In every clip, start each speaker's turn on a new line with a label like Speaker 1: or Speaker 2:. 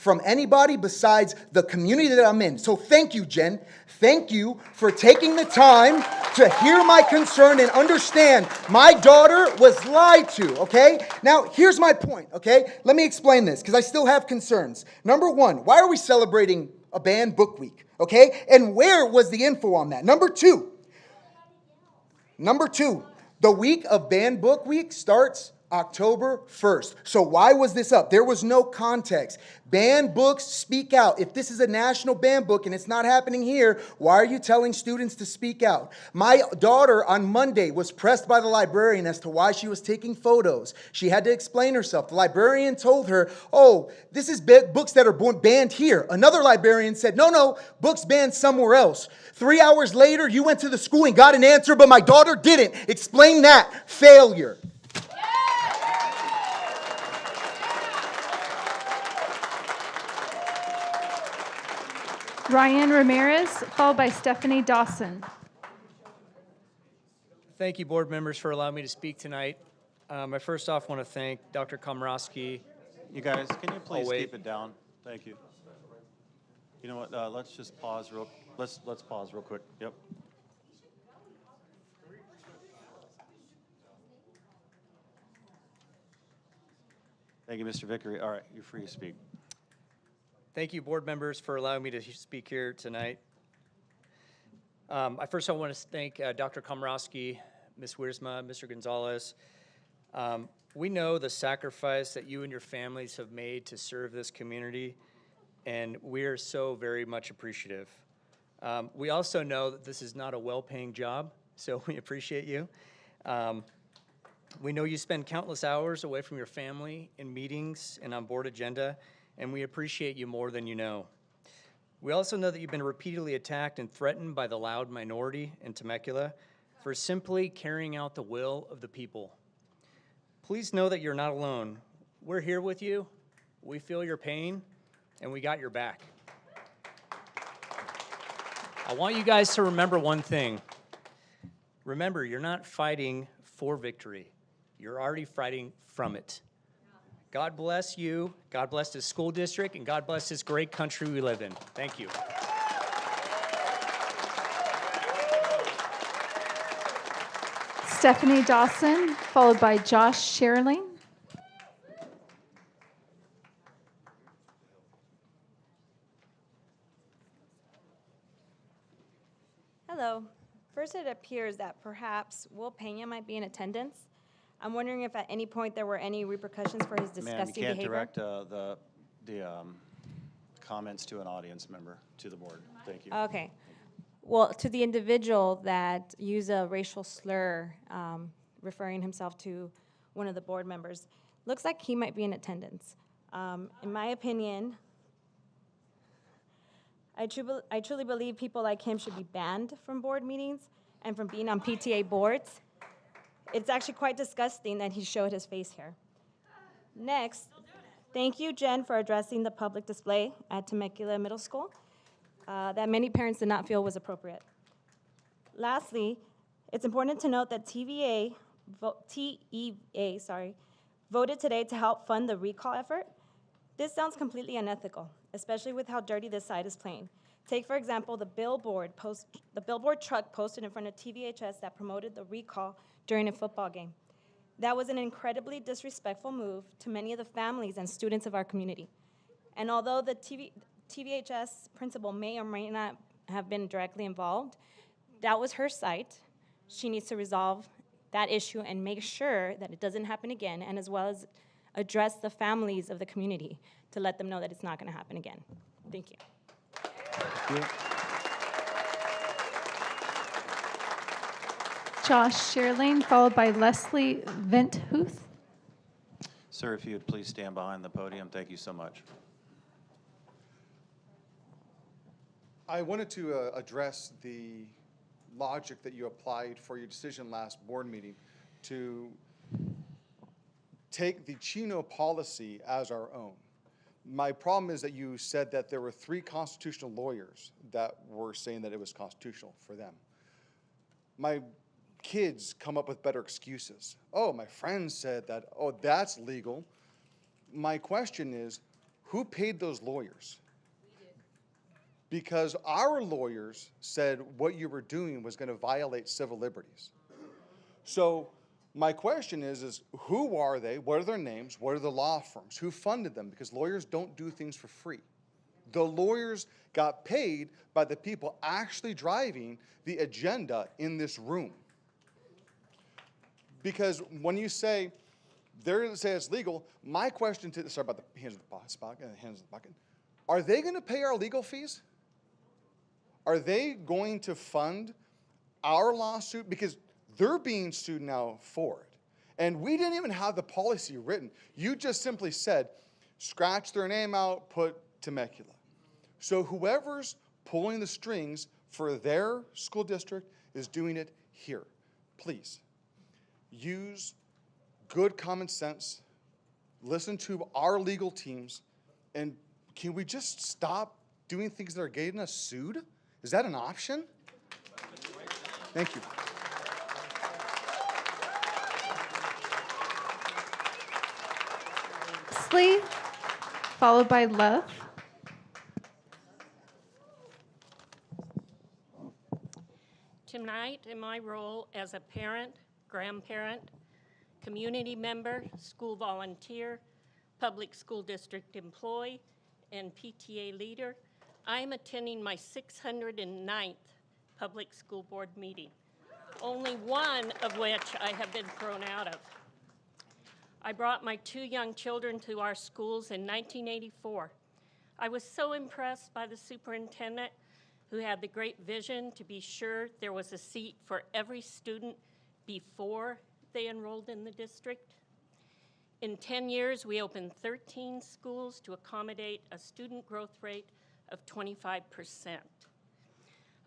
Speaker 1: from anybody besides the community that I'm in. So thank you, Jen. Thank you for taking the time to hear my concern and understand my daughter was lied to, okay? Now, here's my point, okay? Let me explain this, because I still have concerns. Number one, why are we celebrating a banned book week, okay? And where was the info on that? Number two, the week of banned book week starts October 1st. So why was this up? There was no context. Banned books speak out. If this is a national banned book and it's not happening here, why are you telling students to speak out? My daughter on Monday was pressed by the librarian as to why she was taking photos. She had to explain herself. The librarian told her, oh, this is books that are banned here. Another librarian said, no, books banned somewhere else. 3 hours later, you went to the school and got an answer, but my daughter didn't. Explain that. Failure.
Speaker 2: Ryan Ramirez, followed by Stephanie Dawson.
Speaker 3: Thank you, board members, for allowing me to speak tonight. I first off want to thank Dr. Komrosky.
Speaker 4: You guys, can you please keep it down? Thank you. You know what? Let's just pause real. Let's pause real quick. Yep. Thank you, Mr. Vickery. All right, you're free to speak.
Speaker 3: Thank you, board members, for allowing me to speak here tonight. I first want to thank Dr. Komrosky, Ms. Wiersma, Mr. Gonzalez. We know the sacrifice that you and your families have made to serve this community, and we are so very much appreciative. We also know that this is not a well-paying job, so we appreciate you. We know you spend countless hours away from your family in meetings and on board agenda, and we appreciate you more than you know. We also know that you've been repeatedly attacked and threatened by the loud minority in Temecula for simply carrying out the will of the people. Please know that you're not alone. We're here with you, we feel your pain, and we got your back. I want you guys to remember one thing. Remember, you're not fighting for victory. You're already fighting from it. God bless you, God bless this school district, and God bless this great country we live in. Thank you.
Speaker 2: Stephanie Dawson, followed by Josh Sherling.
Speaker 5: Hello. First, it appears that perhaps Will Pena might be in attendance. I'm wondering if at any point there were any repercussions for his disgusting
Speaker 4: Ma'am, you can't
Speaker 5: behavior.
Speaker 4: direct the comments to an audience member, to the board. Thank you.
Speaker 5: Okay. Well, to the individual that used a racial slur, referring himself to one of the board members, looks like he might be in attendance. In my opinion, I truly believe people like him should be banned from board meetings and from being on PTA boards. It's actually quite disgusting that he showed his face here. Next, thank you, Jen, for addressing the public display at Temecula Middle School that many parents did not feel was appropriate. Lastly, it's important to note that TEVA voted today to help fund the recall effort. This sounds completely unethical, especially with how dirty this site is playing. Take, for example, the billboard truck posted in front of TVHS that promoted the recall during a football game. That was an incredibly disrespectful move to many of the families and students of our community. And although the TVHS principal may or may not have been directly involved, that was her site. She needs to resolve that issue and make sure that it doesn't happen again, and as well as address the families of the community to let them know that it's not going to happen again. Thank you.
Speaker 4: Thank you.
Speaker 2: Josh Sherling, followed by Leslie Venthuth.
Speaker 4: Sir, if you would please stand behind the podium. Thank you so much.
Speaker 6: I wanted to address the logic that you applied for your decision last board meeting to take the Chino policy as our own. My problem is that you said that there were 3 constitutional lawyers that were saying that it was constitutional for them. My kids come up with better excuses. Oh, my friend said that, oh, that's legal. My question is, Who paid those lawyers? Because our lawyers said what you were doing was going to violate civil liberties. So my question is who are they? What are their names? What are the law firms? Who funded them? Because lawyers don't do things for free. The lawyers got paid by the people actually driving the agenda in this room. Because when you say, they're going to say it's legal, my question to, sorry about the hands in the pocket, are they going to pay our legal fees? Are they going to fund our lawsuit? Because they're being sued now for it. And we didn't even have the policy written. You just simply said, scratch their name out, put Temecula. So whoever's pulling the strings for their school district is doing it here. Please, use good common sense, listen to our legal teams, and can we just stop doing things that are getting us sued? Is that an option? Thank you.
Speaker 2: Slee, followed by Love.
Speaker 7: Tonight, in my role as a parent, grandparent, community member, school volunteer, public school district employee, and PTA leader, I am attending my 609th public school board meeting, only one of which I have been thrown out of. I brought my 2 young children to our schools in 1984. I was so impressed by the superintendent who had the great vision to be sure there was a seat for every student before they enrolled in the district. In 10 years, we opened 13 schools to accommodate a student growth rate of 25%.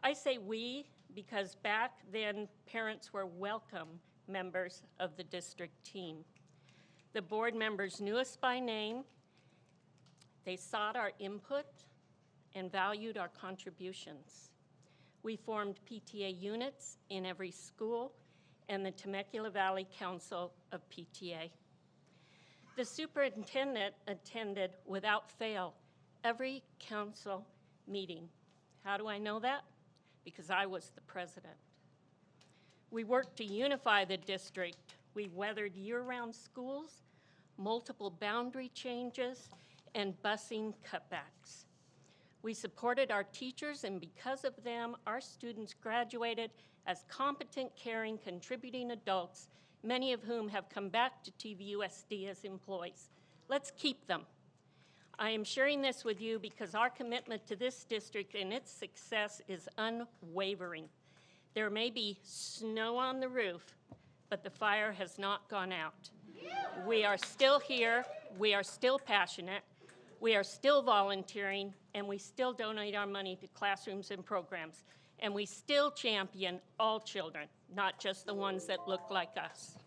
Speaker 7: I say we because back then, parents were welcome members of the district team. The board members knew us by name. They sought our input and valued our contributions. We formed PTA units in every school and the Temecula Valley Council of PTA. The superintendent attended without fail every council meeting. How do I know that? Because I was the president. We worked to unify the district. We weathered year-round schools, multiple boundary changes, and busing cutbacks. We supported our teachers, and because of them, our students graduated as competent, caring, contributing adults, many of whom have come back to TVUSD as employees. Let's keep them. I am sharing this with you because our commitment to this district and its success is unwavering. There may be snow on the roof, but the fire has not gone out. We are still here, we are still passionate, we are still volunteering, and we still donate our money to classrooms and programs. And we still champion all children, not just the ones that look like us.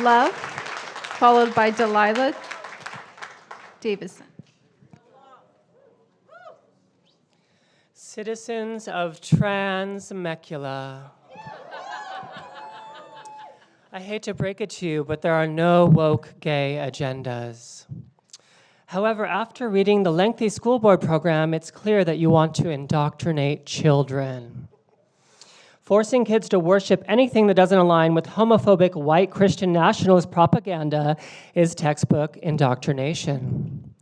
Speaker 2: Love, followed by Delilah Davison.
Speaker 8: Citizens of Trans-Temecula. I hate to break it to you, but there are no woke gay agendas. However, after reading the lengthy school board program, it's clear that you want to indoctrinate children. Forcing kids to worship anything that doesn't align with homophobic white Christian nationalist propaganda is textbook indoctrination.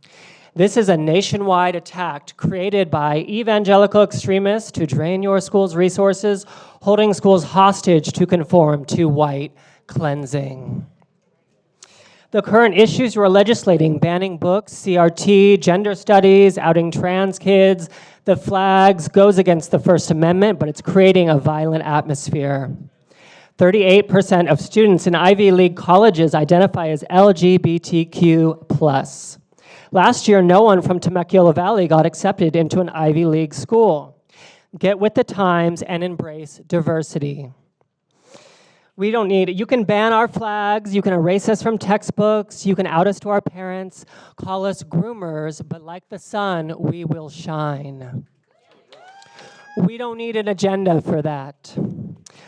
Speaker 8: This is a nationwide attack created by evangelical extremists to drain your school's resources, holding schools hostage to conform to white cleansing. The current issues you are legislating, banning books, CRT, gender studies, outing trans kids, the flags, goes against the First Amendment, but it's creating a violent atmosphere. 38% of students in Ivy League colleges identify as LGBTQ+. Last year, no one from Temecula Valley got accepted into an Ivy League school. Get with the times and embrace diversity. We don't need it. You can ban our flags, you can erase us from textbooks, you can out us to our parents, call us groomers, but like the sun, we will shine. We don't need an agenda for that.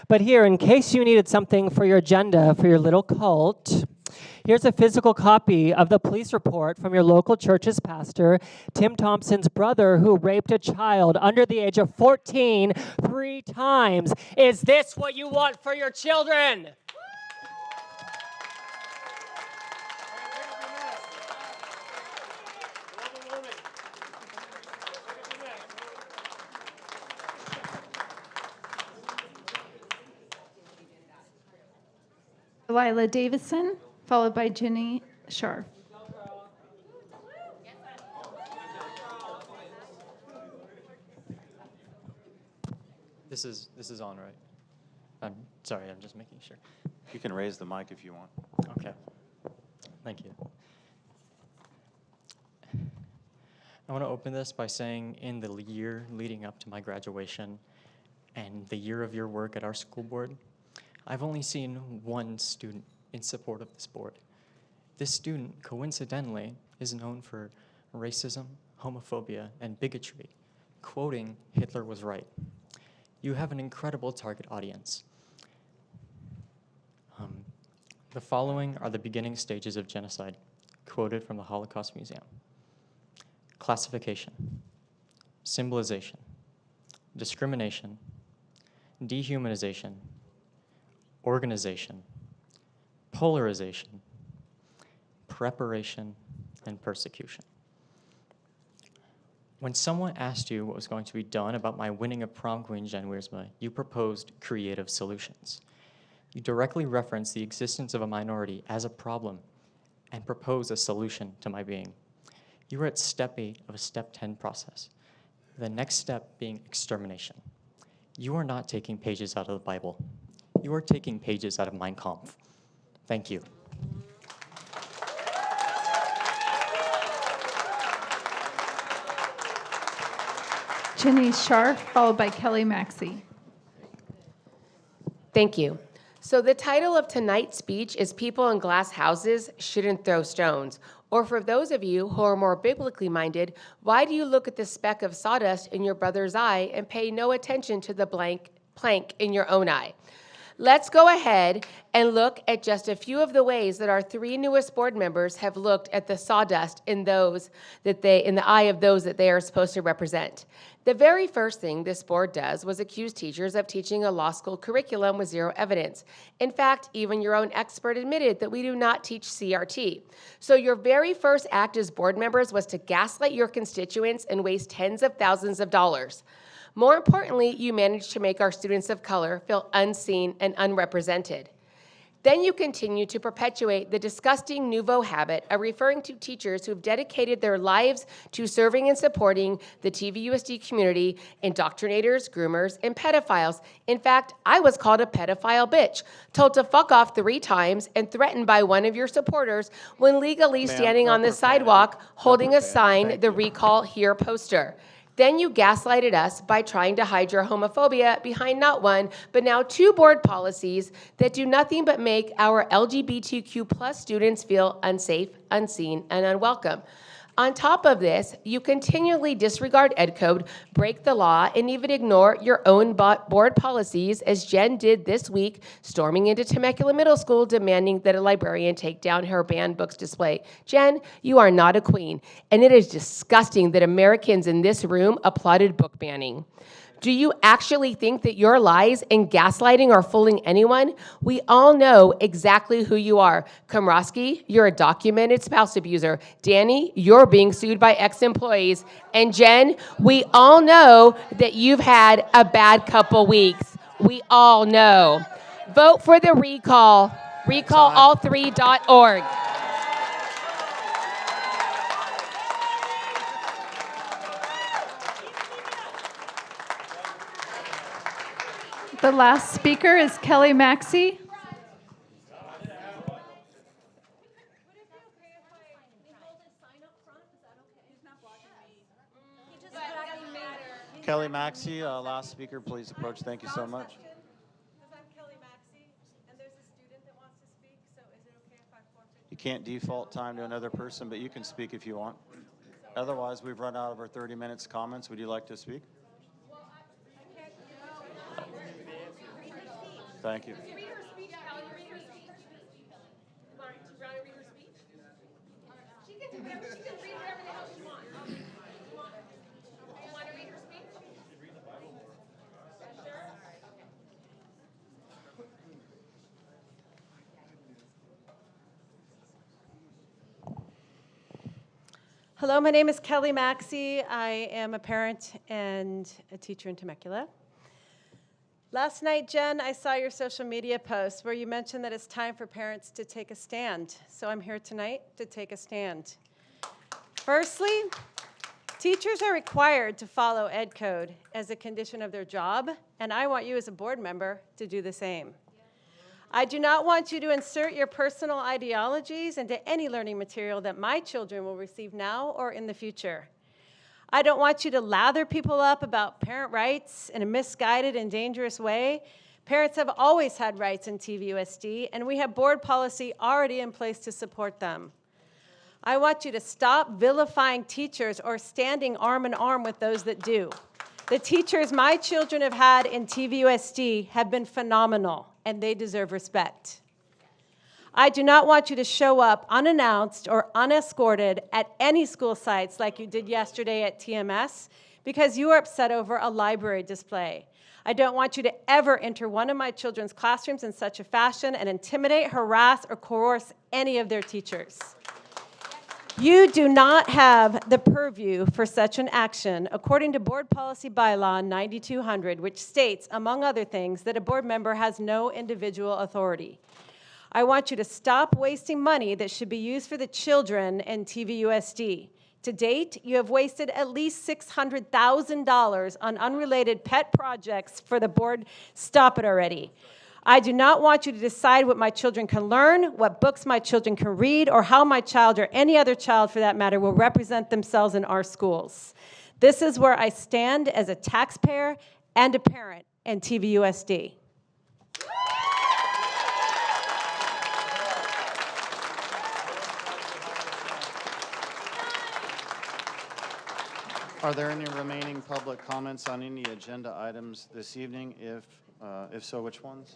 Speaker 8: But here, in case you needed something for your agenda for your little cult, here's a physical copy of the police report from your local church's pastor, Tim Thompson's brother, who raped a child under the age of 14 3 times. Is this what you want for your children?
Speaker 2: Delilah Davison, followed by Jenny Scharf.
Speaker 9: This is on, right? I'm sorry, I'm just making sure.
Speaker 4: You can raise the mic if you want.
Speaker 9: Okay. Thank you. I want to open this by saying in the year leading up to my graduation and the year of your work at our school board, I've only seen one student in support of this board. This student, coincidentally, is known for racism, homophobia, and bigotry, quoting Hitler was right. You have an incredible target audience. The following are the beginning stages of genocide, quoted from the Holocaust Museum. Classification, symbolization, discrimination, dehumanization, organization, polarization, preparation, and persecution. When someone asked you what was going to be done about my winning a prom queen, Jen Wiersma, you proposed creative solutions. You directly referenced the existence of a minority as a problem and proposed a solution to my being. You were at step 8 of a step 10 process, the next step being extermination. You are not taking pages out of the Bible. You are taking pages out of Mein Kampf. Thank you.
Speaker 2: Jenny Scharf, followed by Kelly Maxey.
Speaker 10: Thank you. So the title of tonight's speech is People in Glass Houses Shouldn't Throw Stones. Or for those of you who are more biblically minded, why do you look at the speck of sawdust in your brother's eye and pay no attention to the blank plank in your own eye? Let's go ahead and look at just a few of the ways that our 3 newest board members have looked at the sawdust in the eye of those that they are supposed to represent. The very first thing this board does was accuse teachers of teaching a law school curriculum with zero evidence. In fact, even your own expert admitted that we do not teach CRT. So your very first act as board members was to gaslight your constituents and waste tens of thousands of dollars. More importantly, you managed to make our students of color feel unseen and unrepresented. Then you continue to perpetuate the disgusting nouveau habit of referring to teachers who have dedicated their lives to serving and supporting the TVUSD community, indoctrinators, groomers, and pedophiles. In fact, I was called a pedophile bitch, told to fuck off 3 times, and threatened by one of your supporters when legally standing on the sidewalk holding a sign, the Recall Here poster. Then you gaslighted us by trying to hide your homophobia behind not one, but now 2 board policies that do nothing but make our LGBTQ plus students feel unsafe, unseen, and unwelcome. On top of this, you continually disregard Ed Code, break the law, and even ignore your own board policies, as Jen did this week, storming into Temecula Middle School demanding that a librarian take down her banned books display. Jen, you are not a queen, and it is disgusting that Americans in this room applauded book banning. Do you actually think that your lies and gaslighting are fooling anyone? We all know exactly who you are. Komrosky, you're a documented spouse abuser. Danny, you're being sued by ex-employees. And Jen, we all know that you've had a bad couple weeks. We all know. Vote for the recall. Recallall3.org.
Speaker 2: The last speaker is Kelly Maxey.
Speaker 4: Kelly Maxey, last speaker, please approach. Thank you so much. You can't default time to another person, but you can speak if you want. Otherwise, we've run out of our 30 minutes comments. Would you like to speak? Thank you.
Speaker 11: Hello, my name is Kelly Maxey. I am a parent and a teacher in Temecula. Last night, Jen, I saw your social media post where you mentioned that it's time for parents to take a stand. So I'm here tonight to take a stand. Firstly, teachers are required to follow Ed Code as a condition of their job, and I want you as a board member to do the same. I do not want you to insert your personal ideologies into any learning material that my children will receive now or in the future. I don't want you to lather people up about parent rights in a misguided and dangerous way. Parents have always had rights in TVUSD, and we have board policy already in place to support them. I want you to stop vilifying teachers or standing arm in arm with those that do. The teachers my children have had in TVUSD have been phenomenal, and they deserve respect. I do not want you to show up unannounced or unescorted at any school sites like you did yesterday at TMS because you are upset over a library display. I don't want you to ever enter one of my children's classrooms in such a fashion and intimidate, harass, or coerce any of their teachers. You do not have the purview for such an action, according to Board Policy Bylaw 9200, which states, among other things, that a board member has no individual authority. I want you to stop wasting money that should be used for the children in TVUSD. To date, you have wasted at least $600,000 on unrelated pet projects for the board. Stop it already. I do not want you to decide what my children can learn, what books my children can read, or how my child, or any other child for that matter, will represent themselves in our schools. This is where I stand as a taxpayer and a parent in TVUSD.
Speaker 4: Are there any remaining public comments on any agenda items this evening? If so, which ones?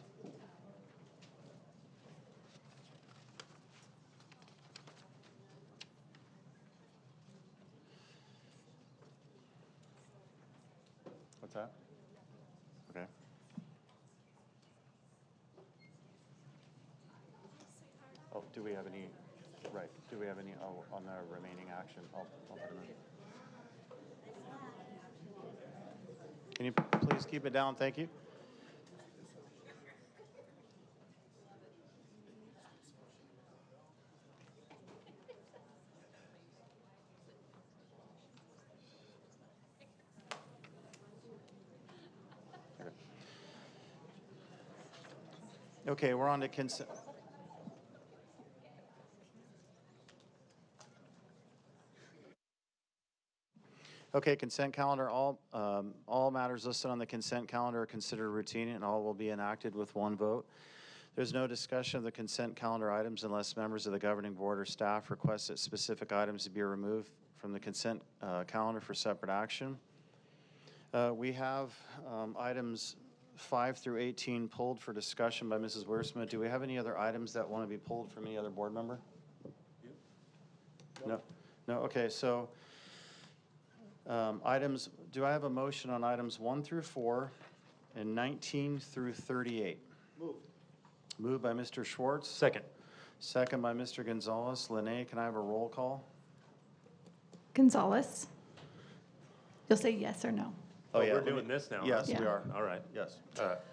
Speaker 4: What's that? Okay. Oh, do we have any, right, do we have any on the remaining action? I'll put them in. Can you please keep it down? Thank you. Okay, we're on to consent. Okay, consent calendar. All matters listed on the consent calendar are considered routine and all will be enacted with one vote. There's no discussion of the consent calendar items unless members of the governing board or staff request that specific items be removed from the consent calendar for separate action. We have items 5 through 18 pulled for discussion by Mrs. Wiersma. Do we have any other items that want to be pulled from any other board member? No. No. Okay. So items. Do I have a motion on items 1 through 4 and 19 through 38? Moved. Moved by Mr. Schwartz.
Speaker 12: Second.
Speaker 4: Second by Mr. Gonzalez. Lene, can I have a roll call?
Speaker 2: Gonzalez. You'll say yes or no.
Speaker 12: Oh, yeah. We're doing this now.
Speaker 4: Yes,
Speaker 2: Yeah.
Speaker 4: we are.
Speaker 12: All right.
Speaker 4: Yes.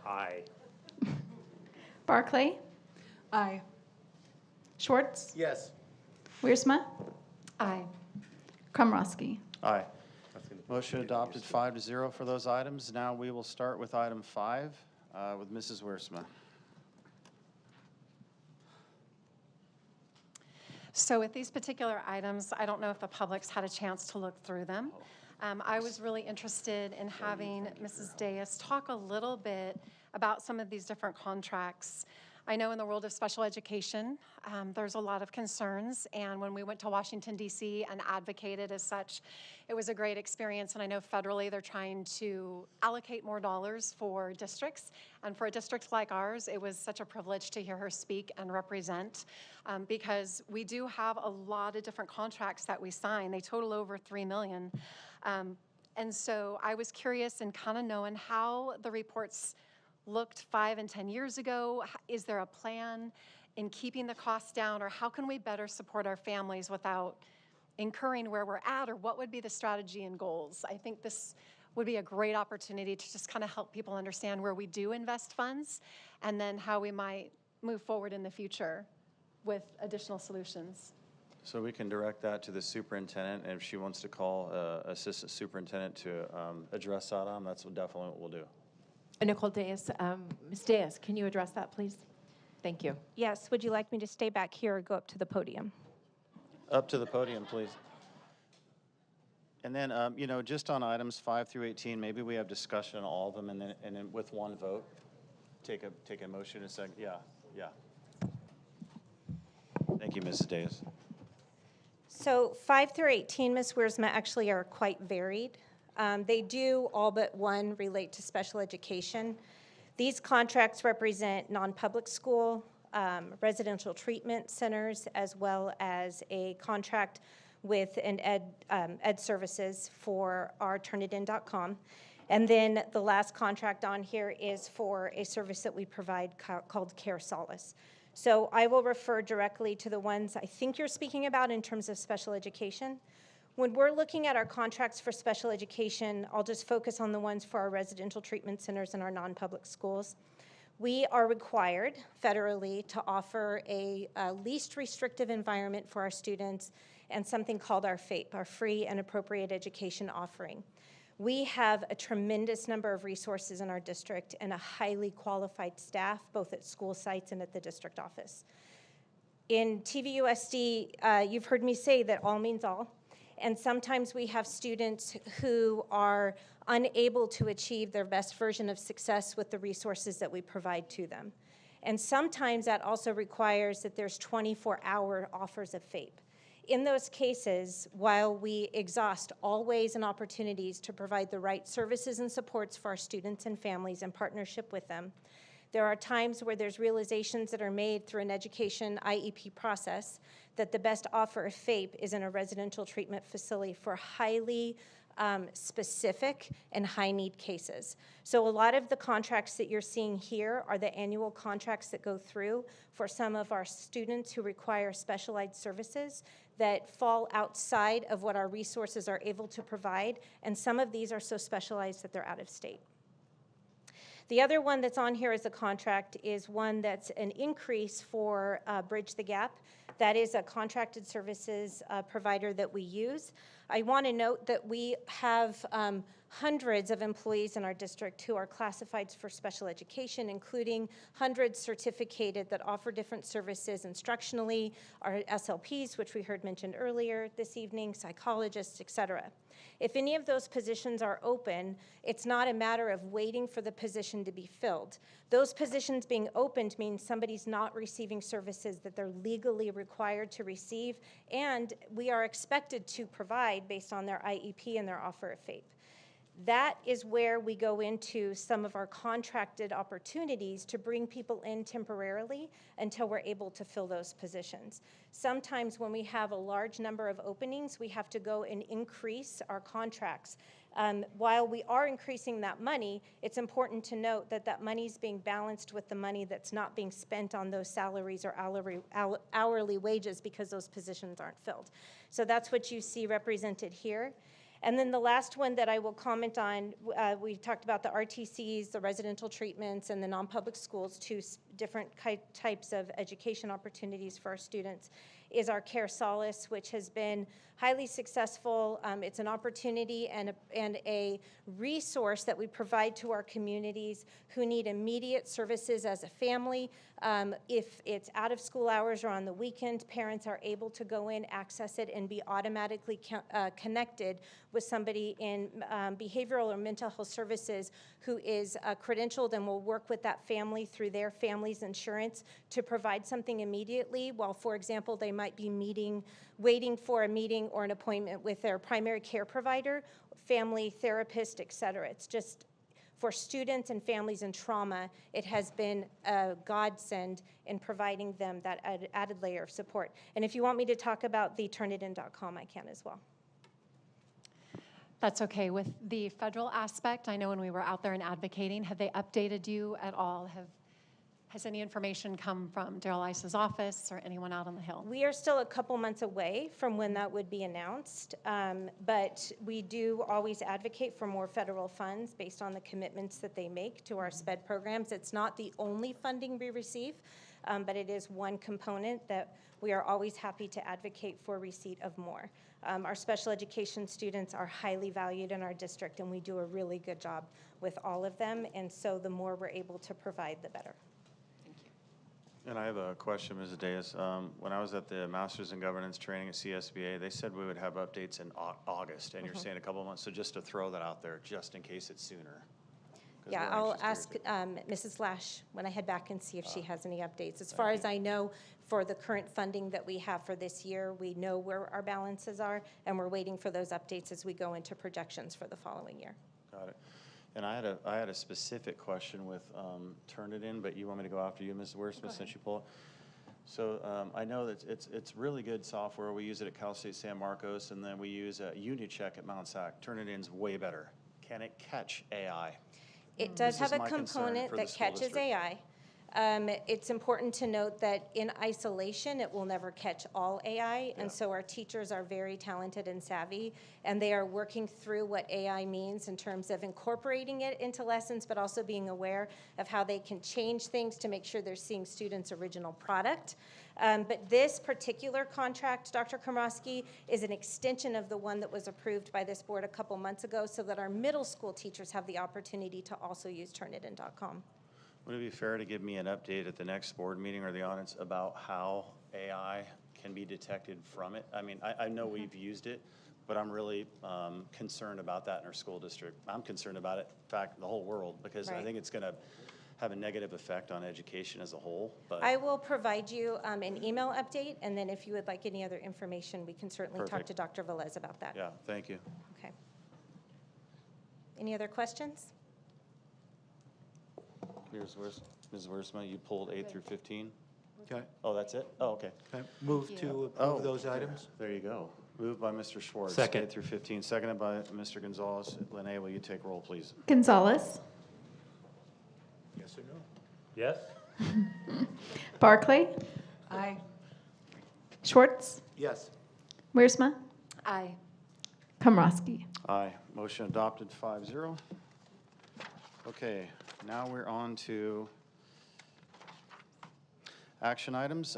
Speaker 12: Aye.
Speaker 2: Barclay.
Speaker 11: Aye.
Speaker 2: Schwartz.
Speaker 12: Yes.
Speaker 2: Wiersma.
Speaker 10: Aye.
Speaker 2: Komrosky.
Speaker 4: Aye. Motion adopted 5-0 for those items. Now we will start with item 5 with Mrs. Wiersma.
Speaker 13: So with these particular items, I don't know if the public's had a chance to look through them. I was really interested in having Mrs. Deas talk a little bit about some of these different contracts. I know in the world of special education, there's a lot of concerns, and when we went to Washington, D.C. and advocated as such, it was a great experience, and I know federally they're trying to allocate more dollars for districts, and for a district like ours, it was such a privilege to hear her speak and represent, because we do have a lot of different contracts that we sign. They total over $3 million. And so I was curious in kind of knowing how the reports looked 5 and 10 years ago. Is there a plan in keeping the costs down, or how can we better support our families without incurring where we're at, or what would be the strategy and goals? I think this would be a great opportunity to just kind of help people understand where we do invest funds and then how we might move forward in the future with additional solutions.
Speaker 4: So we can direct that to the superintendent, and if she wants to call assistant superintendent to address that on, that's definitely what we'll do.
Speaker 14: Nicole Diaz, Ms. Diaz, can you address that, please? Thank you.
Speaker 5: Yes, would you like me to stay back here or go up to the podium?
Speaker 4: Up to the podium, please. And then, you know, just on items 5 through 18, maybe we have discussion on all of them, and then with one vote, take a motion in a second. Yeah. Thank you, Mrs. Diaz.
Speaker 5: So 5 through 18, Ms. Wiersma, actually are quite varied. They do all but one relate to special education. These contracts represent non-public school, residential treatment centers, as well as a contract with an ed services for our turnitin.com. And then the last contract on here is for a service that we provide called Care Solace. So I will refer directly to the ones I think you're speaking about in terms of special education. When we're looking at our contracts for special education, I'll just focus on the ones for our residential treatment centers and our non-public schools. We are required federally to offer a least restrictive environment for our students and something called our FAPE, our Free and Appropriate Education Offering. We have a tremendous number of resources in our district and a highly qualified staff, both at school sites and at the district office. In TVUSD, you've heard me say that all means all. And sometimes we have students who are unable to achieve their best version of success with the resources that we provide to them. And sometimes that also requires that there's 24-hour offers of FAPE. In those cases, while we exhaust all ways and opportunities to provide the right services and supports for our students and families in partnership with them, there are times where there's realizations that are made through an education IEP process that the best offer of FAPE is in a residential treatment facility for highly specific and high-need cases. So a lot of the contracts that you're seeing here are the annual contracts that go through for some of our students who require specialized services that fall outside of what our resources are able to provide, and some of these are so specialized that they're out of state. The other one that's on here as a contract is one that's an increase for Bridge the Gap. That is a contracted services provider that we use. I want to note that we have hundreds of employees in our district who are classified for special education, including hundreds certificated that offer different services instructionally, our SLPs, which we heard mentioned earlier this evening, psychologists, et cetera. If any of those positions are open, it's not a matter of waiting for the position to be filled. Those positions being opened means somebody's not receiving services that they're legally required to receive, and we are expected to provide based on their IEP and their offer of FAPE. That is where we go into some of our contracted opportunities to bring people in temporarily until we're able to fill those positions. Sometimes when we have a large number of openings, we have to go and increase our contracts. While we are increasing that money, it's important to note that that money is being balanced with the money that's not being spent on those salaries or hourly wages because those positions aren't filled. So that's what you see represented here. And then the last one that I will comment on, we talked about the RTCs, the residential treatments, and the non-public schools, two different types of education opportunities for our students, is our Care Solace, which has been highly successful. It's an opportunity and a resource that we provide to our communities who need immediate services as a family. If it's out of school hours or on the weekend, parents are able to go in, access it, and be automatically connected with somebody in behavioral or mental health services who is credentialed and will work with that family through their family
Speaker 15: family's insurance to provide something immediately, while, for example, they might be waiting for a meeting or an appointment with their primary care provider, family therapist, et cetera. It's just, for students and families in trauma, it has been a godsend in providing them that added layer of support. And if you want me to talk about the turnitin.com, I can as well.
Speaker 13: That's okay. With the federal aspect, I know when we were out there and advocating, have they updated you at all? Has any information come from Daryl Ice's office or anyone out on the Hill?
Speaker 15: We are still a couple months away from when that would be announced, but we do always advocate for more federal funds based on the commitments that they make to our SPED programs. It's not the only funding we receive, but it is one component that we are always happy to advocate for receipt of more. Our special education students are highly valued in our district, and we do a really good job with all of them, and so the more we're able to provide, the better.
Speaker 4: And I have a question, Ms. Deas. When I was at the Masters in Governance training at CSBA, they said we would have updates in August, and you're saying a couple months. So just to throw that out there, just in case it's sooner.
Speaker 15: Yeah, I'll ask Mrs. Lash when I head back and see if she has any updates. As far as I know, for the current funding that we have for this year, we know where our balances are, and we're waiting for those updates as we go into projections for the following year.
Speaker 4: Got it. And I had a specific question with Turnitin, but you want me to go after you, Ms. Wiersma, since you pull it? So I know that it's really good software. We use it at Cal State San Marcos, and then we use UniCheck at Mount SAC. Turnitin's way better. Can it catch AI?
Speaker 15: It does have a component that catches AI. It's important to note that in isolation, it will never catch all AI, and so our teachers are very talented and savvy, and they are working through what AI means in terms of incorporating it into lessons, but also being aware of how they can change things to make sure they're seeing students' original product. But this particular contract, Dr. Komrosky, is an extension of the one that was approved by this board a couple months ago, so that our middle school teachers have the opportunity to also use Turnitin.com.
Speaker 4: Would it be fair to give me an update at the next board meeting or the audience about how AI can be detected from it? I mean, I know we've used it, but I'm really concerned about that in our school district. I'm concerned about it, in fact, the whole world, because I think it's going to have a negative effect on education as a whole. But
Speaker 15: I will provide you an email update, and then if you would like any other information, we can certainly talk to Dr. Velez about that.
Speaker 4: Yeah, thank you.
Speaker 15: Okay. Any other questions?
Speaker 4: Ms. Wiersma, you pulled 8 through 15?
Speaker 16: Okay.
Speaker 4: Oh, that's it? Oh, okay.
Speaker 16: Okay. Move to approve those items.
Speaker 4: There you go. Moved by Mr. Schwartz.
Speaker 9: Second.
Speaker 4: 8 through 15, seconded by Mr. Gonzalez. Lene, will you take roll, please?
Speaker 2: Gonzalez,
Speaker 16: Yes or no?
Speaker 12: Yes?
Speaker 2: Barclay,
Speaker 11: Aye.
Speaker 2: Schwartz,
Speaker 16: Yes.
Speaker 2: Wiersma,
Speaker 13: Aye.
Speaker 2: Komrosky.
Speaker 4: Aye. Motion adopted 5-0. Okay, now we're on to action items.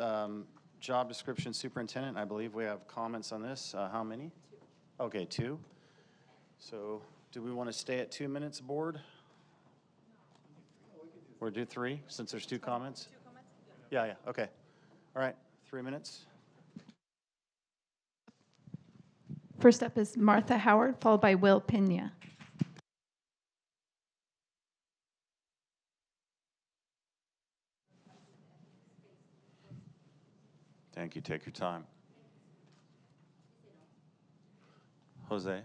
Speaker 4: Job description superintendent, I believe we have comments on this. How many? 2. Okay, 2. So do we want to stay at 2 minutes, board? Or do 3, since there's 2 comments? 2 comments? Yeah, okay. All right, 3 minutes.
Speaker 2: First up is Martha Howard, followed by Will Pena.
Speaker 4: Thank you. Take your time. Jose?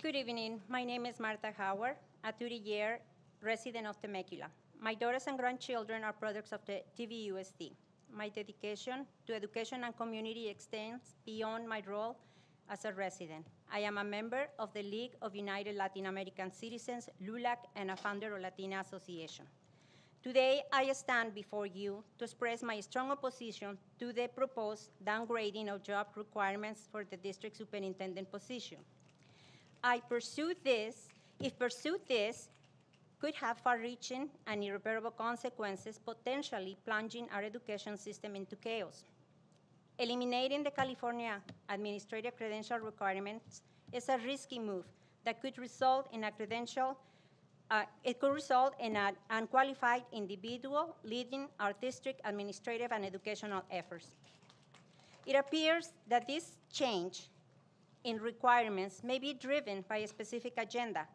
Speaker 17: Good evening. My name is Martha Howard, a 30-year resident of Temecula. My daughters and grandchildren are products of the TVUSD. My dedication to education and community extends beyond my role as a resident. I am a member of the League of United Latin American Citizens, LULAC, and a founder of Latina Association. Today, I stand before you to express my strong opposition to the proposed downgrading of job requirements for the district superintendent position. If pursued, this could have far-reaching and irreparable consequences, potentially plunging our education system into chaos. Eliminating the California administrative credential requirements is a risky move that could result in an unqualified individual leading our district administrative and educational efforts. It appears that this change in requirements may be driven by a specific agenda,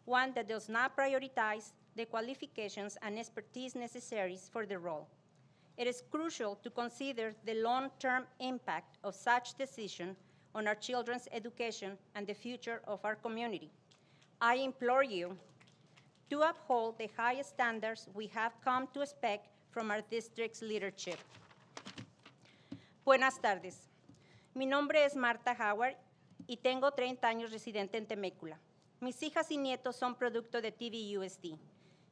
Speaker 17: one that does not prioritize the qualifications and expertise necessary for the role. It is crucial to consider the long-term impact of such decision on our children's education and the future of our community. I implore you to uphold the high standards we have come to expect from our district's leadership. Buenas tardes. Mi nombre es Marta Howard y tengo 30 años residente en Temecula. Mis hijas y nietos son producto de TVUSD.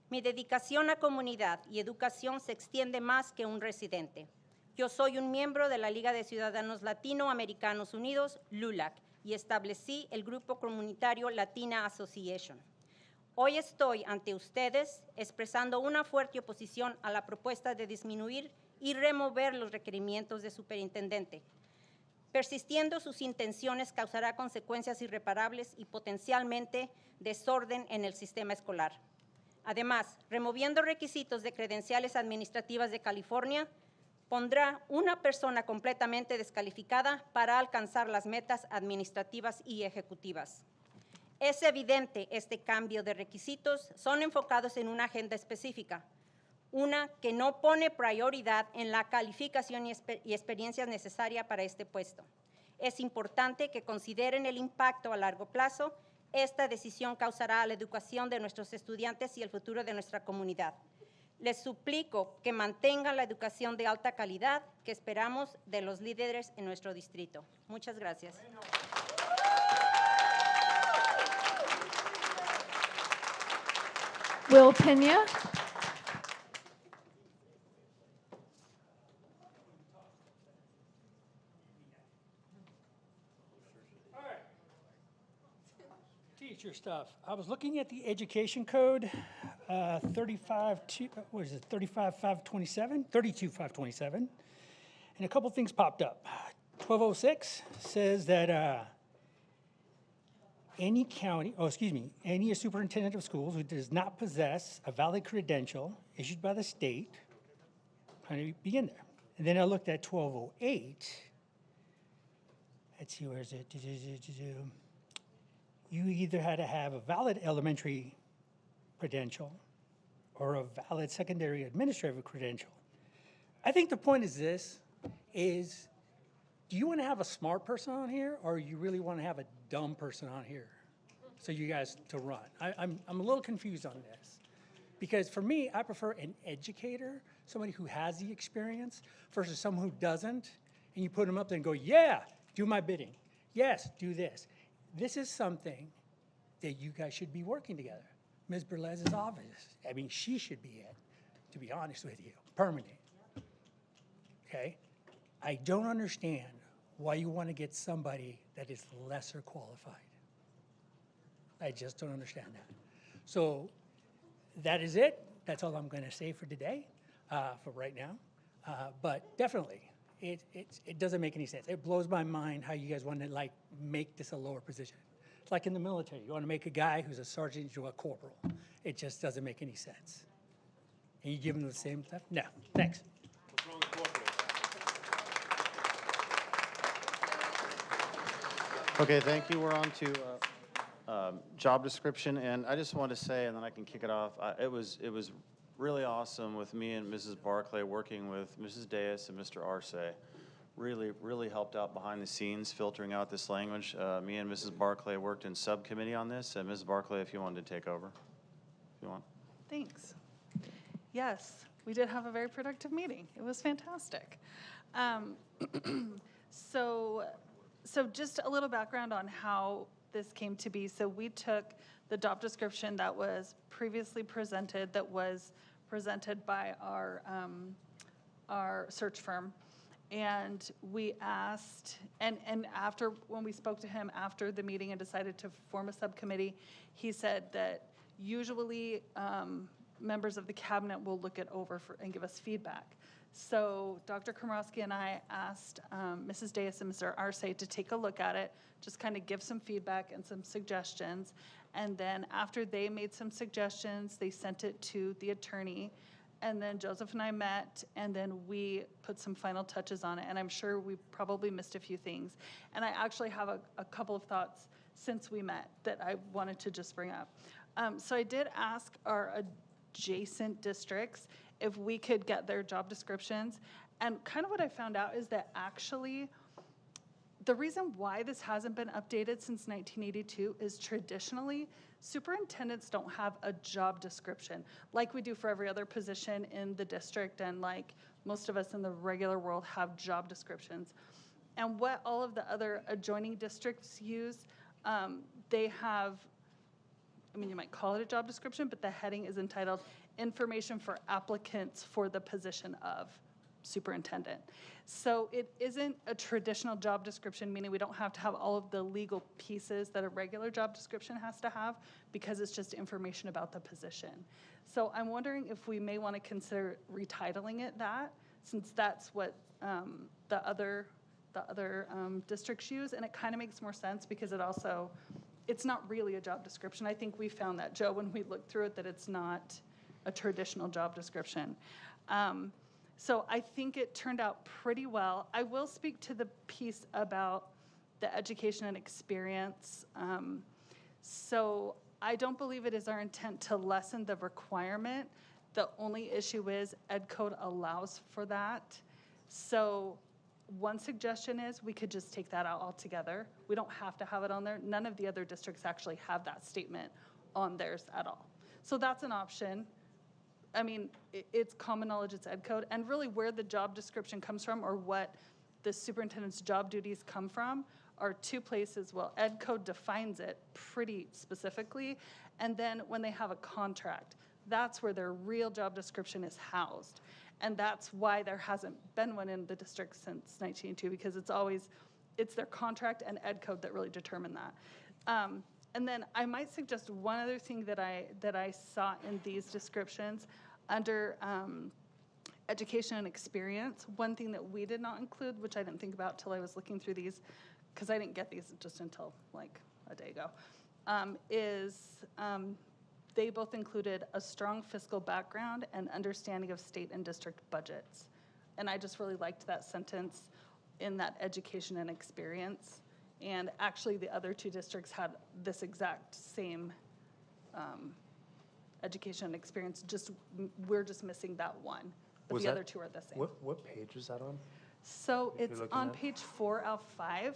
Speaker 17: Mi dedicación a comunidad y educación se extiende más que un residente. Yo soy un miembro de la Liga de Ciudadanos Latinoamericanos Unidos, LULAC, y establecí el grupo comunitario Latina Association. Hoy estoy ante ustedes expresando una fuerte oposición a la propuesta de disminuir y remover los requerimientos de superintendente. Persistiendo sus intenciones causará consecuencias irreparables y potencialmente desorden en el sistema escolar. Además, removiendo requisitos de credenciales administrativas de California, pondrá una persona completamente descalificada para alcanzar las metas administrativas y ejecutivas. Es evidente este cambio de requisitos son enfocados en una agenda específica, una que no pone prioridad en la calificación y experiencia necesaria para este puesto. Es importante que consideren el impacto a largo plazo. Esta decisión causará a la educación de nuestros estudiantes y el futuro de nuestra comunidad. Les suplico que mantengan la educación de alta calidad que esperamos de los líderes en nuestro distrito. Muchas gracias.
Speaker 2: Will Pena.
Speaker 18: Teacher stuff. I was looking at the education code, 32,527, and a couple things popped up. 1206 says that any superintendent of schools who does not possess a valid credential issued by the state can be in there. And then I looked at 1208. Let's see, where is it? You either had to have a valid elementary credential or a valid secondary administrative credential. I think the point is this, is do you want to have a smart person on here or you really want to have a dumb person on here so you guys to run? I'm a little confused on this because for me, I prefer an educator, somebody who has the experience versus someone who doesn't, and you put them up there and go, yeah, do my bidding. Yes, do this. This is something that you guys should be working together. Ms. Berlez is obvious. I mean, she should be it, to be honest with you, permanent. Okay? I don't understand why you want to get somebody that is lesser qualified. I just don't understand that. So that is it. That's all I'm going to say for today, for right now. But definitely, it doesn't make any sense. It blows my mind how you guys want to like make this a lower position. It's like in the military. You want to make a guy who's a sergeant into a corporal. It just doesn't make any sense. And you give him the same stuff? No, thanks.
Speaker 12: What's wrong with corporals?
Speaker 4: Okay, thank you. We're on to job description, and I just want to say, and then I can kick it off. It was really awesome with me and Mrs. Barclay working with Mrs. Deus and Mr. Arce. Really helped out behind the scenes, filtering out this language. Me and Mrs. Barclay worked in subcommittee on this, and Mrs. Barclay, if you wanted to take over, if you want.
Speaker 19: Thanks. Yes, we did have a very productive meeting. It was fantastic. So just a little background on how this came to be. So we took the job description that was previously presented, that was presented by our search firm, and we asked, and after, when we spoke to him after the meeting and decided to form a subcommittee, he said that usually members of the cabinet will look it over and give us feedback. So Dr. Komorowski and I asked Mrs. Deus and Mr. Arce to take a look at it, just kind of give some feedback and some suggestions. And then after they made some suggestions, they sent it to the attorney, And then Joseph and I met, and then we put some final touches on it. And I'm sure we probably missed a few things. And I actually have a couple of thoughts since we met that I wanted to just bring up. So I did ask our adjacent districts if we could get their job descriptions. And kind of what I found out is that actually the reason why this hasn't been updated since 1982 is traditionally superintendents don't have a job description like we do for every other position in the district, and like most of us in the regular world have job descriptions. And what all of the other adjoining districts use, they have, I mean, you might call it a job description, but the heading is entitled Information for Applicants for the Position of Superintendent. So it isn't a traditional job description, meaning we don't have to have all of the legal pieces that a regular job description has to have, because it's just information about the position. So I'm wondering if we may want to consider retitling it that, since that's what the other districts use, and it kind of makes more sense because it's not really a job description. I think we found that, Joe, when we looked through it, that it's not a traditional job description. So I think it turned out pretty well. I will speak to the piece about the education and experience. So I don't believe it is our intent to lessen the requirement. The only issue is Ed Code allows for that. So one suggestion is we could just take that out altogether. We don't have to have it on there. None of the other districts actually have that statement on theirs at all. So that's an option. I mean, it's common knowledge, it's Ed Code, and really where the job description comes from, or what the superintendent's job duties come from, are two places. Well, Ed Code defines it pretty specifically, and then when they have a contract, that's where their real job description is housed. And that's why there hasn't been one in the district since 1982, because it's their contract and Ed Code that really determine that. And then I might suggest one other thing that I saw in these descriptions under education and experience. One thing that we did not include, which I didn't think about till I was looking through these, because I didn't get these just until like a day ago, is they both included a strong fiscal background and understanding of state and district budgets. And I just really liked that sentence in that education and experience. And actually, the other two districts had this exact same education and experience. We're just missing that one, but the other two are the same.
Speaker 16: What page is that on?
Speaker 19: So it's on page 4 of 5,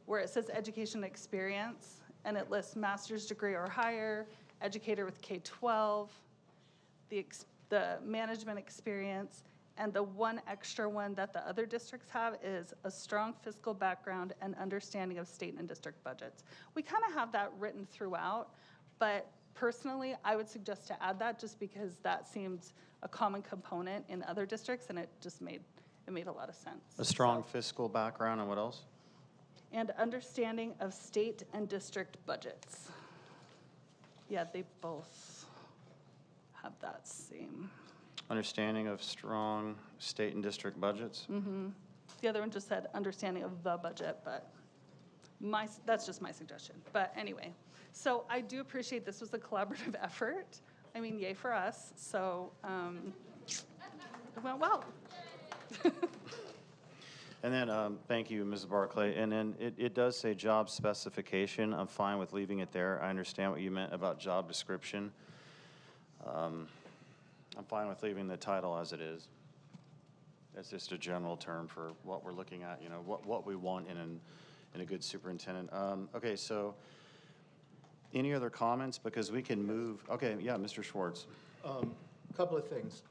Speaker 19: where it says education and experience, and it lists master's degree or higher, educator with K-12, the management experience. And the one extra one that the other districts have is a strong fiscal background and understanding of state and district budgets. We kind of have that written throughout, but personally, I would suggest to add that just because that seems a common component in other districts, and it made a lot of sense.
Speaker 4: A strong fiscal background, and what else?
Speaker 19: And understanding of state and district budgets. Yeah, they both have that same.
Speaker 4: Understanding of strong state and district budgets?
Speaker 19: Mm-hmm. The other one just said understanding of the budget, but that's just my suggestion. But anyway, so I do appreciate this was a collaborative effort. I mean, yay for us. So it went well.
Speaker 4: And then, thank you, Ms. Barclay. And then it does say job specification. I'm fine with leaving it there. I understand what you meant about job description. I'm fine with leaving the title as it is. It's just a general term for what we're looking at, what we want in a good superintendent. Okay, so any other comments? Because we can move. Okay, yeah, Mr. Schwartz.
Speaker 16: Couple of things.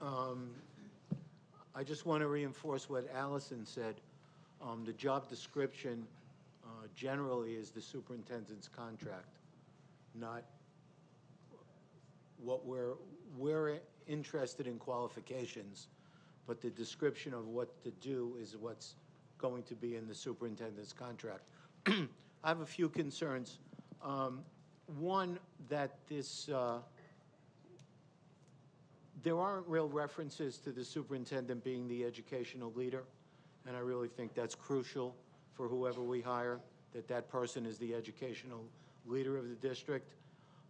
Speaker 16: I just want to reinforce what Allison said. The job description generally is the superintendent's contract, not what we're interested in qualifications, but the description of what to do is what's going to be in the superintendent's contract. I have a few concerns. One, that there aren't real references to the superintendent being the educational leader, and I really think that's crucial for whoever we hire, that person is the educational leader of the district.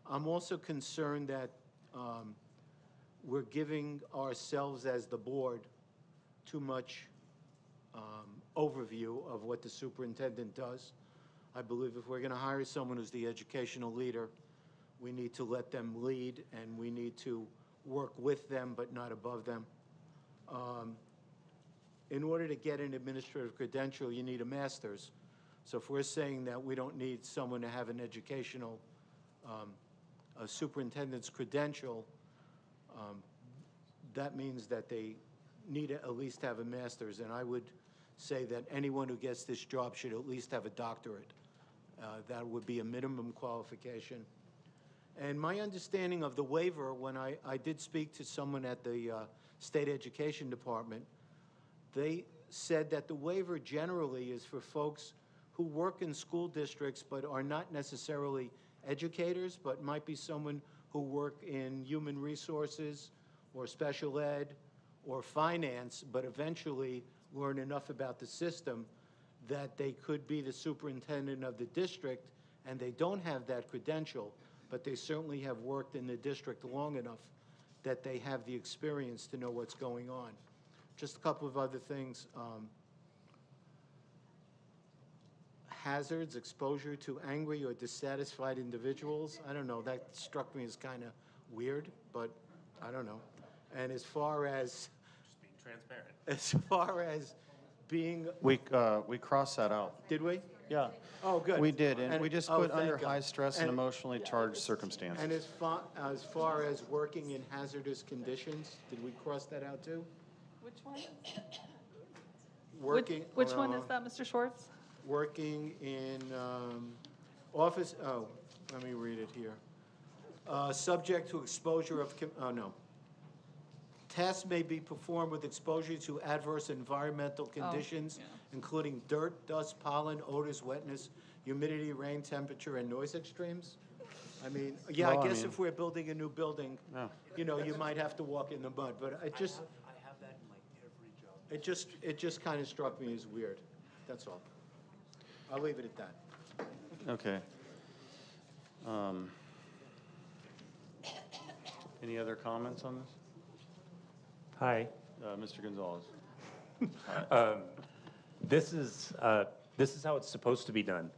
Speaker 16: I'm also concerned that we're giving ourselves as the board too much overview of what the superintendent does. I believe if we're going to hire someone who's the educational leader, we need to let them lead, and we need to work with them but not above them. In order to get an administrative credential, you need a master's. So if we're saying that we don't need someone to have an educational, a superintendent's credential, that means that they need to at least have a master's. And I would say that anyone who gets this job should at least have a doctorate. That would be a minimum qualification. And my understanding of the waiver, when I did speak to someone at the State Education Department, they said that the waiver generally is for folks who work in school districts but are not necessarily educators, but might be someone who work in human resources or special ed or finance, but eventually learn enough about the system that they could be the superintendent of the district, and they don't have that credential, but they certainly have worked in the district long enough that they have the experience to know what's going on. Just a couple of other things. Hazards, exposure to angry or dissatisfied individuals. I don't know, that struck me as kind of weird, but I don't know. And as far as...
Speaker 12: Just being transparent.
Speaker 16: As far as being...
Speaker 4: We crossed that out.
Speaker 16: Did we?
Speaker 4: Yeah.
Speaker 16: Oh, good.
Speaker 4: We did, and we just put under
Speaker 16: thank God.
Speaker 4: high stress and
Speaker 16: And-
Speaker 4: emotionally charged circumstances.
Speaker 16: And as far as working in hazardous conditions, did we cross that out too?
Speaker 19: Which one?
Speaker 16: Working.
Speaker 19: Which one is that, Mr. Schwartz?
Speaker 16: Working in office, let me read it here. Subject to exposure of, no. Tasks may be performed with exposure to adverse environmental conditions, including dirt, dust, pollen, odors, wetness, humidity, rain, temperature, and noise extremes. I mean, yeah,
Speaker 4: Well,
Speaker 16: I
Speaker 4: I
Speaker 16: guess
Speaker 4: mean-
Speaker 16: if we're building a new building,
Speaker 4: Yeah.
Speaker 16: you know, you might have to walk in the mud, but I just,
Speaker 12: I have that in like every job.
Speaker 16: it just kind of struck me as weird, that's all. I'll leave it at that.
Speaker 4: Okay. Any other comments on this?
Speaker 12: Hi.
Speaker 4: Mr. Gonzalez.
Speaker 12: This is how it's supposed to be done.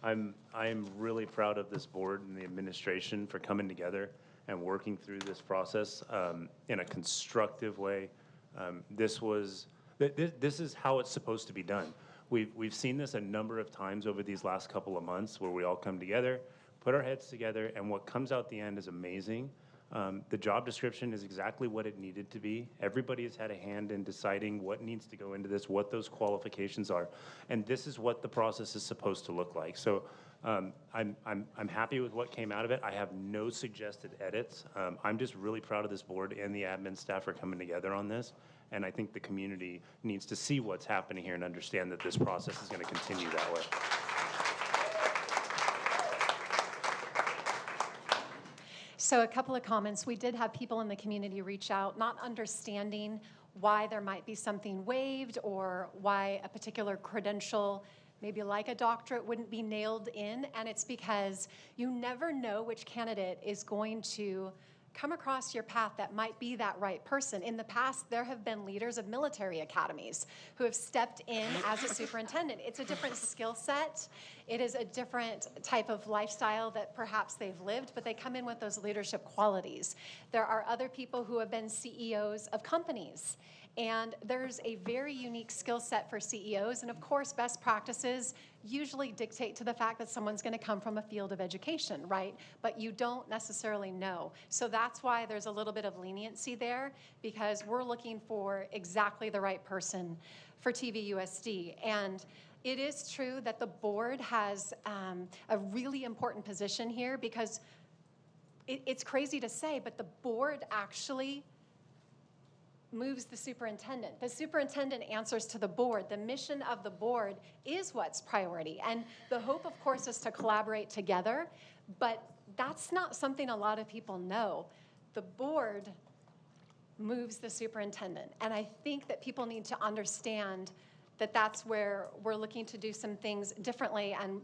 Speaker 12: I'm really proud of this board and the administration for coming together and working through this process in a constructive way. This is how it's supposed to be done. We've seen this a number of times over these last couple of months where we all come together, put our heads together, and what comes out the end is amazing. The job description is exactly what it needed to be. Everybody has had a hand in deciding what needs to go into this, what those qualifications are, and this is what the process is supposed to look like. So I'm happy with what came out of it. I have no suggested edits. I'm just really proud of this board and the admin staff for coming together on this, and I think the community needs to see what's happening here and understand that this process is going to continue that way.
Speaker 13: So a couple of comments. We did have people in the community reach out, not understanding why there might be something waived or why a particular credential, maybe like a doctorate, wouldn't be nailed in. And it's because you never know which candidate is going to come across your path that might be that right person. In the past, there have been leaders of military academies who have stepped in as a superintendent. It's a different skill set. It is a different type of lifestyle that perhaps they've lived, but they come in with those leadership qualities. There are other people who have been CEOs of companies, and there's a very unique skill set for CEOs, and of course, best practices usually dictate to the fact that someone's going to come from a field of education, right? But you don't necessarily know. So that's why there's a little bit of leniency there, because we're looking for exactly the right person for TVUSD. And it is true that the board has a really important position here, because it's crazy to say, but the board actually moves the superintendent. The superintendent answers to the board. The mission of the board is what's priority. And the hope, of course, is to collaborate together, but that's not something a lot of people know. The board moves the superintendent. And I think that people need to understand that that's where we're looking to do some things differently. And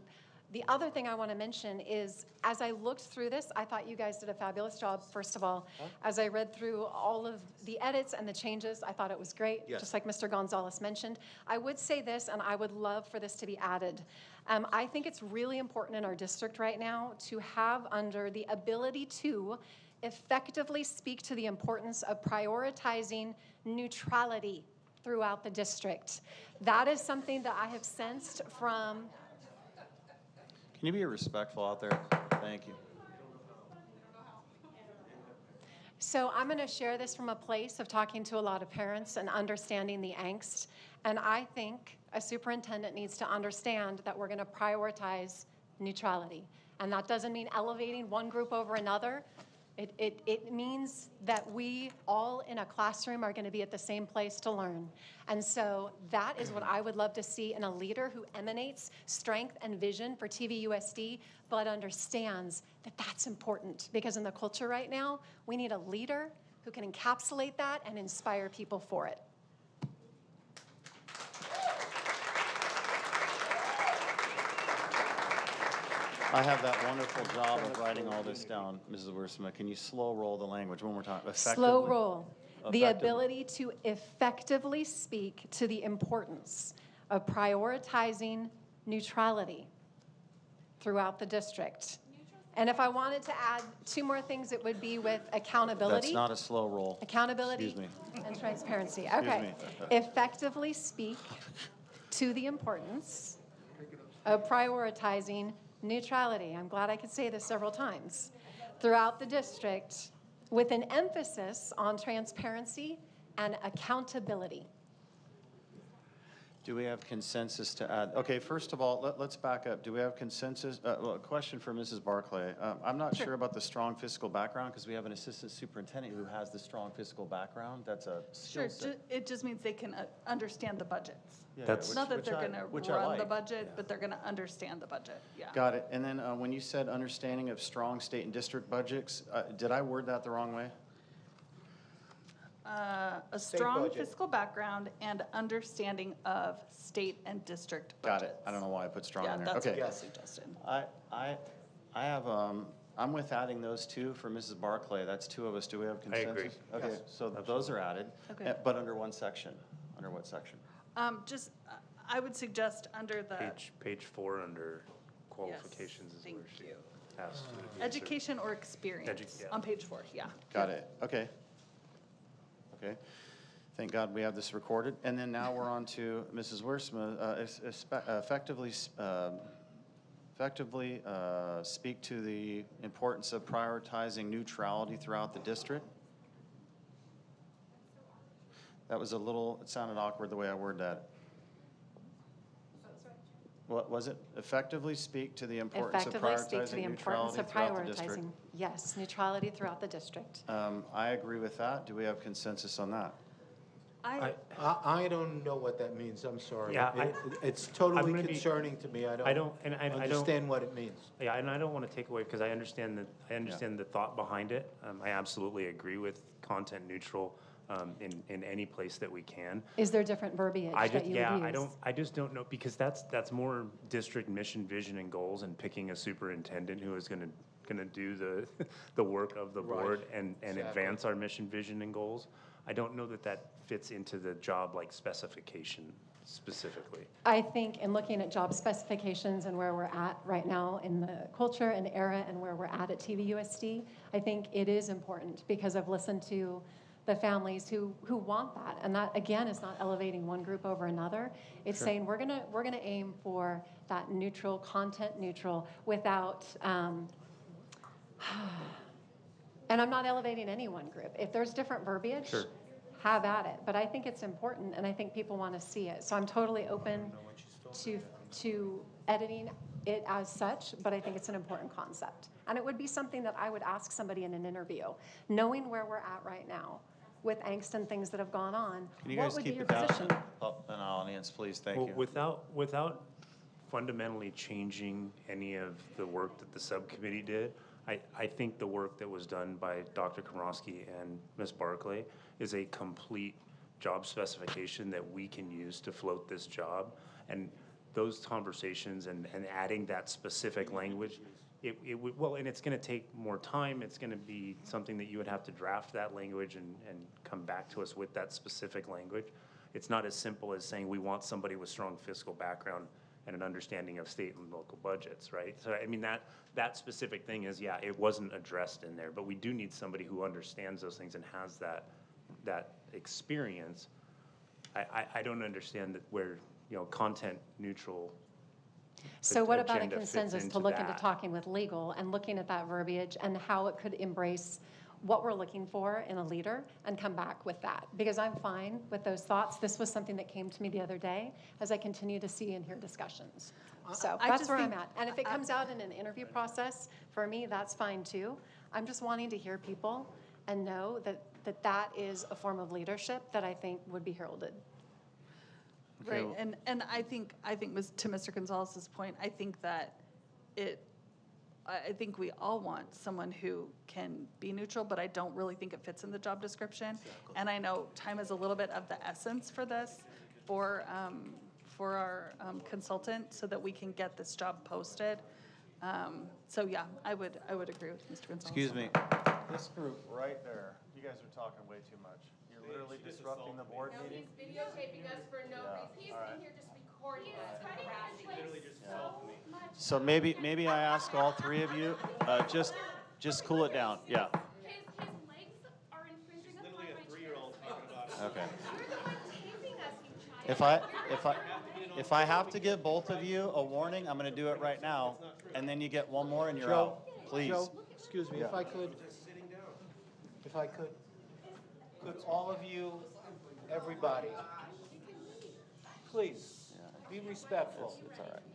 Speaker 13: The other thing I want to mention is, as I looked through this, I thought you guys did a fabulous job, first of all. As I read through all of the edits and the changes, I thought it was great,
Speaker 16: Yes.
Speaker 13: just like Mr. Gonzalez mentioned. I would say this, and I would love for this to be added. I think it's really important in our district right now to have under the ability to effectively speak to the importance of prioritizing neutrality throughout the district. That is something that I have sensed from.
Speaker 4: Can you be respectful out there? Thank you.
Speaker 13: So I'm going to share this from a place of talking to a lot of parents and understanding the angst. And I think a superintendent needs to understand that we're going to prioritize neutrality. And that doesn't mean elevating one group over another. It means that we all in a classroom are going to be at the same place to learn. And so that is what I would love to see in a leader who emanates strength and vision for TVUSD, but understands that that's important. Because in the culture right now, we need a leader who can encapsulate that and inspire people for it.
Speaker 4: I have that wonderful job of writing all this down, Mrs. Wiersma. Can you slow roll the language one more time?
Speaker 13: Slow roll. The
Speaker 4: Effectively.
Speaker 13: ability to effectively speak to the importance of prioritizing neutrality throughout the district. And if I wanted to add two more things, it would be with accountability.
Speaker 4: That's not a slow roll.
Speaker 13: Accountability
Speaker 4: Excuse me.
Speaker 13: and transparency.
Speaker 4: Excuse
Speaker 13: Okay.
Speaker 4: me.
Speaker 13: Effectively speak to the importance of prioritizing neutrality. I'm glad I could say this several times. Throughout the district, with an emphasis on transparency and accountability.
Speaker 4: Do we have consensus to add? Okay, first of all, let's back up. Do we have consensus? Well, a question for Mrs. Barclay. I'm not sure about the strong fiscal background because we have an assistant superintendent who has the strong fiscal background. That's a skill
Speaker 19: Sure,
Speaker 4: set.
Speaker 19: it just means they can understand the budgets.
Speaker 4: That's-
Speaker 19: Not that
Speaker 4: which
Speaker 19: they're
Speaker 4: I-
Speaker 19: going to
Speaker 4: which I
Speaker 19: run the
Speaker 4: like.
Speaker 19: budget, but they're going to understand the budget, yeah.
Speaker 4: Got it. And then when you said understanding of strong state and district budgets, did I word that the wrong way?
Speaker 19: A
Speaker 16: State
Speaker 19: strong
Speaker 16: budget.
Speaker 19: fiscal background and understanding of state and district
Speaker 4: Got
Speaker 19: budgets.
Speaker 4: it. I don't know why I put strong
Speaker 19: Yeah,
Speaker 4: in there.
Speaker 19: that's
Speaker 4: Okay.
Speaker 19: what I suggested.
Speaker 4: I have, I'm with adding those two for Mrs. Barclay. That's two of us. Do we have
Speaker 12: I
Speaker 4: consensus?
Speaker 12: agree.
Speaker 4: Okay,
Speaker 12: Yes.
Speaker 4: so those are added,
Speaker 19: Okay.
Speaker 4: but under one section. Under what section?
Speaker 19: Just, I would suggest under the
Speaker 12: Page 4 under qualifications is where
Speaker 19: thank
Speaker 12: she
Speaker 19: you.
Speaker 12: has to answer.
Speaker 19: Education or experience,
Speaker 12: yeah.
Speaker 19: on page 4, yeah.
Speaker 4: Got it. Okay. Okay. Thank God we have this recorded. And then now we're on to Mrs. Wiersma. Effectively speak to the importance of prioritizing neutrality throughout the district. That was a little, it sounded awkward the way I worded that. What was it? Effectively speak to the importance of
Speaker 13: Effectively speak to the
Speaker 4: prioritizing
Speaker 13: importance
Speaker 4: neutrality
Speaker 13: of
Speaker 4: throughout the district.
Speaker 13: prioritizing. Yes, neutrality throughout the district.
Speaker 4: I agree with that. Do we have consensus on that?
Speaker 16: I don't know what that means, I'm sorry.
Speaker 12: Yeah,
Speaker 16: It's
Speaker 12: I'm
Speaker 16: totally
Speaker 12: gonna be-
Speaker 16: concerning to me, I
Speaker 12: I don't, and I don't.
Speaker 16: understand what it means.
Speaker 12: Yeah, and I don't want to take away, because I understand the thought behind it. I absolutely agree with content neutral in any place that we can.
Speaker 13: Is there different verbiage
Speaker 12: I
Speaker 13: that
Speaker 12: just,
Speaker 13: you
Speaker 12: yeah,
Speaker 13: would use?
Speaker 12: I just don't know, because that's more district mission, vision, and goals, and picking a superintendent who is gonna do the work of the board and
Speaker 16: Exactly.
Speaker 12: advance our mission, vision, and goals. I don't know that fits into the job like specification specifically.
Speaker 13: I think in looking at job specifications and where we're at right now in the culture and era and where we're at TVUSD, I think it is important because I've listened to the families who want that. And that, again, is not elevating one group over another. It's saying we're gonna aim for that neutral, content neutral, without, and I'm not elevating any one group. If there's different verbiage,
Speaker 12: Sure.
Speaker 13: have at it. But I think it's important, and I think people want to see it. So I'm totally open to editing it as such, but I think it's an important concept. And it would be something that I would ask somebody in an interview, knowing where we're at right now with angst and things that have gone on.
Speaker 4: Can you
Speaker 13: what
Speaker 4: guys
Speaker 13: would be
Speaker 4: keep
Speaker 13: your
Speaker 4: it down
Speaker 13: position?
Speaker 4: in the audience, please? Thank
Speaker 12: Well,
Speaker 4: you.
Speaker 12: without fundamentally changing any of the work that the subcommittee did, I think the work that was done by Dr. Komrosky and Ms. Barclay is a complete job specification that we can use to float this job. And those conversations and adding that specific language, it would, well, and it's gonna take more time. It's gonna be something that you would have to draft that language and come back to us with that specific language. It's not as simple as saying we want somebody with strong fiscal background and an understanding of state and local budgets, right? So, I mean, that specific thing is, yeah, it wasn't addressed in there, but we do need somebody who understands those things and has that experience. I don't understand that where, you know, content neutral.
Speaker 13: So what about a
Speaker 12: agenda fits
Speaker 13: consensus to
Speaker 12: into
Speaker 13: look into
Speaker 12: that.
Speaker 13: talking with legal and looking at that verbiage and how it could embrace what we're looking for in a leader and come back with that? Because I'm fine with those thoughts. This was something that came to me the other day as I continue to see and hear discussions. So
Speaker 19: I
Speaker 13: that's
Speaker 19: just
Speaker 13: where I'm
Speaker 19: think-
Speaker 13: at. And if it comes out in an interview process, for me, that's fine too. I'm just wanting to hear people and know that is a form of leadership that I think would be heralded.
Speaker 19: Right, and I think to Mr. Gonzalez's point, I think that I think we all want someone who can be neutral, but I don't really think it fits in the job description. And I know time is a little bit of the essence for this, for our consultant, so that we can get this job posted. So yeah, I would agree with Mr. Gonzalez.
Speaker 4: Excuse me, this group right there, you guys are talking way too much. You're literally disrupting the board meeting.
Speaker 10: He's videotaping us for no reason. He's in here just recording us and harassing us.
Speaker 4: So maybe I ask all three of you, just cool it down, yeah.
Speaker 10: His legs are infringing upon my chair.
Speaker 12: Literally a 3-year-old talking about.
Speaker 4: Okay.
Speaker 10: You're the one taping us, you child.
Speaker 4: If I have to give both of you a warning, I'm gonna do it right now, and then you get one more and you're
Speaker 16: Joe,
Speaker 4: out, please.
Speaker 16: Joe, excuse me, if I could, could all of you, everybody, please, be respectful.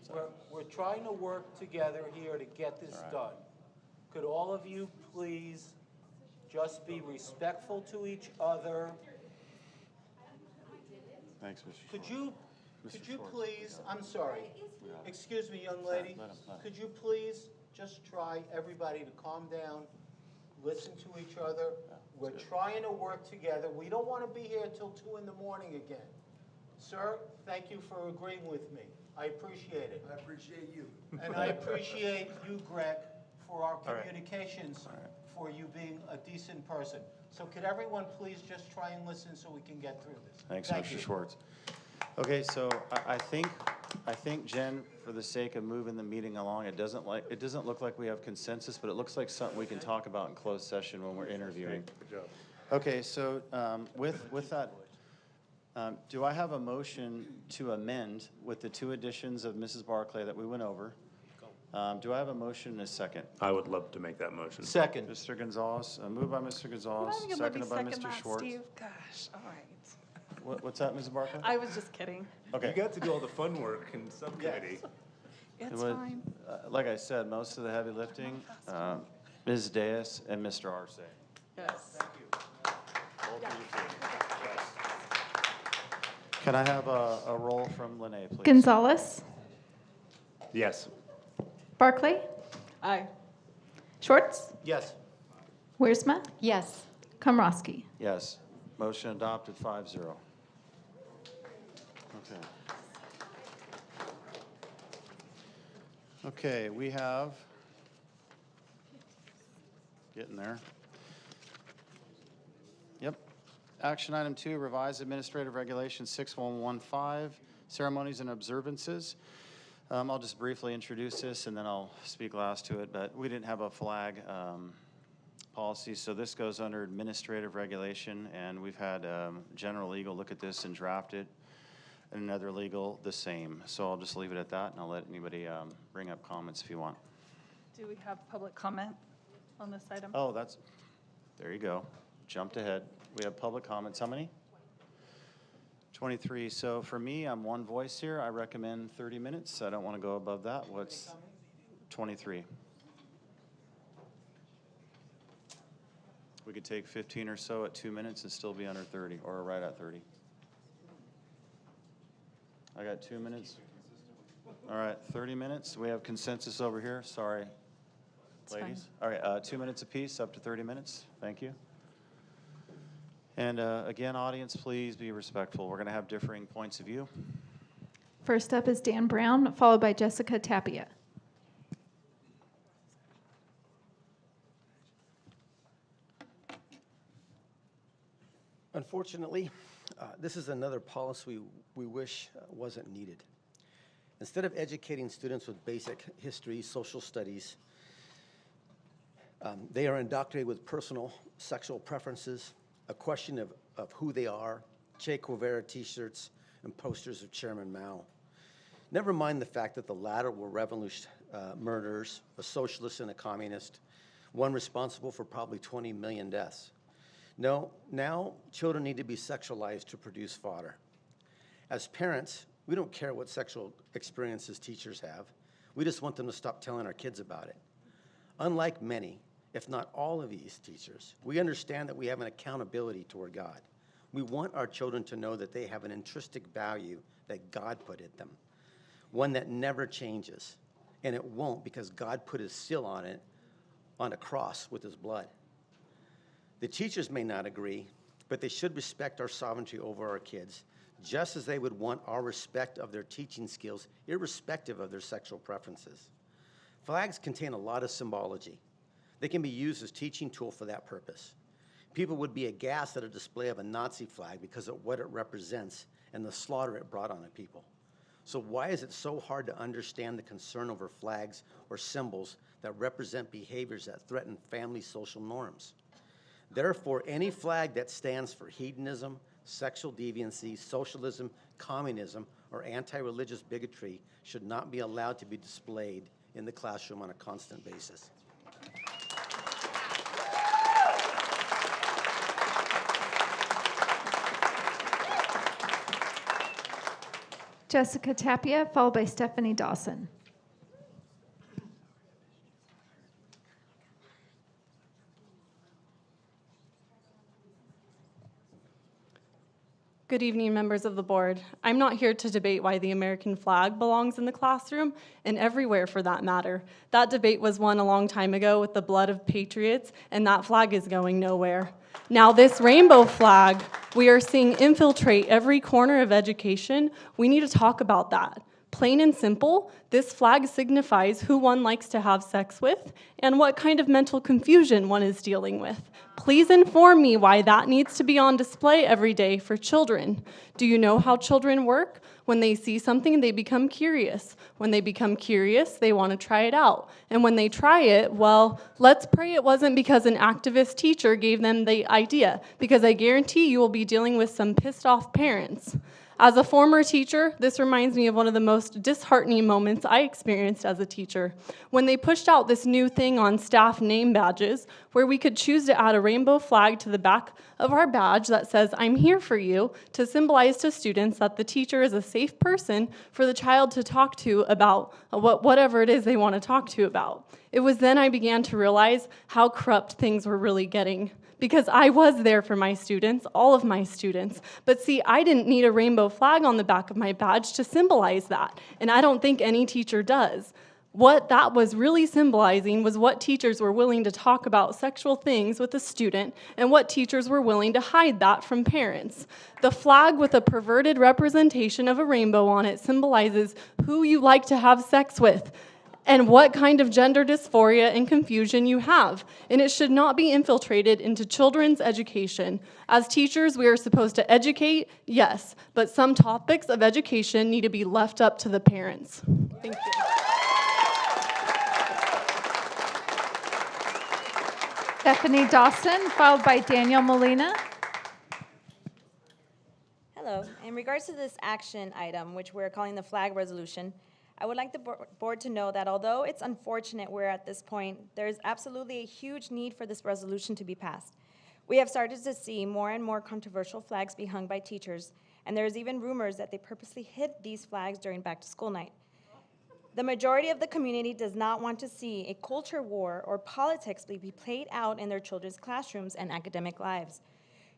Speaker 4: It's all right.
Speaker 16: We're trying to work together here to get this done. Could all of you please just be respectful to each other?
Speaker 4: Thanks, Mr.
Speaker 16: Could
Speaker 4: Schwartz.
Speaker 16: you please, I'm sorry, excuse me, young lady,
Speaker 4: Let him.
Speaker 16: could you please just try everybody to calm down, listen to each other? We're trying to work together. We don't want to be here till 2 in the morning again. Sir, thank you for agreeing with me. I appreciate it.
Speaker 1: I appreciate you.
Speaker 16: And I appreciate you, Greg, for our
Speaker 4: right.
Speaker 16: communications, for you being a decent person. So could everyone please just try and listen so we can get through this?
Speaker 4: Thanks,
Speaker 16: Thank
Speaker 4: Mr.
Speaker 16: you.
Speaker 4: Schwartz. Okay, so I think, Jen, for the sake of moving the meeting along, it doesn't look like we have consensus, but it looks like something we can talk about in closed session when we're interviewing.
Speaker 12: Good job.
Speaker 4: Okay, so with that, do I have a motion to amend with the 2 additions of Mrs. Barclay that we went over? Do I have a motion and a second?
Speaker 12: I would love to make that motion.
Speaker 16: Second.
Speaker 4: Mr. Gonzalez, moved by Mr. Gonzalez, seconded by Mr. Schwartz.
Speaker 19: Gosh, all right.
Speaker 4: What's that, Mrs. Barclay?
Speaker 19: I was just kidding.
Speaker 4: Okay.
Speaker 12: You got to do all the fun work in subcommittee.
Speaker 19: It's
Speaker 4: It was,
Speaker 19: fine.
Speaker 4: like I said, most of the heavy lifting, Ms. Diaz and Mr. Arce.
Speaker 19: Yes.
Speaker 4: Both of you too. Can I have a roll from Lene, please?
Speaker 2: Gonzalez,
Speaker 12: Yes.
Speaker 2: Barclay,
Speaker 19: Aye.
Speaker 2: Schwartz,
Speaker 16: Yes.
Speaker 2: Wiersma,
Speaker 13: Yes.
Speaker 2: Komrosky.
Speaker 4: Yes. Motion adopted 5-0. Okay. Okay, we have, getting there. Yep. Action item 2, revised administrative regulation 6115, ceremonies and observances. I'll just briefly introduce this and then I'll speak last to it, but we didn't have a flag policy, so this goes under administrative regulation, and we've had general legal look at this and draft it, and another legal the same. So I'll just leave it at that, and I'll let anybody bring up comments if you want.
Speaker 19: Do we have public comment on this item?
Speaker 4: Oh, there you go. Jumped ahead. We have public comments. How many? 23. So for me, I'm one voice here. I recommend 30 minutes. I don't want to go above that. What's 23? We could take 15 or so at 2 minutes and still be under 30, or right at 30. I got 2 minutes. All right, 30 minutes. We have consensus over here. Sorry, ladies. All right, 2 minutes apiece, up to 30 minutes. Thank you. And again, audience, please be respectful. We're going to have differing points of view.
Speaker 2: First up is Dan Brown, followed by Jessica Tapia.
Speaker 20: Unfortunately, this is another policy we wish wasn't needed. Instead of educating students with basic history, social studies, they are indoctrinated with personal sexual preferences, a question of who they are, Che Guevara t-shirts, and posters of Chairman Mao. Never mind the fact that the latter were revolutionary murderers, a socialist and a communist, one responsible for probably 20 million deaths. No, now children need to be sexualized to produce fodder. As parents, we don't care what sexual experiences teachers have. We just want them to stop telling our kids about it. Unlike many, if not all of these teachers, we understand that we have an accountability toward God. We want our children to know that they have an intrinsic value that God put in them, one that never changes, and it won't because God put his seal on it on a cross with his blood. The teachers may not agree, but they should respect our sovereignty over our kids, just as they would want our respect of their teaching skills, irrespective of their sexual preferences. Flags contain a lot of symbology. They can be used as teaching tool for that purpose. People would be aghast at a display of a Nazi flag because of what it represents and the slaughter it brought on a people. So why is it so hard to understand the concern over flags or symbols that represent behaviors that threaten family social norms? Therefore, any flag that stands for hedonism, sexual deviancy, socialism, communism, or anti-religious bigotry should not be allowed to be displayed in the classroom on a constant basis.
Speaker 2: Jessica Tapia, followed by Stephanie Dawson.
Speaker 21: Good evening, members of the board. I'm not here to debate why the American flag belongs in the classroom, and everywhere for that matter. That debate was won a long time ago with the blood of patriots, and that flag is going nowhere. Now this rainbow flag we are seeing infiltrate every corner of education. We need to talk about that. Plain and simple, this flag signifies who one likes to have sex with and what kind of mental confusion one is dealing with. Please inform me why that needs to be on display every day for children. Do you know how children work? When they see something, they become curious. When they become curious, they want to try it out. And when they try it, well, let's pray it wasn't because an activist teacher gave them the idea, because I guarantee you will be dealing with some pissed off parents. As a former teacher, this reminds me of one of the most disheartening moments I experienced as a teacher. When they pushed out this new thing on staff name badges, where we could choose to add a rainbow flag to the back of our badge that says, "I'm here for you," to symbolize to students that the teacher is a safe person for the child to talk to about whatever it is they want to talk to about. It was then I began to realize how corrupt things were really getting. Because I was there for my students, all of my students. But see, I didn't need a rainbow flag on the back of my badge to symbolize that, and I don't think any teacher does. What that was really symbolizing was what teachers were willing to talk about sexual things with a student and what teachers were willing to hide that from parents. The flag with a perverted representation of a rainbow on it symbolizes who you like to have sex with and what kind of gender dysphoria and confusion you have. And it should not be infiltrated into children's education. As teachers, we are supposed to educate, yes, but some topics of education need to be left up to the parents. Thank you.
Speaker 2: Stephanie Dawson, followed by Daniel Molina.
Speaker 5: Hello. In regards to this action item, which we're calling the flag resolution, I would like the board to know that although it's unfortunate we're at this point, there is absolutely a huge need for this resolution to be passed. We have started to see more and more controversial flags be hung by teachers, and there is even rumors that they purposely hid these flags during back-to-school night. The majority of the community does not want to see a culture war or politics be played out in their children's classrooms and academic lives.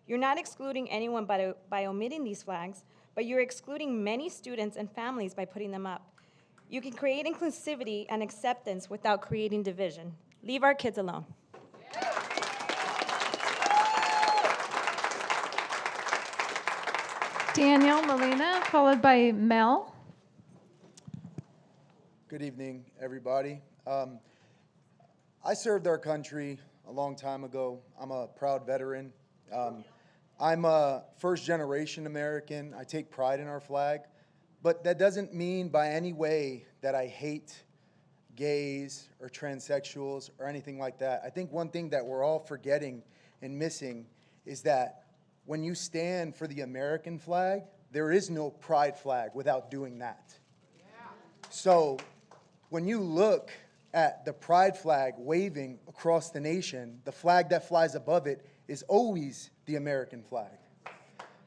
Speaker 5: You're not excluding anyone by omitting these flags, but you're excluding many students and families by putting them up. You can create inclusivity and acceptance without creating division. Leave our kids alone.
Speaker 2: Daniel Molina, followed by Mel.
Speaker 1: Good evening, everybody. I served our country a long time ago. I'm a proud veteran. I'm a first-generation American. I take pride in our flag, but that doesn't mean by any way that I hate gays or transsexuals or anything like that. I think one thing that we're all forgetting and missing is that when you stand for the American flag, there is no pride flag without doing that. So when you look at the pride flag waving across the nation, the flag that flies above it is always the American flag.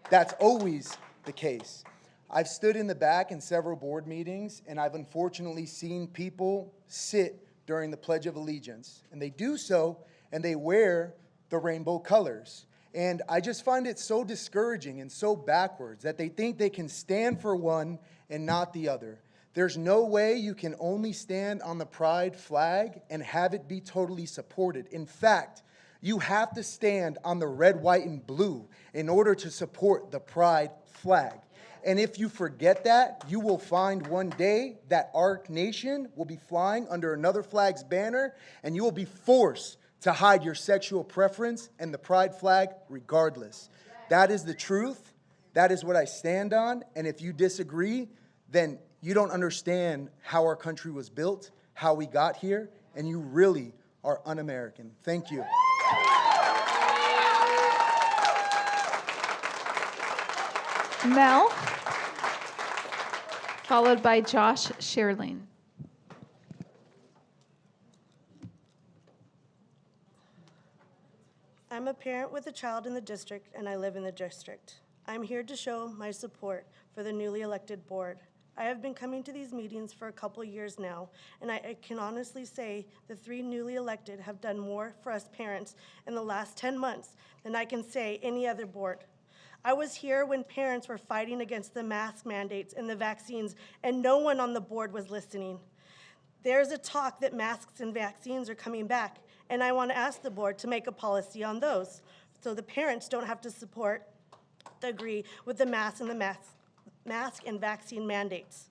Speaker 1: That's always the case. I've stood in the back in several board meetings, and I've unfortunately seen people sit during the Pledge of Allegiance, and they do so, and they wear the rainbow colors. And I just find it so discouraging and so backwards that they think they can stand for one and not the other. There's no way you can only stand on the pride flag and have it be totally supported. In fact, you have to stand on the red, white, and blue in order to support the pride flag. And if you forget that, you will find one day that our nation will be flying under another flag's banner, and you will be forced to hide your sexual preference and the pride flag regardless. That is the truth. That is what I stand on. And if you disagree, then you don't understand how our country was built, how we got here, and you really are un-American. Thank you.
Speaker 2: Mel, followed by Josh Sherling.
Speaker 3: I'm a parent with a child in the district, and I live in the district. I'm here to show my support for the newly elected board. I have been coming to these meetings for a couple years now, and I can honestly say the 3 newly elected have done more for us parents in the last 10 months than I can say any other board. I was here when parents were fighting against the mask mandates and the vaccines, and no one on the board was listening. There's a talk that masks and vaccines are coming back, and I want to ask the board to make a policy on those so the parents don't have to agree with the mask and vaccine mandates.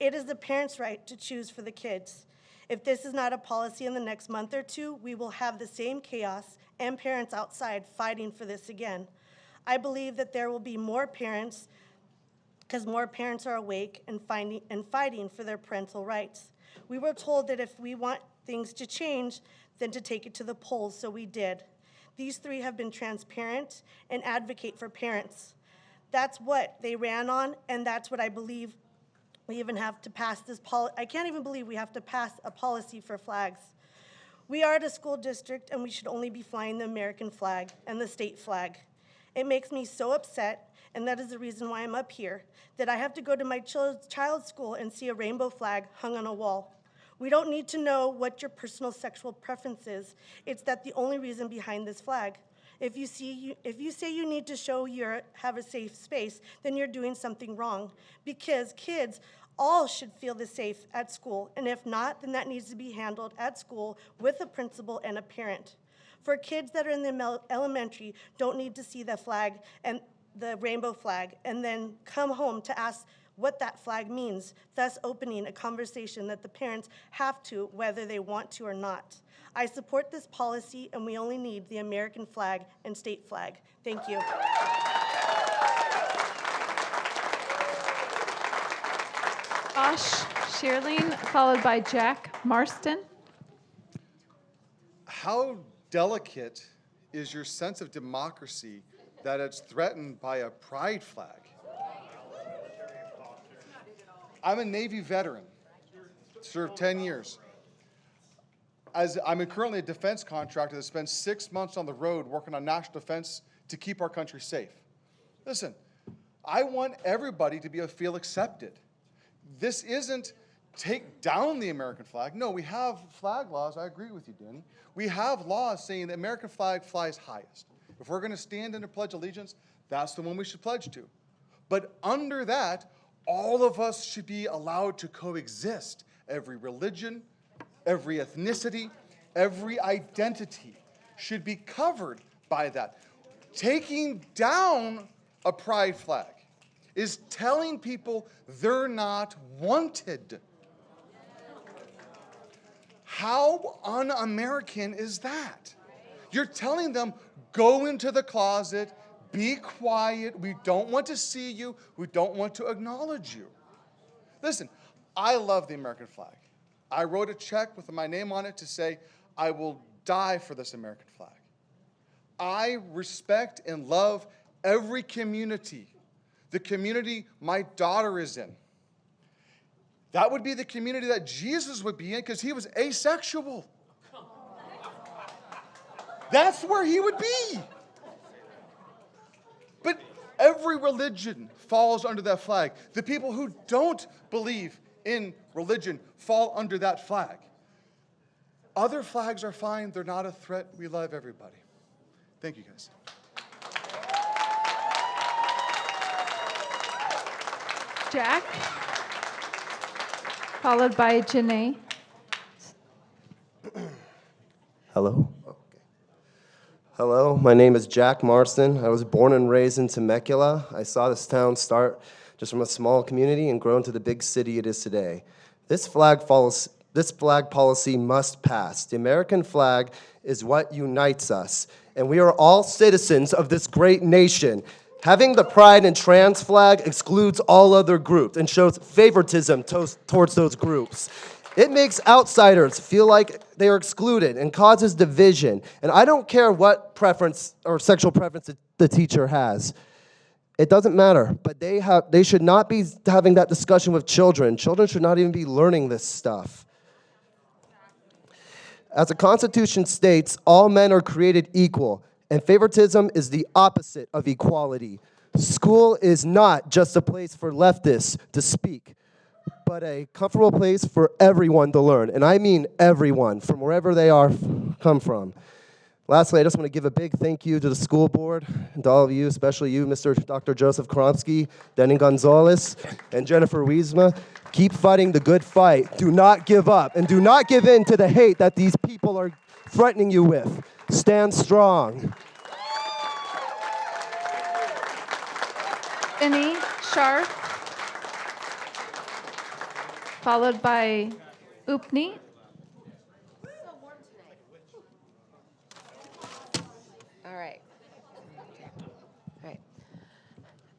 Speaker 3: It is the parents' right to choose for the kids. If this is not a policy in the next month or 2, we will have the same chaos and parents outside fighting for this again. I believe that there will be more parents because more parents are awake and fighting for their parental rights. We were told that if we want things to change, then to take it to the polls, so we did. These 3 have been transparent and advocate for parents. That's what they ran on, and that's what I believe we even have to pass this policy. I can't even believe we have to pass a policy for flags. We are at a school district, and we should only be flying the American flag and the state flag. It makes me so upset, and that is the reason why I'm up here, that I have to go to my child's school and see a rainbow flag hung on a wall. We don't need to know what your personal sexual preference is. It's that the only reason behind this flag. If you say you need to show you have a safe space, then you're doing something wrong, because kids all should feel safe at school, and if not, then that needs to be handled at school with a principal and a parent. For kids that are in the elementary, don't need to see the flag and the rainbow flag and then come home to ask what that flag means, thus opening a conversation that the parents have to, whether they want to or not. I support this policy, and we only need the American flag and state flag. Thank you.
Speaker 2: Josh Sherling, followed by Jack Marston.
Speaker 6: How delicate is your sense of democracy that it's threatened by a pride flag? I'm a Navy veteran, served 10 years. I'm currently a defense contractor that spends 6 months on the road working on national defense to keep our country safe. Listen, I want everybody to feel accepted. This isn't take down the American flag. No, we have flag laws. I agree with you, Danny. We have laws saying the American flag flies highest. If we're going to stand in a Pledge of Allegiance, that's the one we should pledge to. But under that, all of us should be allowed to coexist. Every religion, every ethnicity, every identity should be covered by that. Taking down a pride flag is telling people they're not wanted. How un-American is that? You're telling them, go into the closet, be quiet, we don't want to see you, we don't want to acknowledge you. Listen, I love the American flag. I wrote a check with my name on it to say, I will die for this American flag. I respect and love every community, the community my daughter is in. That would be the community that Jesus would be in because he was asexual. That's where he would be. But every religion falls under that flag. The people who don't believe in religion fall under that flag. Other flags are fine. They're not a threat. We love everybody. Thank you, guys.
Speaker 2: Jack, followed by Janae.
Speaker 7: Hello. Okay. Hello, my name is Jack Marston. I was born and raised in Temecula. I saw this town start just from a small community and grow into the big city it is today. This flag policy must pass. The American flag is what unites us, and we are all citizens of this great nation. Having the pride and trans flag excludes all other groups and shows favoritism towards those groups. It makes outsiders feel like they are excluded and causes division. And I don't care what preference or sexual preference the teacher has. It doesn't matter, but they should not be having that discussion with children. Children should not even be learning this stuff. As the Constitution states, all men are created equal, and favoritism is the opposite of equality. School is not just a place for leftists to speak, but a comfortable place for everyone to learn. And I mean everyone, from wherever they come from. Lastly, I just want to give a big thank you to the school board and to all of you, especially you, Dr. Joseph Kromsky, Denny Gonzalez, and Jennifer Wiesma. Keep fighting the good fight. Do not give up, and do not give in to the hate that these people are threatening you with. Stand strong.
Speaker 2: Benny Sharp, followed by Upni.
Speaker 10: All right.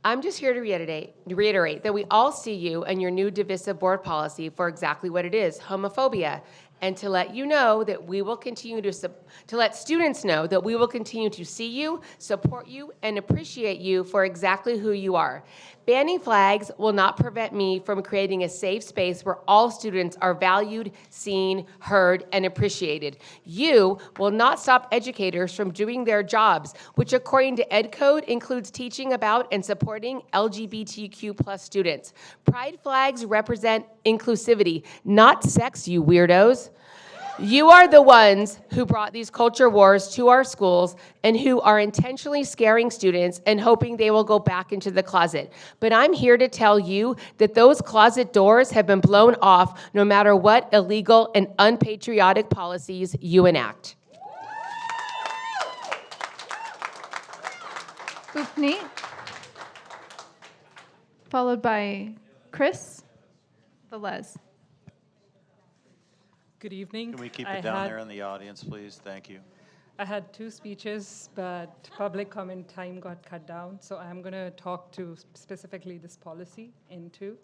Speaker 10: I'm just here to reiterate that we all see you and your new divisive board policy for exactly what it is, homophobia, and to let you know that we will continue to let students know that we will continue to see you, support you, and appreciate you for exactly who you are. Banning flags will not prevent me from creating a safe space where all students are valued, seen, heard, and appreciated. You will not stop educators from doing their jobs, which according to Ed Code includes teaching about and supporting LGBTQ+ students. Pride flags represent inclusivity, not sex, you weirdos. You are the ones who brought these culture wars to our schools and who are intentionally scaring students and hoping they will go back into the closet. But I'm here to tell you that those closet doors have been blown off no matter what illegal and unpatriotic policies you enact.
Speaker 2: Upni, followed by Chris Velez.
Speaker 22: Good evening.
Speaker 4: Can we keep it down there in the audience, please? Thank you.
Speaker 22: I had 2 speeches, but public comment time got cut down, so I'm going to talk to specifically this policy in 2.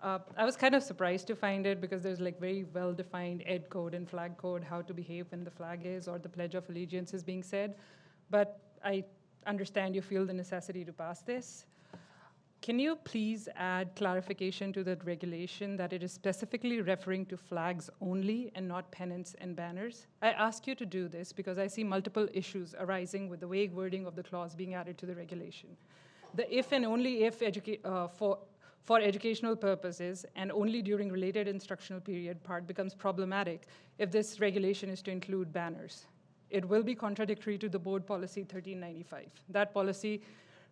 Speaker 22: I was kind of surprised to find it because there's like very well-defined ed code and flag code, how to behave when the flag is or the Pledge of Allegiance is being said, but I understand you feel the necessity to pass this. Can you please add clarification to that regulation that it is specifically referring to flags only and not pennants and banners? I ask you to do this because I see multiple issues arising with the vague wording of the clause being added to the regulation. The if and only if for educational purposes and only during related instructional period part becomes problematic if this regulation is to include banners. It will be contradictory to the board policy 1395. That policy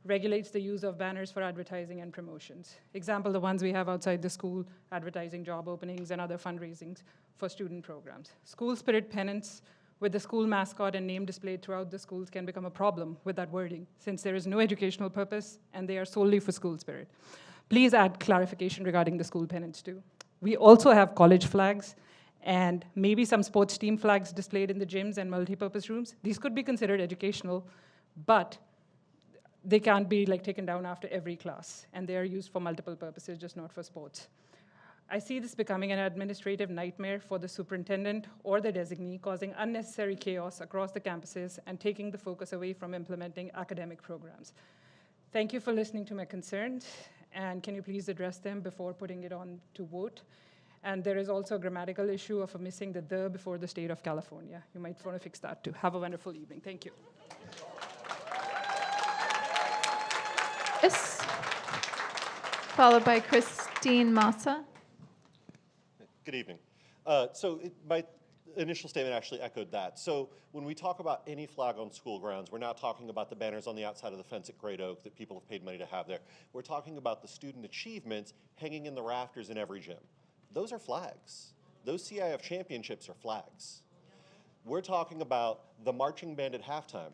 Speaker 22: regulates the use of banners for advertising and promotions. Example, the ones we have outside the school, advertising job openings and other fundraisings for student programs. School spirit pennants with the school mascot and name displayed throughout the schools can become a problem with that wording, since there is no educational purpose and they are solely for school spirit. Please add clarification regarding the school pennants too. We also have college flags, and maybe some sports team flags displayed in the gyms and multipurpose rooms. These could be considered educational, but they can't be like taken down after every class, and they are used for multiple purposes, just not for sports. I see this becoming an administrative nightmare for the superintendent or the designee, causing unnecessary chaos across the campuses and taking the focus away from implementing academic programs. Thank you for listening to my concerns, and can you please address them before putting it on to vote? And there is also a grammatical issue of missing the before the state of California. You might want to fix that too. Have a wonderful evening. Thank you.
Speaker 2: Yes. Followed by Christine Massa.
Speaker 8: Good evening. My initial statement actually echoed that. So when we talk about any flag on school grounds, we're not talking about the banners on the outside of the fence at Great Oak that people have paid money to have there. We're talking about the student achievements hanging in the rafters in every gym. Those are flags. Those CIF championships are flags. We're talking about the marching band at halftime.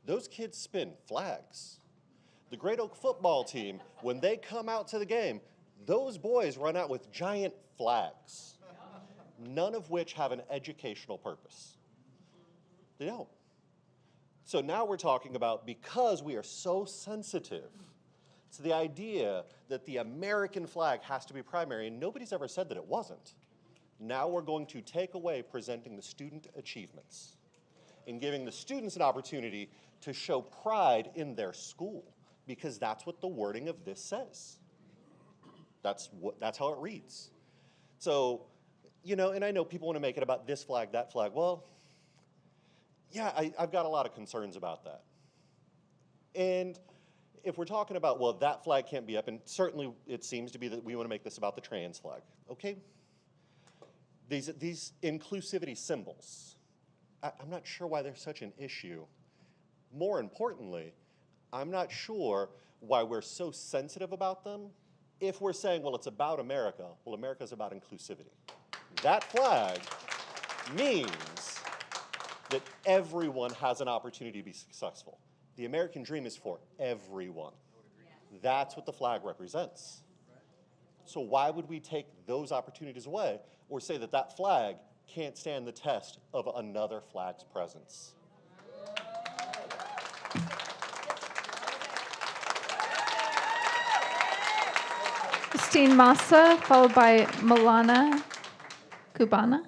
Speaker 8: Those kids spin flags. The Great Oak football team, when they come out to the game, those boys run out with giant flags, none of which have an educational purpose. They don't. So now we're talking about, because we are so sensitive to the idea that the American flag has to be primary, and nobody's ever said that it wasn't. Now we're going to take away presenting the student achievements and giving the students an opportunity to show pride in their school, because that's what the wording of this says. That's how it reads. So, you know, and I know people want to make it about this flag, that flag. Well, yeah, I've got a lot of concerns about that. And if we're talking about, well, that flag can't be up, and certainly it seems to be that we want to make this about the trans flag, okay? These inclusivity symbols, I'm not sure why they're such an issue. More importantly, I'm not sure why we're so sensitive about them if we're saying, well, it's about America. Well, America's about inclusivity. That flag means that everyone has an opportunity to be successful. The American dream is for everyone. That's what the flag represents. So why would we take those opportunities away or say that that flag can't stand the test of another flag's presence?
Speaker 2: Christine Massa, followed by Milana Cubana.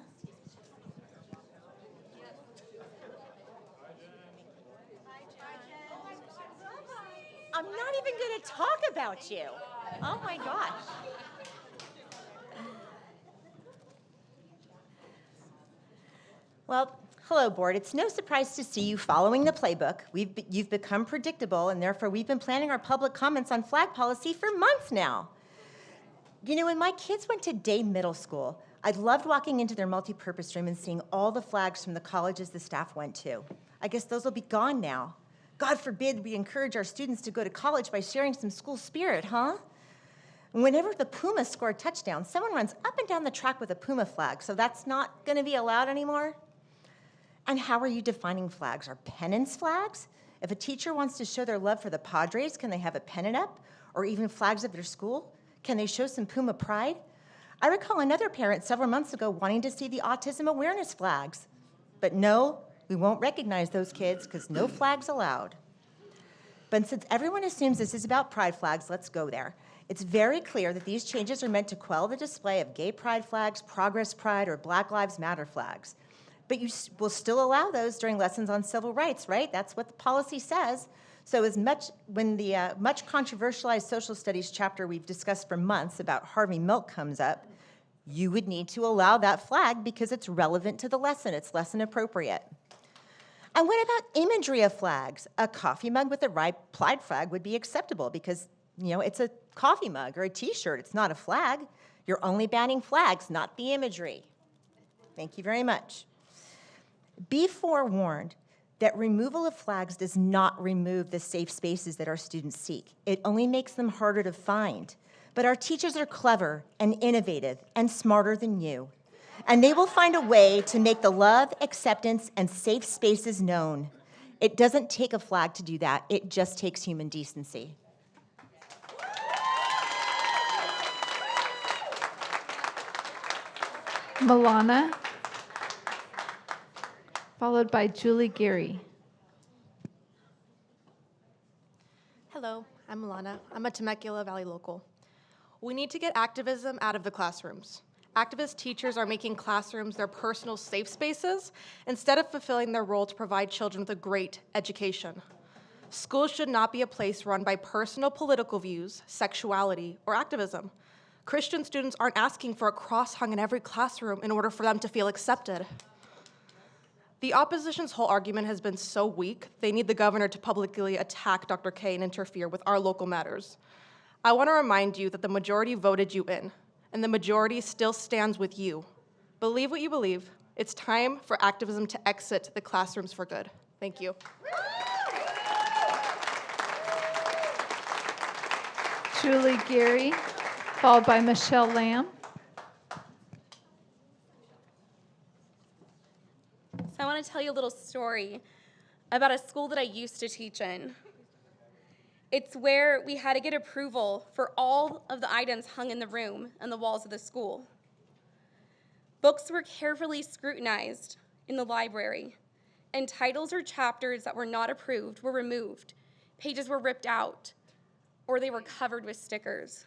Speaker 14: I'm not even going to talk about you. Oh my gosh. Well, hello, board. It's no surprise to see you following the playbook. You've become predictable, and therefore we've been planning our public comments on flag policy for months now. You know, when my kids went to Day Middle School, I loved walking into their multipurpose room and seeing all the flags from the colleges the staff went to. I guess those will be gone now. God forbid we encourage our students to go to college by sharing some school spirit, huh? Whenever the Pumas score a touchdown, someone runs up and down the track with a Puma flag, so that's not going to be allowed anymore? And how are you defining flags? Are pennants flags? If a teacher wants to show their love for the Padres, can they have a pennant up? Or even flags of their school? Can they show some Puma pride? I recall another parent several months ago wanting to see the autism awareness flags. But no, we won't recognize those kids because no flags allowed. But since everyone assumes this is about pride flags, let's go there. It's very clear that these changes are meant to quell the display of gay pride flags, progress pride, or Black Lives Matter flags. But you will still allow those during lessons on civil rights, right? That's what the policy says. So when the much controversialized social studies chapter we've discussed for months about Harvey Milk comes up, you would need to allow that flag because it's relevant to the lesson. It's lesson appropriate. And what about imagery of flags? A coffee mug with a pride flag would be acceptable because, you know, it's a coffee mug or a t-shirt. It's not a flag. You're only banning flags, not the imagery. Thank you very much. Be forewarned that removal of flags does not remove the safe spaces that our students seek. It only makes them harder to find. But our teachers are clever and innovative and smarter than you. And they will find a way to make the love, acceptance, and safe spaces known. It doesn't take a flag to do that. It just takes human decency.
Speaker 2: Milana followed by Julie Geary.
Speaker 9: Hello, I'm Alana. I'm a Temecula Valley local. We need to get activism out of the classrooms. Activist teachers are making classrooms their personal safe spaces instead of fulfilling their role to provide children with a great education. Schools should not be a place run by personal political views, sexuality, or activism. Christian students aren't asking for a cross hung in every classroom in order for them to feel accepted. The opposition's whole argument has been so weak, they need the governor to publicly attack Dr. K and interfere with our local matters. I want to remind you that the majority voted you in, and the majority still stands with you. Believe what you believe. It's time for activism to exit the classrooms for good. Thank you.
Speaker 2: Julie Geary, followed by Michelle Lamb.
Speaker 15: So I want to tell you a little story about a school that I used to teach in. It's where we had to get approval for all of the items hung in the room and the walls of the school. Books were carefully scrutinized in the library, and titles or chapters that were not approved were removed. Pages were ripped out, or they were covered with stickers.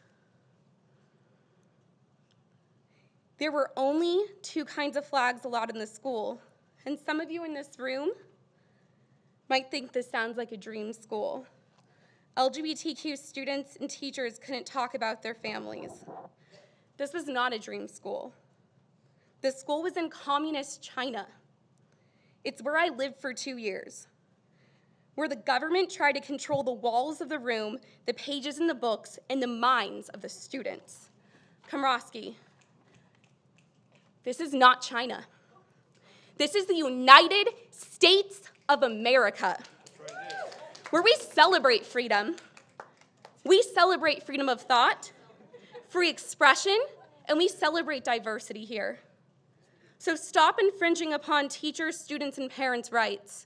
Speaker 15: There were only 2 kinds of flags allowed in the school, and some of you in this room might think this sounds like a dream school. LGBTQ students and teachers couldn't talk about their families. This was not a dream school. The school was in communist China. It's where I lived for 2 years, where the government tried to control the walls of the room, the pages in the books, and the minds of the students. Komrosky, this is not China. This is the United States of America, where we celebrate freedom. We celebrate freedom of thought, free expression, and we celebrate diversity here. So stop infringing upon teachers, students, and parents' rights.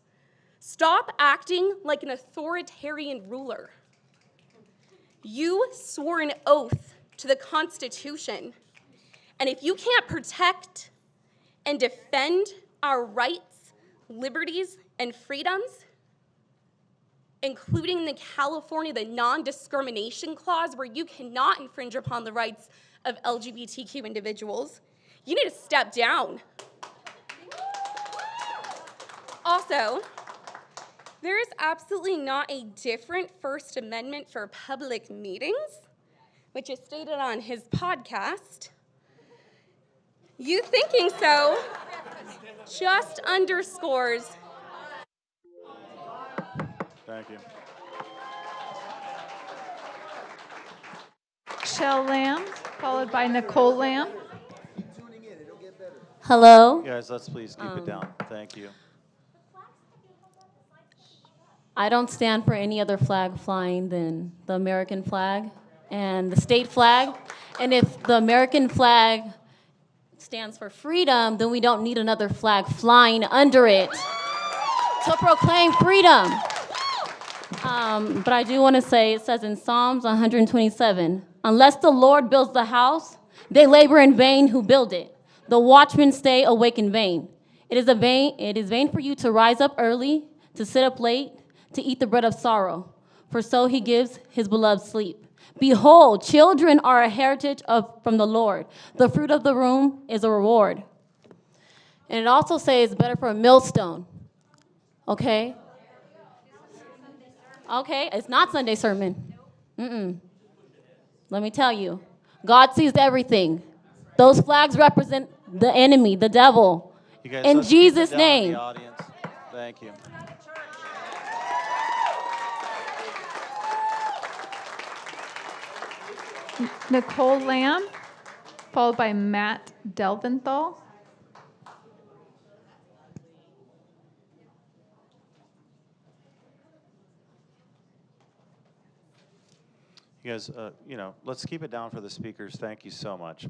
Speaker 15: Stop acting like an authoritarian ruler. You swore an oath to the Constitution, and if you can't protect and defend our rights, liberties, and freedoms, including in California, the non-discrimination clause where you cannot infringe upon the rights of LGBTQ individuals, you need to step down. Also, there is absolutely not a different First Amendment for public meetings, which is stated on his podcast. You thinking so just underscores.
Speaker 4: Thank you.
Speaker 2: Michelle Lamb, followed by Nicole Lamb.
Speaker 23: Hello.
Speaker 4: Guys, let's please keep it down. Thank you.
Speaker 23: I don't stand for any other flag flying than the American flag and the state flag. And if the American flag stands for freedom, then we don't need another flag flying under it to proclaim freedom. But I do want to say, it says in Psalms 127, unless the Lord builds the house, they labor in vain who build it. The watchmen stay awake in vain. It is vain for you to rise up early, to sit up late, to eat the bread of sorrow, for so he gives his beloved sleep. Behold, children are a heritage from the Lord. The fruit of the womb is a reward. And it also says it's better for a millstone. Okay? Okay, it's not Sunday sermon. Let me tell you, God sees everything. Those flags represent the enemy, the devil.
Speaker 4: You guys,
Speaker 23: in
Speaker 4: let's keep it
Speaker 23: Jesus'
Speaker 4: down in
Speaker 23: name.
Speaker 4: the audience. Thank you.
Speaker 2: Nicole Lamb, followed by Matt Delventhal.
Speaker 4: You guys, let's keep it down for the speakers. Thank you so much.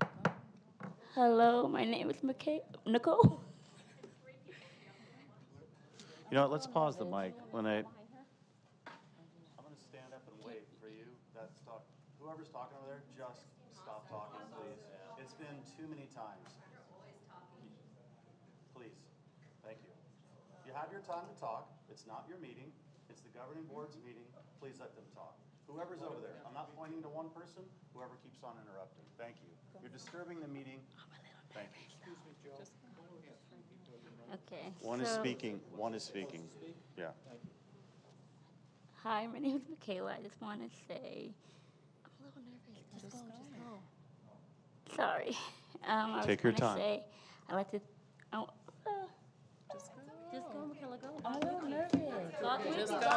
Speaker 23: Hello, my name is Nicole.
Speaker 4: You know what, let's pause the mic. I'm going to stand up and wait for you. Whoever's talking over there, just stop talking, please. It's been too many times. Please. Thank you. You have your time to talk. It's not your meeting. It's the governing board's meeting. Please let them talk. Whoever's over there. I'm not pointing to one person. Whoever keeps on interrupting. Thank you. You're disturbing the meeting. Thank you.
Speaker 11: Excuse me, Joe.
Speaker 15: Okay.
Speaker 4: One is speaking. One is speaking. Yeah.
Speaker 15: Hi, my name is Michaela. I just want to say, I'm a little nervous. Just go. Sorry. I
Speaker 4: Take
Speaker 15: just
Speaker 4: your
Speaker 15: wanna
Speaker 4: time.
Speaker 15: Say, I like to. Just go, Michaela. Go. I'm a little nervous.
Speaker 11: Just go.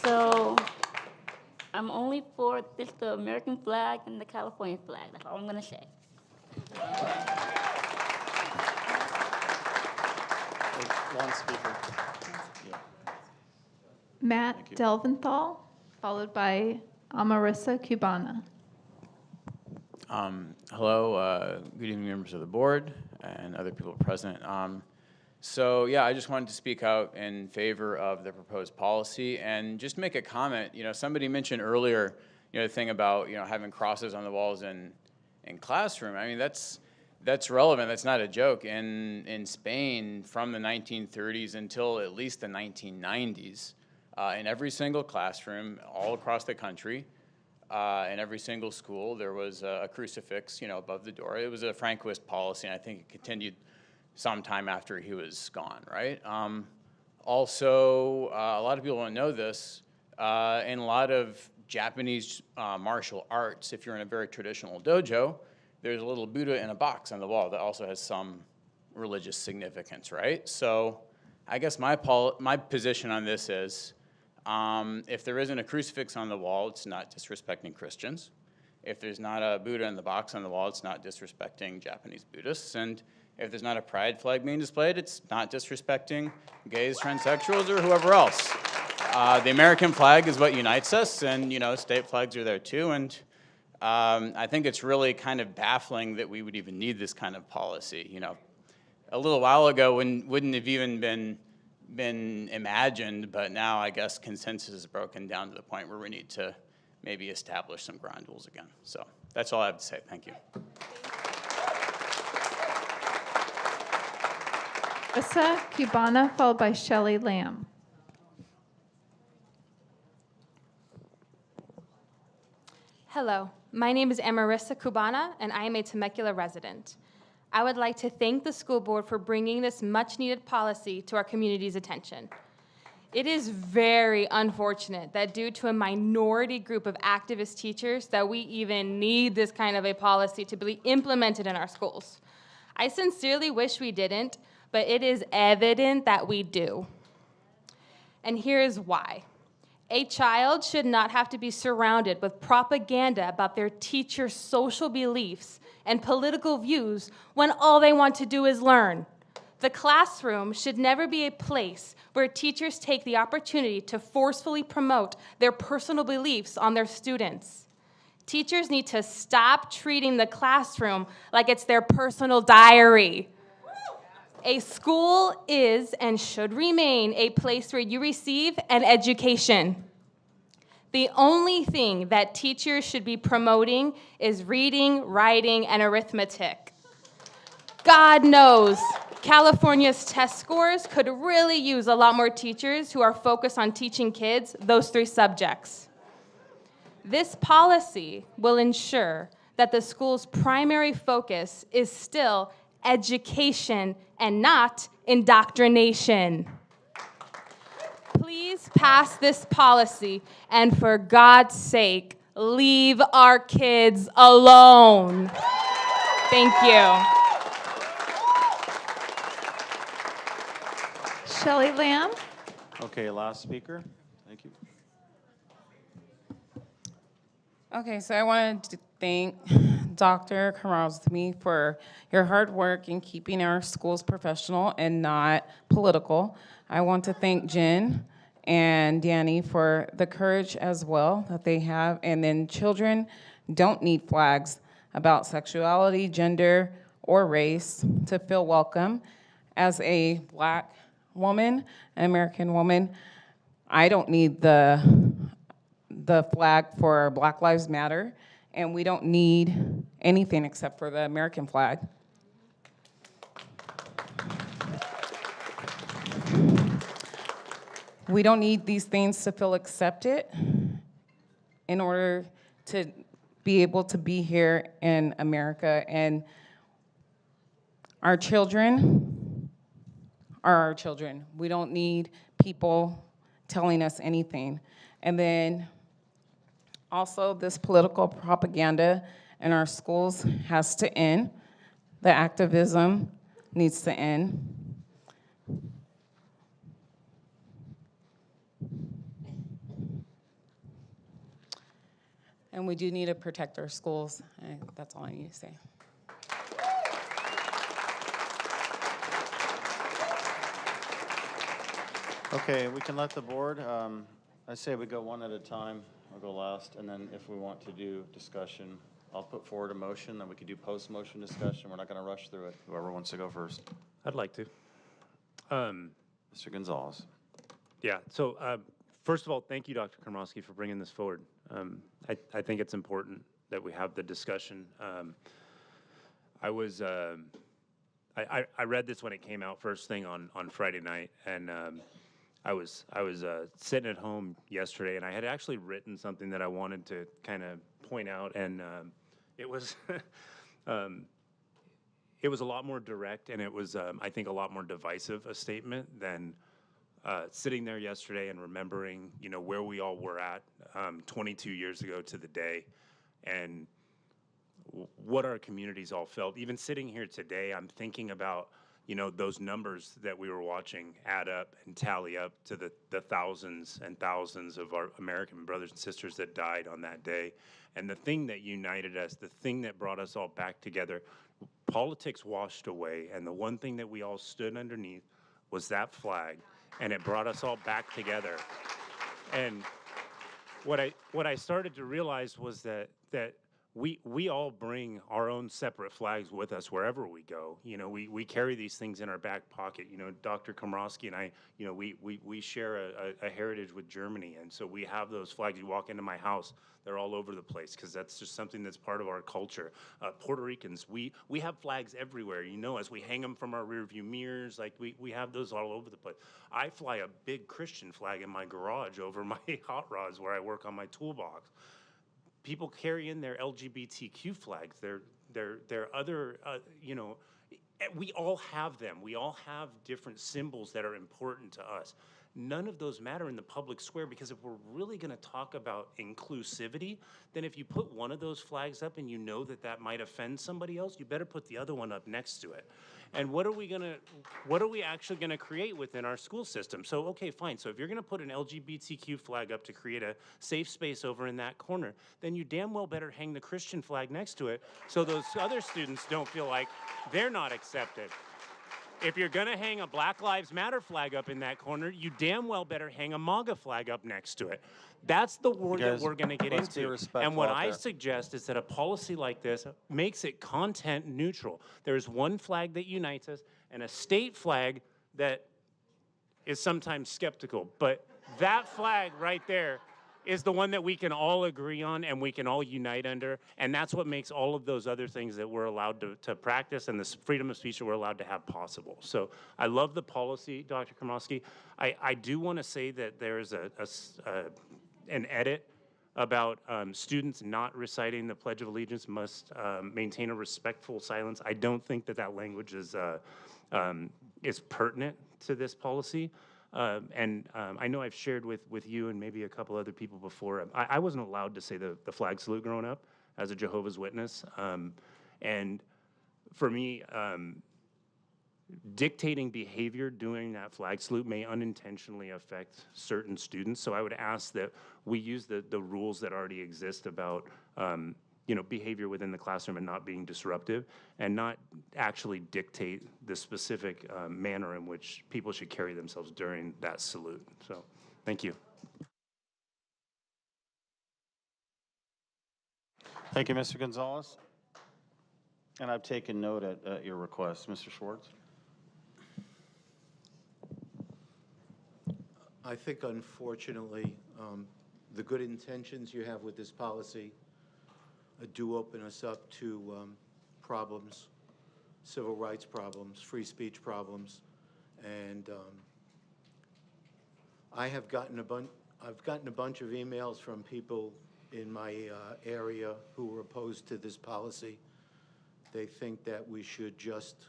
Speaker 15: So, I'm only for just the American flag and the California flag. That's all I'm gonna say.
Speaker 4: One speaker. Yeah.
Speaker 2: Matt Delventhal, followed by Amarissa Cubana.
Speaker 17: Hello, good evening, members of the board and other people present. So yeah, I just wanted to speak out in favor of the proposed policy and just make a comment. You know, somebody mentioned earlier, you know, the thing about, you know, having crosses on the walls in classroom. I mean, that's relevant. That's not a joke. In Spain, from the 1930s until at least the 1990s, in every single classroom all across the country, in every single school, there was a crucifix, you know, above the door. It was a Francoist policy, and I think it continued sometime after he was gone, right? Also, a lot of people don't know this, in a lot of Japanese martial arts, if you're in a very traditional dojo, there's a little Buddha in a box on the wall that also has some religious significance, right? So I guess my position on this is, if there isn't a crucifix on the wall, it's not disrespecting Christians. If there's not a Buddha in the box on the wall, it's not disrespecting Japanese Buddhists. And if there's not a pride flag being displayed, it's not disrespecting gays, transsexuals, or whoever else. The American flag is what unites us, and, you know, state flags are there too. And I think it's really kind of baffling that we would even need this kind of policy. You know, a little while ago wouldn't have even been imagined, but now I guess consensus is broken down to the point where we need to maybe establish some ground rules again. So that's all I have to say. Thank you.
Speaker 2: Amarissa Cubana, followed by Shelley Lamb.
Speaker 18: Hello, my name is Amarissa Cubana, and I am a Temecula resident. I would like to thank the school board for bringing this much-needed policy to our community's attention. It is very unfortunate that due to a minority group of activist teachers that we even need this kind of a policy to be implemented in our schools. I sincerely wish we didn't, but it is evident that we do. And here is why. A child should not have to be surrounded with propaganda about their teacher's social beliefs and political views when all they want to do is learn. The classroom should never be a place where teachers take the opportunity to forcefully promote their personal beliefs on their students. Teachers need to stop treating the classroom like it's their personal diary. A school is and should remain a place where you receive an education. The only thing that teachers should be promoting is reading, writing, and arithmetic. God knows, California's test scores could really use a lot more teachers who are focused on teaching kids those three subjects. This policy will ensure that the school's primary focus is still education and not indoctrination. Please pass this policy, and for God's sake, leave our kids alone. Thank you.
Speaker 2: Shelley Lamb.
Speaker 4: Okay, last speaker. Thank you.
Speaker 24: Okay, so I wanted to thank Dr. Karazmi for your hard work in keeping our schools professional and not political. I want to thank Jen and Danny for the courage as well that they have. And then children don't need flags about sexuality, gender, or race to feel welcome. As a Black woman, an American woman, I don't need the flag for Black Lives Matter, and we don't need anything except for the American flag. We don't need these things to feel accepted in order to be able to be here in America. And our children are our children. We don't need people telling us anything. And then also this political propaganda in our schools has to end. The activism needs to end. And we do need to protect our schools. And that's all I need to say.
Speaker 4: Okay, we can let the board, I say we go one at a time. I'll go last, and then if we want to do discussion, I'll put forward a motion, then we could do post-motion discussion. We're not going to rush through it. Whoever wants to go first.
Speaker 12: I'd like to.
Speaker 4: Mr. Gonzalez.
Speaker 12: Yeah, so first of all, thank you, Dr. Komrosky, for bringing this forward. I think it's important that we have the discussion. I read this when it came out first thing on Friday night, and I was sitting at home yesterday, and I had actually written something that I wanted to kind of point out, and it was it was a lot more direct, and it was I think a lot more divisive a statement than sitting there yesterday and remembering, you know, where we all were at 22 years ago to the day, and what our communities all felt. Even sitting here today, I'm thinking about, you know, those numbers that we were watching add up and tally up to the thousands and thousands of our American brothers and sisters that died on that day. And the thing that united us, the thing that brought us all back together, politics washed away, and the one thing that we all stood underneath was that flag, and it brought us all back together. And what I started to realize was that we all bring our own separate flags with us wherever we go. You know, we carry these things in our back pocket. You know, Dr. Komrosky and I, you know, we share a heritage with Germany, and so we have those flags. You walk into my house, they're all over the place because that's just something that's part of our culture. Puerto Ricans, we have flags everywhere. You know, as we hang them from our rearview mirrors, like we have those all over the place. I fly a big Christian flag in my garage over my hot rods where I work on my toolbox. People carry in their LGBTQ flags, their other, you know, we all have them. We all have different symbols that are important to us. None of those matter in the public square, because if we're really going to talk about inclusivity, then if you put one of those flags up and you know that that might offend somebody else, you better put the other one up next to it. And what are we actually gonna create within our school system? So, okay, fine. So if you're gonna put an LGBTQ flag up to create a safe space over in that corner, then you damn well better hang the Christian flag next to it so those other students don't feel like they're not accepted. If you're gonna hang a Black Lives Matter flag up in that corner, you damn well better hang a MAGA flag up next to it. That's the war that we're gonna get into. And what I suggest is that a policy like this makes it content neutral. There's one flag that unites us and a state flag that is sometimes skeptical. But that flag right there is the one that we can all agree on and we can all unite under, and that's what makes all of those other things that we're allowed to practice and the freedom of speech that we're allowed to have possible. So I love the policy, Dr. Komrosky. I do want to say that there's an edit about students not reciting the Pledge of Allegiance must maintain a respectful silence. I don't think that language is pertinent to this policy. I know I've shared with you and maybe a couple other people before. I wasn't allowed to say the flag salute growing up as a Jehovah's Witness. And for me, dictating behavior during that flag salute may unintentionally affect certain students. So I would ask that we use the rules that already exist about behavior within the classroom and not being disruptive, and not actually dictate the specific manner in which people should carry themselves during that salute. So, thank you.
Speaker 4: Thank you, Mr. Gonzalez. And I've taken note at your request. Mr. Schwartz?
Speaker 13: I think, unfortunately, the good intentions you have with this policy do open us up to problems, civil rights problems, free speech problems, and I've gotten a bunch of emails from people in my area who are opposed to this policy. They think that we should just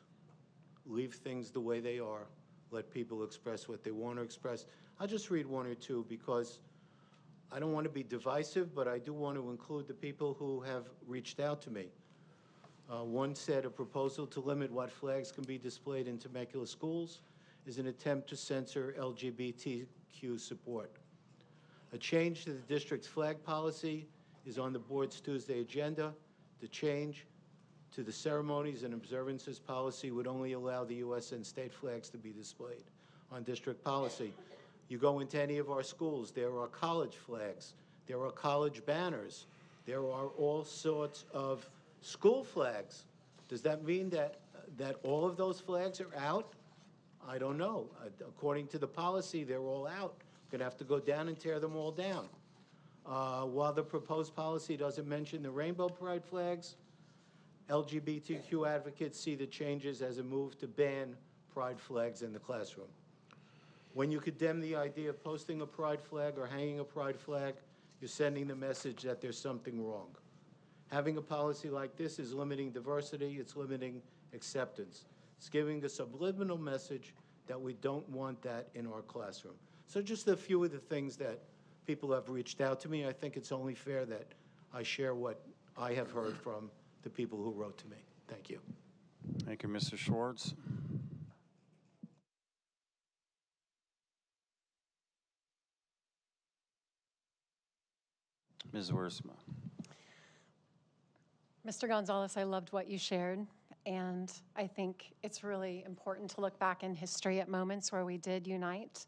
Speaker 13: leave things the way they are, let people express what they want to express. I'll just read one or two because I don't want to be divisive, but I do want to include the people who have reached out to me. One said a proposal to limit what flags can be displayed in Temecula schools is an attempt to censor LGBTQ support. A change to the district's flag policy is on the board's Tuesday agenda. The change to the ceremonies and observances policy would only allow the U.S. and state flags to be displayed on district policy. You go into any of our schools, there are college flags, there are college banners, there are all sorts of school flags. Does that mean that all of those flags are out? I don't know. According to the policy, they're all out. We're going to have to go down and tear them all down. While the proposed policy doesn't mention the rainbow pride flags, LGBTQ advocates see the changes as a move to ban pride flags in the classroom. When you condemn the idea of posting a pride flag or hanging a pride flag, you're sending the message that there's something wrong. Having a policy like this is limiting diversity, it's limiting acceptance. It's giving a subliminal message that we don't want that in our classroom. So just a few of the things that people have reached out to me. I think it's only fair that I share what I have heard from the people who wrote to me. Thank you.
Speaker 4: Thank you, Mr. Schwartz. Ms. Wiersma.
Speaker 16: Mr. Gonzalez, I loved what you shared, and I think it's really important to look back in history at moments where we did unite.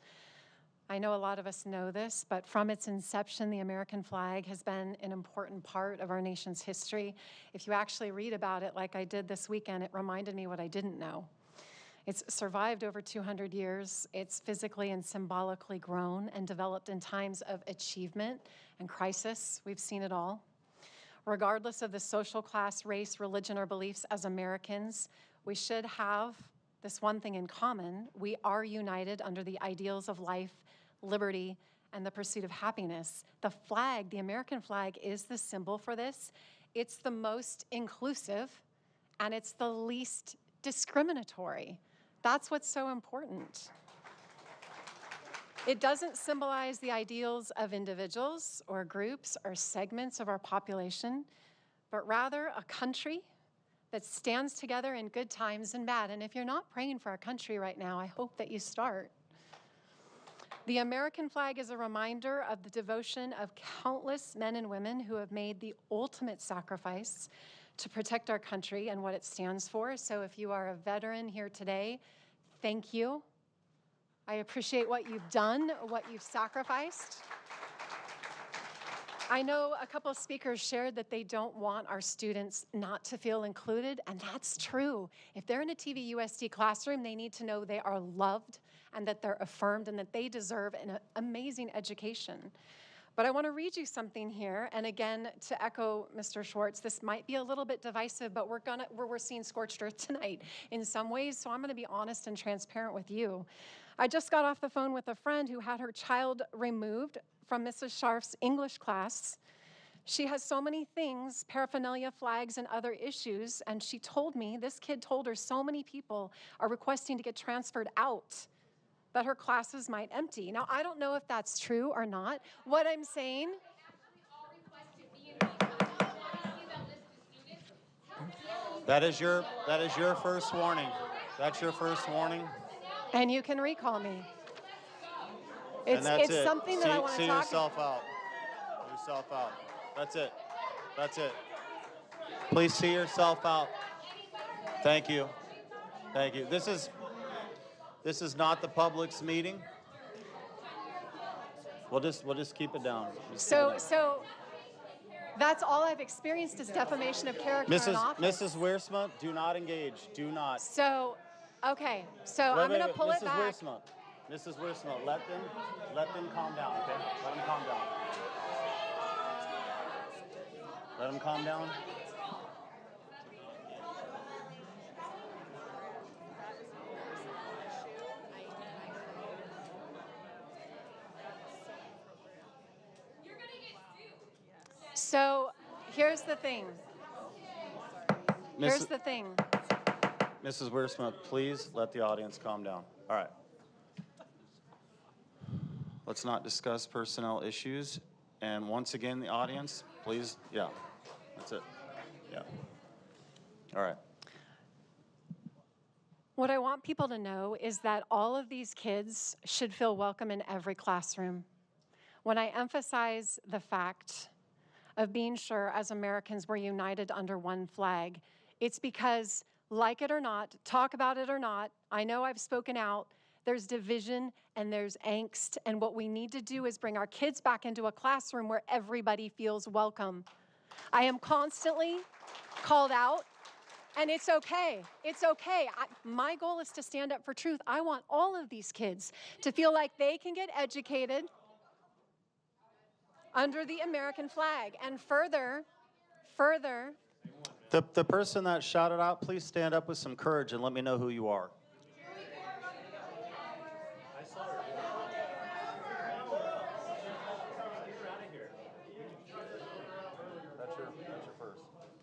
Speaker 16: I know a lot of us know this, but from its inception, the American flag has been an important part of our nation's history. If you actually read about it like I did this weekend, it reminded me what I didn't know. It's survived over 200 years. It's physically and symbolically grown and developed in times of achievement and crisis. We've seen it all. Regardless of the social class, race, religion, or beliefs, as Americans, we should have this one thing in common. We are united under the ideals of life, liberty, and the pursuit of happiness. The flag, the American flag, is the symbol for this. It's the most inclusive, and it's the least discriminatory. That's what's so important. It doesn't symbolize the ideals of individuals or groups or segments of our population, but rather a country that stands together in good times and bad. And if you're not praying for our country right now, I hope that you start. The American flag is a reminder of the devotion of countless men and women who have made the ultimate sacrifice to protect our country and what it stands for. So if you are a veteran here today, thank you. I appreciate what you've done, what you've sacrificed. I know a couple of speakers shared that they don't want our students not to feel included, and that's true. If they're in a TVUSD classroom, they need to know they are loved and that they're affirmed and that they deserve an amazing education. But I want to read you something here, and again, to echo Mr. Schwartz, this might be a little bit divisive, but we're seeing scorched earth tonight in some ways, so I'm going to be honest and transparent with you. I just got off the phone with a friend who had her child removed from Mrs. Scharf's English class. She has so many things, paraphernalia, flags, and other issues, and she told me, this kid told her so many people are requesting to get transferred out, that her classes might empty. Now, I don't know if that's true or not. What I'm saying,
Speaker 4: That is your first warning. That's your first warning.
Speaker 16: and you can recall me.
Speaker 4: And that's it.
Speaker 16: Something that I want to talk
Speaker 4: yourself out. Yourself out. That's it. That's it. Please see yourself out. Thank you. Thank you. This is not the public's meeting. We'll just keep it down.
Speaker 16: So that's all I've experienced is defamation of character in office.
Speaker 4: Mrs. Wiersma, do not engage. Do not.
Speaker 16: So, okay. So I'm going to pull it back.
Speaker 4: Mrs. Wiersma, let them calm down, okay? Let them calm down. Let them calm down.
Speaker 16: So here's the thing. Here's the thing.
Speaker 4: Mrs. Wiersma, please let the audience calm down. All right. Let's not discuss personnel issues. And once again, the audience, please, yeah, that's it. Yeah. All right.
Speaker 16: What I want people to know is that all of these kids should feel welcome in every classroom. When I emphasize the fact of being sure as Americans we're united under one flag, it's because, like it or not, talk about it or not, I know I've spoken out, there's division and there's angst, and what we need to do is bring our kids back into a classroom where everybody feels welcome. I am constantly called out, and it's okay. It's okay. My goal is to stand up for truth. I want all of these kids to feel like they can get educated under the American flag. And further,
Speaker 4: The person that shouted out, please stand up with some courage and let me know who you are. That's your first.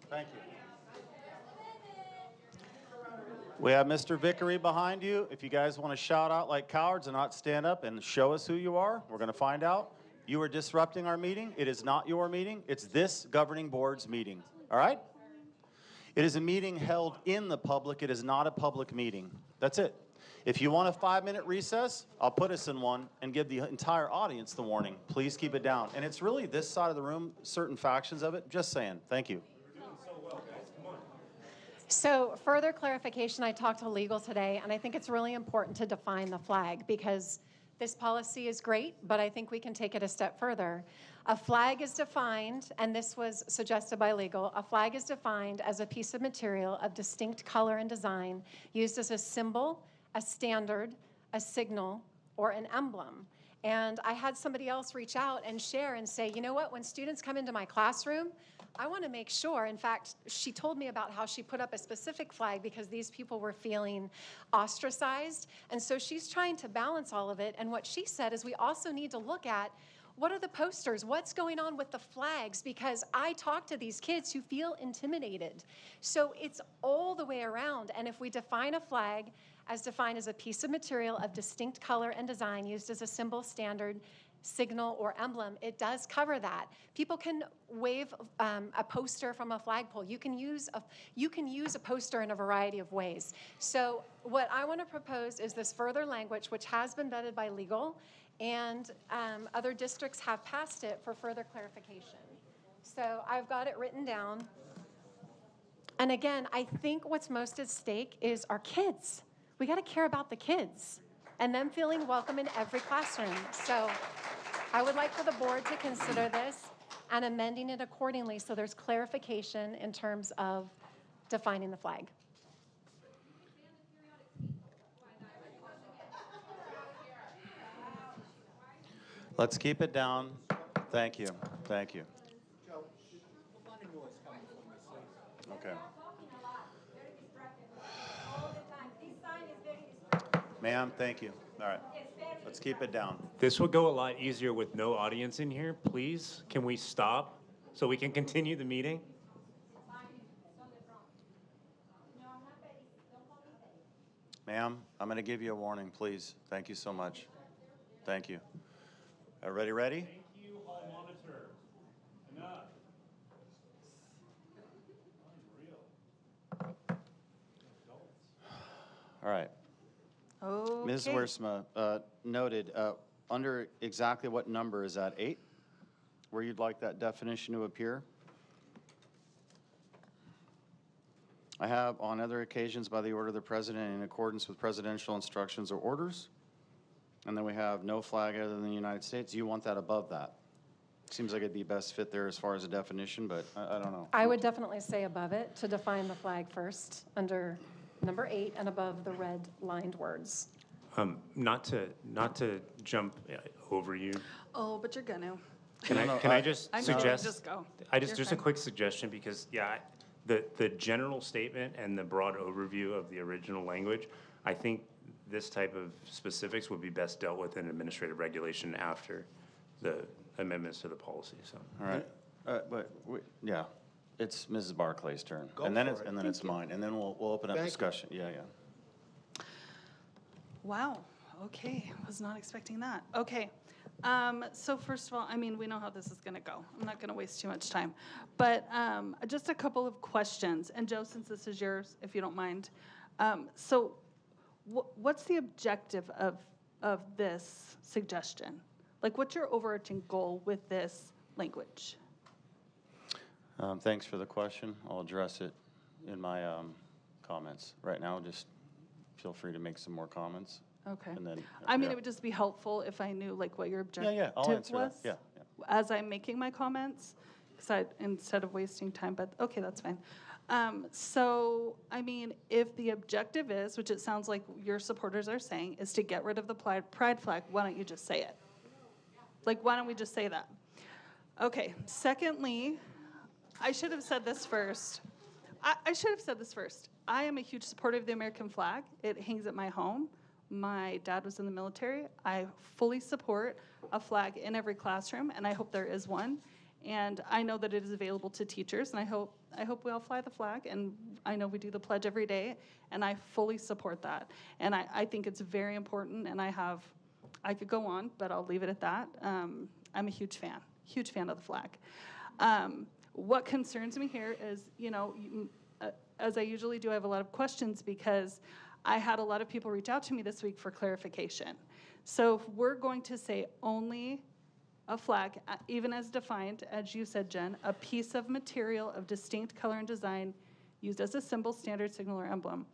Speaker 4: Thank you. We have Mr. Vickery behind you. If you guys want to shout out like cowards and not stand up and show us who you are, we're going to find out. You are disrupting our meeting. It is not your meeting. It's this governing board's meeting. All right? It is a meeting held in the public. It is not a public meeting. That's it. If you want a 5-minute recess, I'll put us in one and give the entire audience the warning. Please keep it down. And it's really this side of the room, certain factions of it. Just saying. Thank you.
Speaker 16: So further clarification, I talked to legal today, and I think it's really important to define the flag because this policy is great, but I think we can take it a step further. A flag is defined, and this was suggested by legal, a flag is defined as a piece of material of distinct color and design used as a symbol, a standard, a signal, or an emblem. And I had somebody else reach out and share and say, you know what, when students come into my classroom, I want to make sure, in fact, she told me about how she put up a specific flag because these people were feeling ostracized. And so she's trying to balance all of it. And what she said is we also need to look at what are the posters? What's going on with the flags? Because I talk to these kids who feel intimidated. So it's all the way around. And if we define a flag as defined as a piece of material of distinct color and design used as a symbol, standard, signal, or emblem, it does cover that. People can wave a poster from a flagpole. You can use a poster in a variety of ways. So what I want to propose is this further language, which has been vetted by legal, and other districts have passed it for further clarification. So I've got it written down. And again, I think what's most at stake is our kids. We got to care about the kids and them feeling welcome in every classroom. So I would like for the board to consider this and amending it accordingly so there's clarification in terms of defining the flag.
Speaker 4: Let's keep it down. Thank you. Thank you. Okay. Ma'am, thank you. All right. Let's keep it down.
Speaker 12: This would go a lot easier with no audience in here. Please, can we stop so we can continue the meeting?
Speaker 4: Ma'am, I'm going to give you a warning, please. Thank you so much. Thank you. Everybody ready?
Speaker 12: Thank you, hall monitor. Enough.
Speaker 4: All right.
Speaker 11: Okay.
Speaker 4: Ms. Wiersma, noted, under exactly what number is that, 8? Where you'd like that definition to appear? I have on other occasions by the order of the president in accordance with presidential instructions or orders. And then we have no flag other than the United States. You want that above that? Seems like it'd be best fit there as far as a definition, but I don't know.
Speaker 16: I would definitely say above it to define the flag first under number 8 and above the red lined words.
Speaker 12: Not to jump over you.
Speaker 11: Oh, but you're gonna.
Speaker 12: Can I just
Speaker 11: I know,
Speaker 12: suggest?
Speaker 11: just go.
Speaker 12: Just a quick suggestion because the general statement and the broad overview of the original language, I think this type of specifics would be best dealt with in administrative regulation after the amendments to the policy. So,
Speaker 4: all right. Yeah, it's Mrs. Barclay's turn.
Speaker 13: Go
Speaker 4: And then
Speaker 13: for
Speaker 4: it's,
Speaker 13: it.
Speaker 4: and then it's mine, and then we'll open up
Speaker 13: Thank you.
Speaker 4: discussion. Yeah.
Speaker 11: Wow, okay, was not expecting that. Okay, so first of all, I mean, we know how this is gonna go. I'm not gonna waste too much time. But just a couple of questions, and Joe, since this is yours, if you don't mind. So what's the objective of this suggestion? Like, what's your overarching goal with this language?
Speaker 4: Thanks for the question. I'll address it in my comments. Right now, just feel free to make some more comments.
Speaker 11: Okay.
Speaker 4: And then,
Speaker 11: I mean,
Speaker 4: yeah.
Speaker 11: it would just be helpful if I knew like what your objective
Speaker 4: Yeah, I'll answer that.
Speaker 11: was
Speaker 4: Yeah.
Speaker 11: as I'm making my comments, instead of wasting time. But okay, that's fine. So, I mean, if the objective is, which it sounds like your supporters are saying, is to get rid of the pride flag, why don't you just say it? Like, why don't we just say that? Okay. Secondly, I should have said this first. I should have said this first. I am a huge supporter of the American flag. It hangs at my home. My dad was in the military. I fully support a flag in every classroom, and I hope there is one. And I know that it is available to teachers, and I hope we all fly the flag, and I know we do the pledge every day, and I fully support that. And I think it's very important, and I could go on, but I'll leave it at that. I'm a huge fan of the flag. What concerns me here is, as I usually do, I have a lot of questions because I had a lot of people reach out to me this week for clarification. So if we're going to say only a flag, even as defined, as you said, Jen, a piece of material of distinct color and design used as a symbol, standard, signal, or emblem.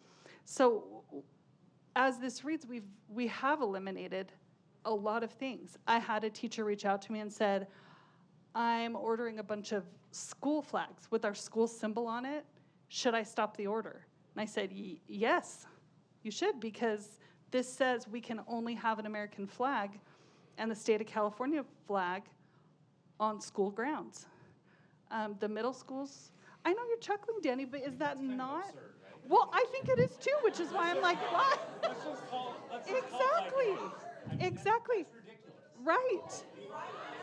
Speaker 11: So as this reads, we have eliminated a lot of things. I had a teacher reach out to me and said, I'm ordering a bunch of school flags with our school symbol on it. Should I stop the order? And I said, yes, you should, because this says we can only have an American flag and the state of California flag on school grounds. The middle schools, I know you're chuckling, Danny, but is that not? Absurd, right? Well, I think it is too, which is why I'm like, what? Exactly. Exactly. Right.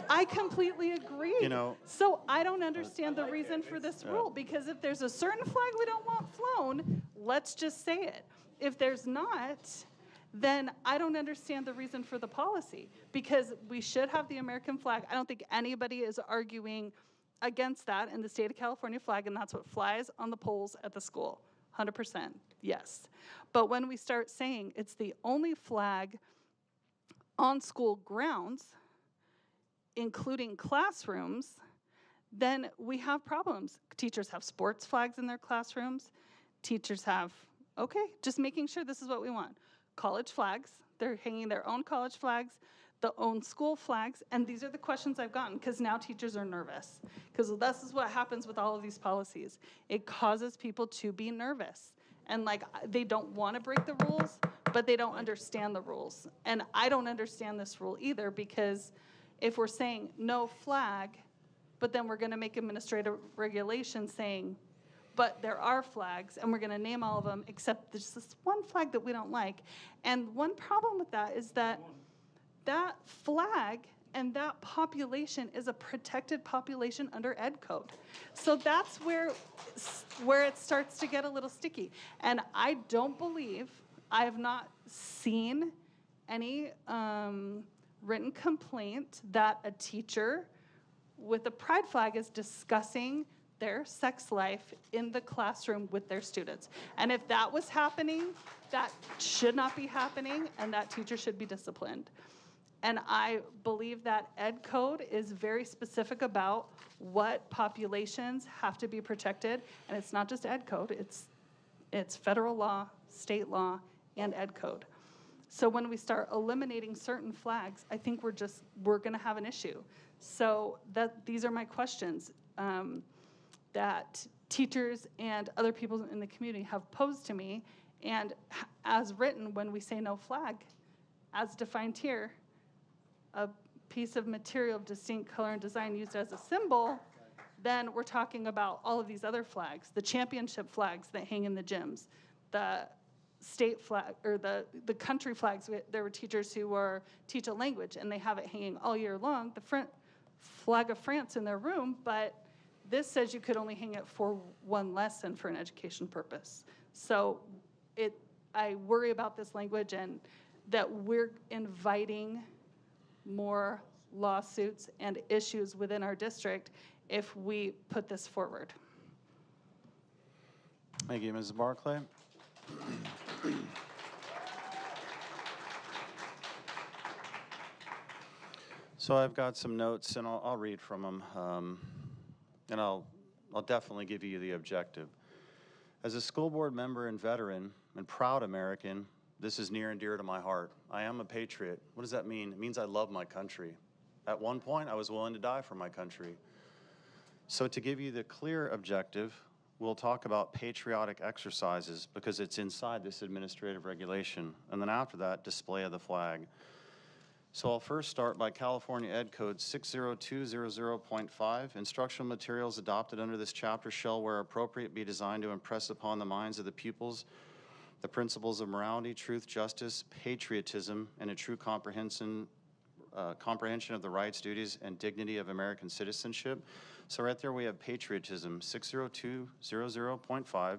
Speaker 11: I completely agree. So I don't understand the reason for this rule, because if there's a certain flag we don't want flown, let's just say it. If there's not, then I don't understand the reason for the policy, because we should have the American flag. I don't think anybody is arguing against that in the state of California flag, and that's what flies on the poles at the school. 100%, yes. But when we start saying it's the only flag on school grounds, including classrooms, then we have problems. Teachers have sports flags in their classrooms. Teachers have, okay, just making sure this is what we want. College flags, they're hanging their own college flags, the own school flags, and these are the questions I've gotten, because now teachers are nervous. Because this is what happens with all of these policies. It causes people to be nervous. And like, they don't want to break the rules, but they don't understand the rules. And I don't understand this rule either, because if we're saying no flag, but then we're going to make administrative regulations saying, but there are flags, and we're going to name all of them, except there's this one flag that we don't like. And one problem with that is that that flag and that population is a protected population under Ed Code. So that's where it starts to get a little sticky. And I don't believe, I have not seen any written complaint that a teacher with a pride flag is discussing their sex life in the classroom with their students. And if that was happening, that should not be happening, and that teacher should be disciplined. And I believe that Ed Code is very specific about what populations have to be protected, and it's not just Ed Code, it's federal law, state law, and Ed Code. So when we start eliminating certain flags, I think we're gonna have an issue. So these are my questions that teachers and other people in the community have posed to me, and as written, when we say no flag, as defined here, a piece of material of distinct color and design used as a symbol, then we're talking about all of these other flags, the championship flags that hang in the gyms, the state flag, or the country flags. There were teachers who teach a language, and they have it hanging all year long. The front flag of France in their room, but this says you could only hang it for one lesson for an education purpose. So I worry about this language and that we're inviting more lawsuits and issues within our district if we put this forward.
Speaker 4: Thank you, Mrs. Barclay. So I've got some notes, and I'll read from them, and I'll definitely give you the objective. As a school board member and veteran and proud American, this is near and dear to my heart. I am a patriot. What does that mean? It means I love my country. At one point, I was willing to die for my country. So to give you the clear objective, we'll talk about patriotic exercises because it's inside this administrative regulation. And then after that, display of the flag. So I'll first start by California Ed Code 60200.5. Instructional materials adopted under this chapter shall, where appropriate, be designed to impress upon the minds of the pupils the principles of morality, truth, justice, patriotism, and a true comprehension of the rights, duties, and dignity of American citizenship. So right there we have patriotism, 60200.5,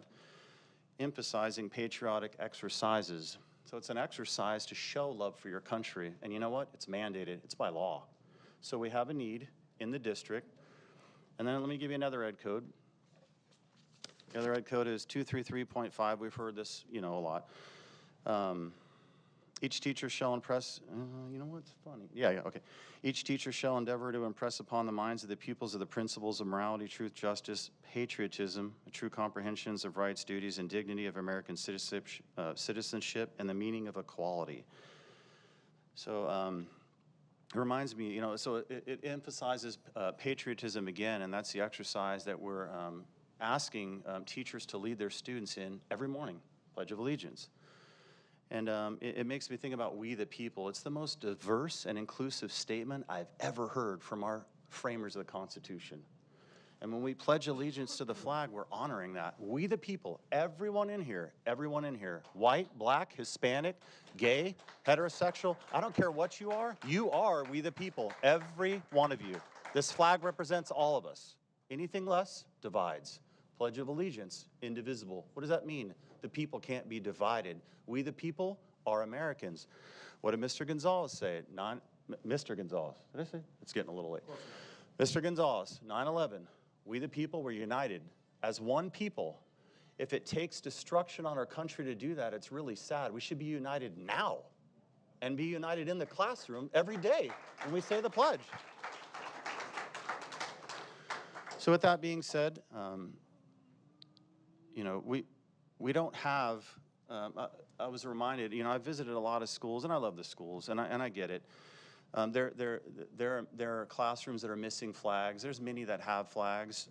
Speaker 4: emphasizing patriotic exercises. So it's an exercise to show love for your country. And you know what? It's mandated. It's by law. So we have a need in the district. And then let me give you another ed code. The other ed code is 233.5. We've heard this, a lot. Each teacher shall impress, you know what's funny? Yeah, okay. Each teacher shall endeavor to impress upon the minds of the pupils of the principles of morality, truth, justice, patriotism, the true comprehensions of rights, duties, and dignity of American citizenship, and the meaning of equality. So it reminds me, so it emphasizes patriotism again, and that's the exercise that we're asking teachers to lead their students in every morning, Pledge of Allegiance. And it makes me think about we the people. It's the most diverse and inclusive statement I've ever heard from our framers of the Constitution. And when we pledge allegiance to the flag, we're honoring that. We the people, everyone in here, white, black, Hispanic, gay, heterosexual, I don't care what you are we the people, every one of you. This flag represents all of us. Anything less divides. Pledge of Allegiance, indivisible. What does that mean? The people can't be divided. We the people are Americans. What did Mr. Gonzalez say? Mr. Gonzalez, did I say? It's getting a little late. Mr. Gonzalez, 9/11, we the people were united as one people. If it takes destruction on our country to do that, it's really sad. We should be united now and be united in the classroom every day when we say the pledge. So with that being said, we don't have, I was reminded, I visited a lot of schools, and I love the schools, and I get it. There are classrooms that are missing flags. There's many that have flags.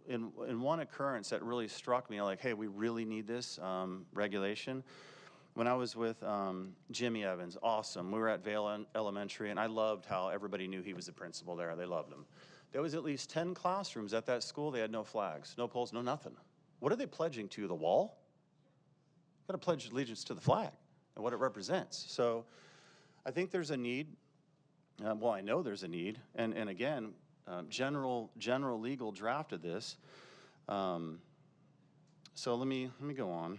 Speaker 4: In one occurrence that really struck me, like, hey, we really need this regulation. When I was with Jimmy Evans, awesome. We were at Vale Elementary, and I loved how everybody knew he was the principal there. They loved him. There was at least 10 classrooms at that school. They had no flags, no poles, no nothing. What are they pledging to? The wall? Got to pledge allegiance to the flag and what it represents. So I think there's a need. Well, I know there's a need. And again, General Legal drafted this. So let me go on.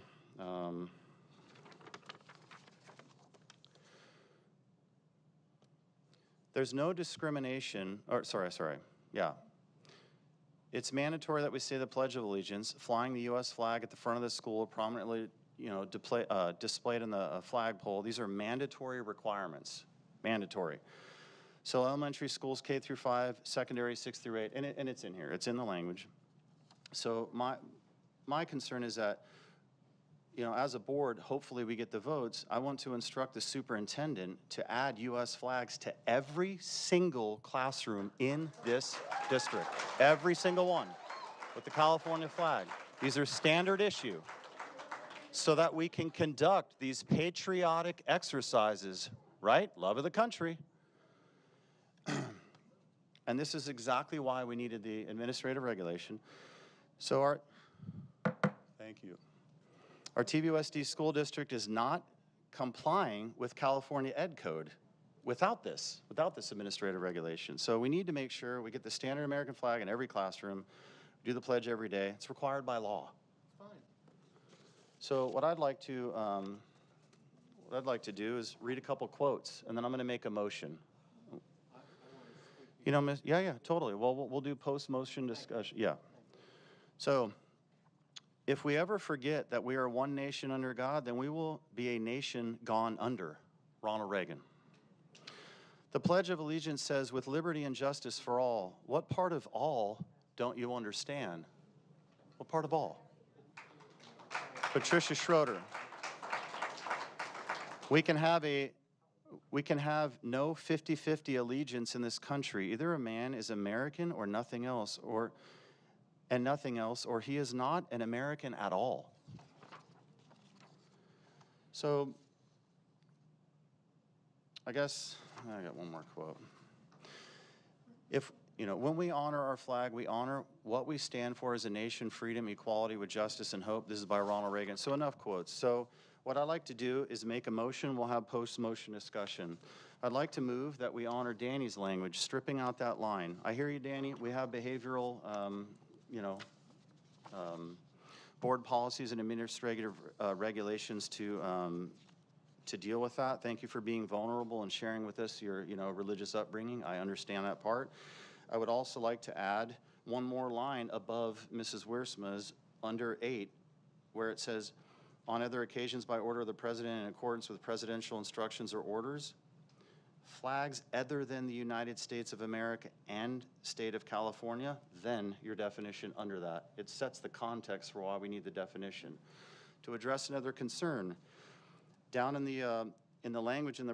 Speaker 4: There's no discrimination, or sorry. Yeah. It's mandatory that we say the Pledge of Allegiance. Flying the U.S. flag at the front of the school, prominently, displayed in the flagpole. These are mandatory requirements. Mandatory. So elementary schools, K through 5, secondary 6 through 8, and it's in here. It's in the language. So my concern is that, as a board, hopefully we get the votes. I want to instruct the superintendent to add U.S. flags to every single classroom in this district. Every single one with the California flag. These are standard issue so that we can conduct these patriotic exercises, right? Love of the country. And this is exactly why we needed the administrative regulation. So thank you. Our TVUSD school district is not complying with California Ed Code. without this administrative regulation. So we need to make sure we get the standard American flag in every classroom, do the pledge every day. It's required by law. So what I'd like to do is read a couple quotes, and then I'm going to make a motion. You know, yeah, totally. Well, we'll do post-motion discussion. Yeah. So, if we ever forget that we are one nation under God, then we will be a nation gone under. Ronald Reagan. The Pledge of Allegiance says, with liberty and justice for all. What part of all don't you understand? What part of all? Patricia Schroeder. We can have no 50-50 allegiance in this country. Either a man is American or nothing else, or he is not an American at all. So, I guess I got one more quote. When we honor our flag, we honor what we stand for as a nation: freedom, equality, with justice and hope. This is by Ronald Reagan. So enough quotes. So what I'd like to do is make a motion. We'll have post-motion discussion. I'd like to move that we honor Danny's language, stripping out that line. I hear you, Danny. We have behavioral, board policies and administrative regulations to deal with that. Thank you for being vulnerable and sharing with us your, religious upbringing. I understand that part. I would also like to add one more line above Mrs. Wiersma's under 8, where it says, on other occasions by order of the president in accordance with presidential instructions or orders, flags other than the United States of America and state of California, then your definition under that. It sets the context for why we need the definition. To address another concern, down in the language in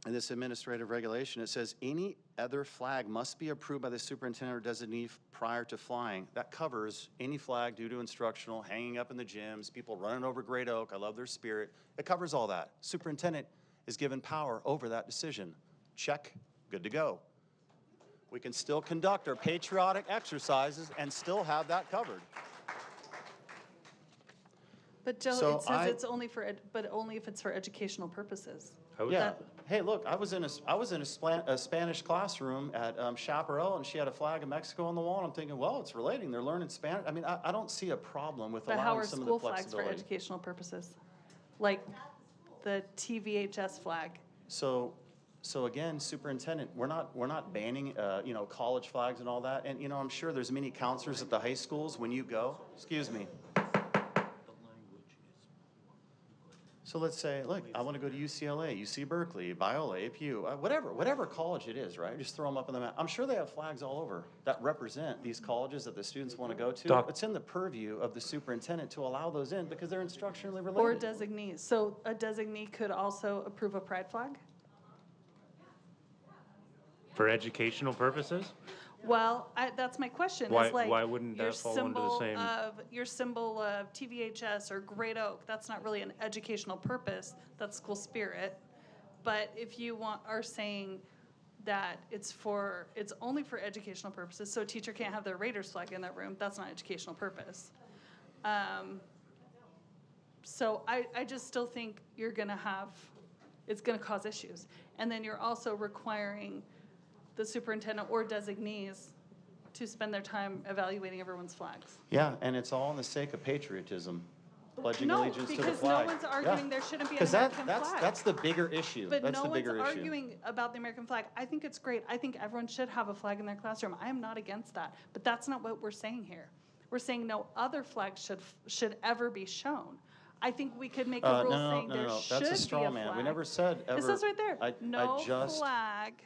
Speaker 4: this administrative regulation, it says any other flag must be approved by the superintendent or designee prior to flying. That covers any flag due to instructional, hanging up in the gyms, people running over Great Oak. I love their spirit. It covers all that. Superintendent is given power over that decision. Check, good to go. We can still conduct our patriotic exercises and still have that covered.
Speaker 11: But Joe,
Speaker 4: So
Speaker 11: it says it's only but only if it's for educational purposes.
Speaker 4: Yeah. Hey, look, I was in a Spanish classroom at Chaparral, and she had a flag of Mexico on the wall. And I'm thinking, well, it's relating. They're learning Spanish. I mean, I don't see a problem with
Speaker 11: But how
Speaker 4: allowing
Speaker 11: are
Speaker 4: some of
Speaker 11: school
Speaker 4: the
Speaker 11: flags for
Speaker 4: flexibility.
Speaker 11: educational purposes? Like the TVHS flag.
Speaker 4: So again, superintendent, we're not banning college flags and all that. And I'm sure there's many counselors at the high schools when you go. Excuse me. So let's say, look, I want to go to UCLA, UC Berkeley, Biola, APU, whatever college it is, right? Just throw them up on the map. I'm sure they have flags all over that represent these colleges that the students want to go to. It's in the purview of the superintendent to allow those in because they're instructionally related.
Speaker 11: Or designees. So a designee could also approve a pride flag?
Speaker 12: For educational purposes?
Speaker 11: Well, that's my question.
Speaker 12: Why-
Speaker 11: is like
Speaker 12: why wouldn't that fall under the same-
Speaker 11: Your symbol of TVHS or Great Oak, that's not really an educational purpose. That's school spirit. But if you are saying that it's only for educational purposes, so a teacher can't have their Raiders flag in their room, that's not educational purpose. So I just still think it's gonna cause issues. And then you're also requiring the superintendent or designees to spend their time evaluating everyone's flags.
Speaker 4: Yeah, and it's all in the sake of patriotism, pledging allegiance to the
Speaker 11: because
Speaker 4: flag.
Speaker 11: no one's arguing there shouldn't be an
Speaker 4: 'Cause
Speaker 11: American flag.
Speaker 4: that's the bigger issue.
Speaker 11: But
Speaker 4: That's
Speaker 11: no
Speaker 4: the
Speaker 11: one's
Speaker 4: bigger issue.
Speaker 11: arguing about the American flag. I think it's great. I think everyone should have a flag in their classroom. I am not against that. But that's not what we're saying here. We're saying no other flag should ever be shown. I think we could make a rule saying there should
Speaker 4: That's a straw
Speaker 11: be a
Speaker 4: man.
Speaker 11: flag.
Speaker 4: We never said ever.
Speaker 11: It says right there, no
Speaker 4: I just,
Speaker 11: flag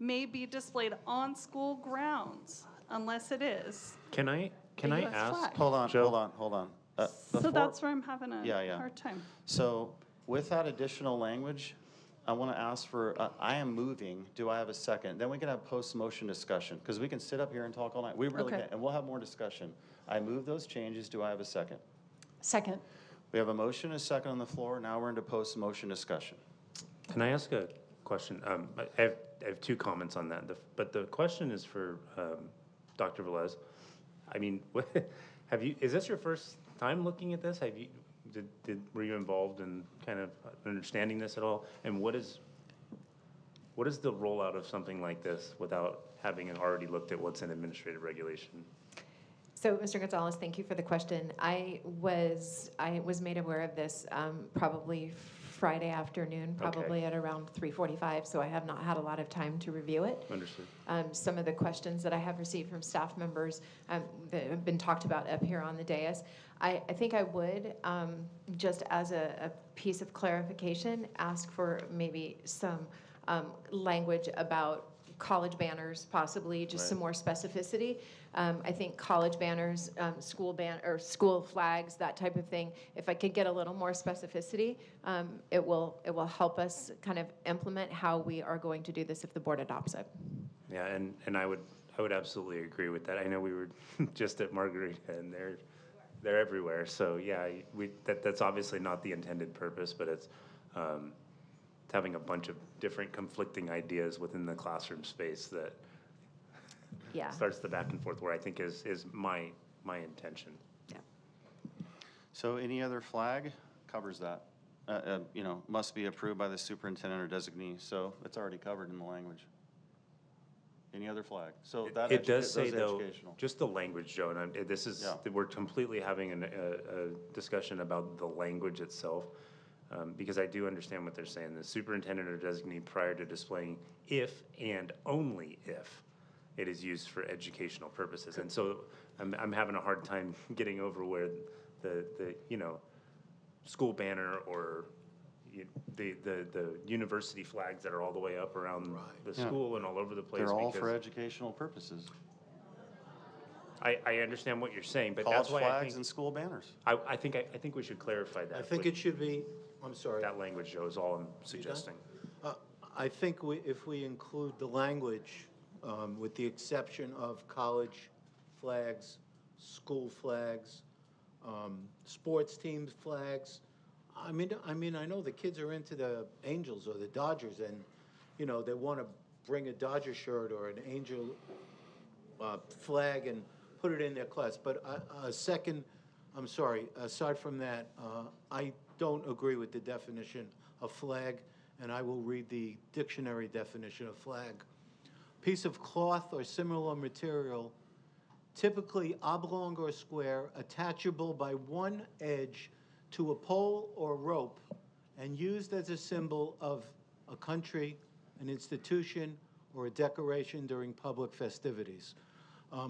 Speaker 11: may be displayed on school grounds unless it is.
Speaker 12: Can I
Speaker 11: US
Speaker 12: ask?
Speaker 11: flag.
Speaker 4: hold on.
Speaker 11: So that's where I'm having a
Speaker 4: Yeah.
Speaker 11: hard time.
Speaker 4: So with that additional language, I want to ask for, I am moving, do I have a second? Then we can have post-motion discussion, because we can sit up here and talk all night. We really
Speaker 11: Okay.
Speaker 4: can, and we'll have more discussion. I move those changes, do I have a second?
Speaker 16: Second.
Speaker 4: We have a motion and a second on the floor, now we're into post-motion discussion.
Speaker 12: Can I ask a question? I have two comments on that, but the question is for Dr. Velez. I mean, is this your first time looking at this? Were you involved in kind of understanding this at all? And what is what is the rollout of something like this without having already looked at what's in administrative regulation?
Speaker 5: So, Mr. Gonzalez, thank you for the question. I was made aware of this probably Friday afternoon, probably at around 3:45, so I have not had a lot of time to review it.
Speaker 12: Understood.
Speaker 5: Some of the questions that I have received from staff members that have been talked about up here on the dais, I think I would, just as a piece of clarification, ask for maybe some language about college banners, possibly just some more specificity. I think college banners, school flags, that type of thing. If I could get a little more specificity, it will help us kind of implement how we are going to do this if the board adopts it.
Speaker 12: Yeah, and I would absolutely agree with that. I know we were just at Margarita, and they're everywhere. So yeah, that's obviously not the intended purpose, but it's having a bunch of different conflicting ideas within the classroom space that starts the back and forth, where I think is my intention.
Speaker 5: Yeah.
Speaker 4: So any other flag covers that, must be approved by the superintendent or designee. So it's already covered in the language. Any other flag? So that
Speaker 12: It does say,
Speaker 4: those
Speaker 12: though,
Speaker 4: educational.
Speaker 12: just the language, Joe, and this is, we're completely having a discussion about the language itself, because I do understand what they're saying. The superintendent or designee, prior to displaying, if and only if it is used for educational purposes. And so I'm having a hard time getting over where the school banner or the university flags that are all the way up around the school and all over the place.
Speaker 4: They're all for educational purposes.
Speaker 12: I understand what you're saying, but
Speaker 4: College
Speaker 12: that's why
Speaker 4: flags
Speaker 12: I think,
Speaker 4: and school banners.
Speaker 12: I think we should clarify that.
Speaker 13: I think it should be, I'm sorry.
Speaker 12: That language, Joe, is all I'm suggesting.
Speaker 13: I think if we include the language, with the exception of college flags, school flags, sports teams flags. I mean, I know the kids are into the Angels or the Dodgers, and they want to bring a Dodger shirt or an Angel flag and put it in their class. But aside from that, I don't agree with the definition of flag, and I will read the dictionary definition of flag. Piece of cloth or similar material, typically oblong or square, attachable by one edge to a pole or rope, and used as a symbol of a country, an institution, or a decoration during public festivities.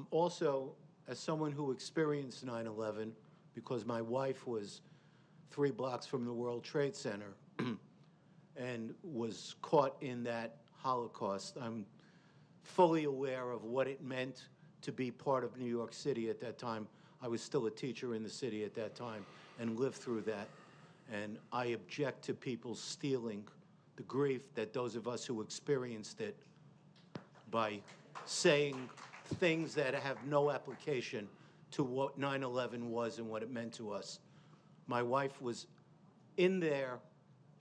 Speaker 13: Also, as someone who experienced 9/11, because my wife was 3 blocks from the World Trade Center and was caught in that Holocaust, I'm fully aware of what it meant to be part of New York City at that time. I was still a teacher in the city at that time and lived through that. And I object to people stealing the grief that those of us who experienced it by saying things that have no application to what 9/11 was and what it meant to us. My wife was in there.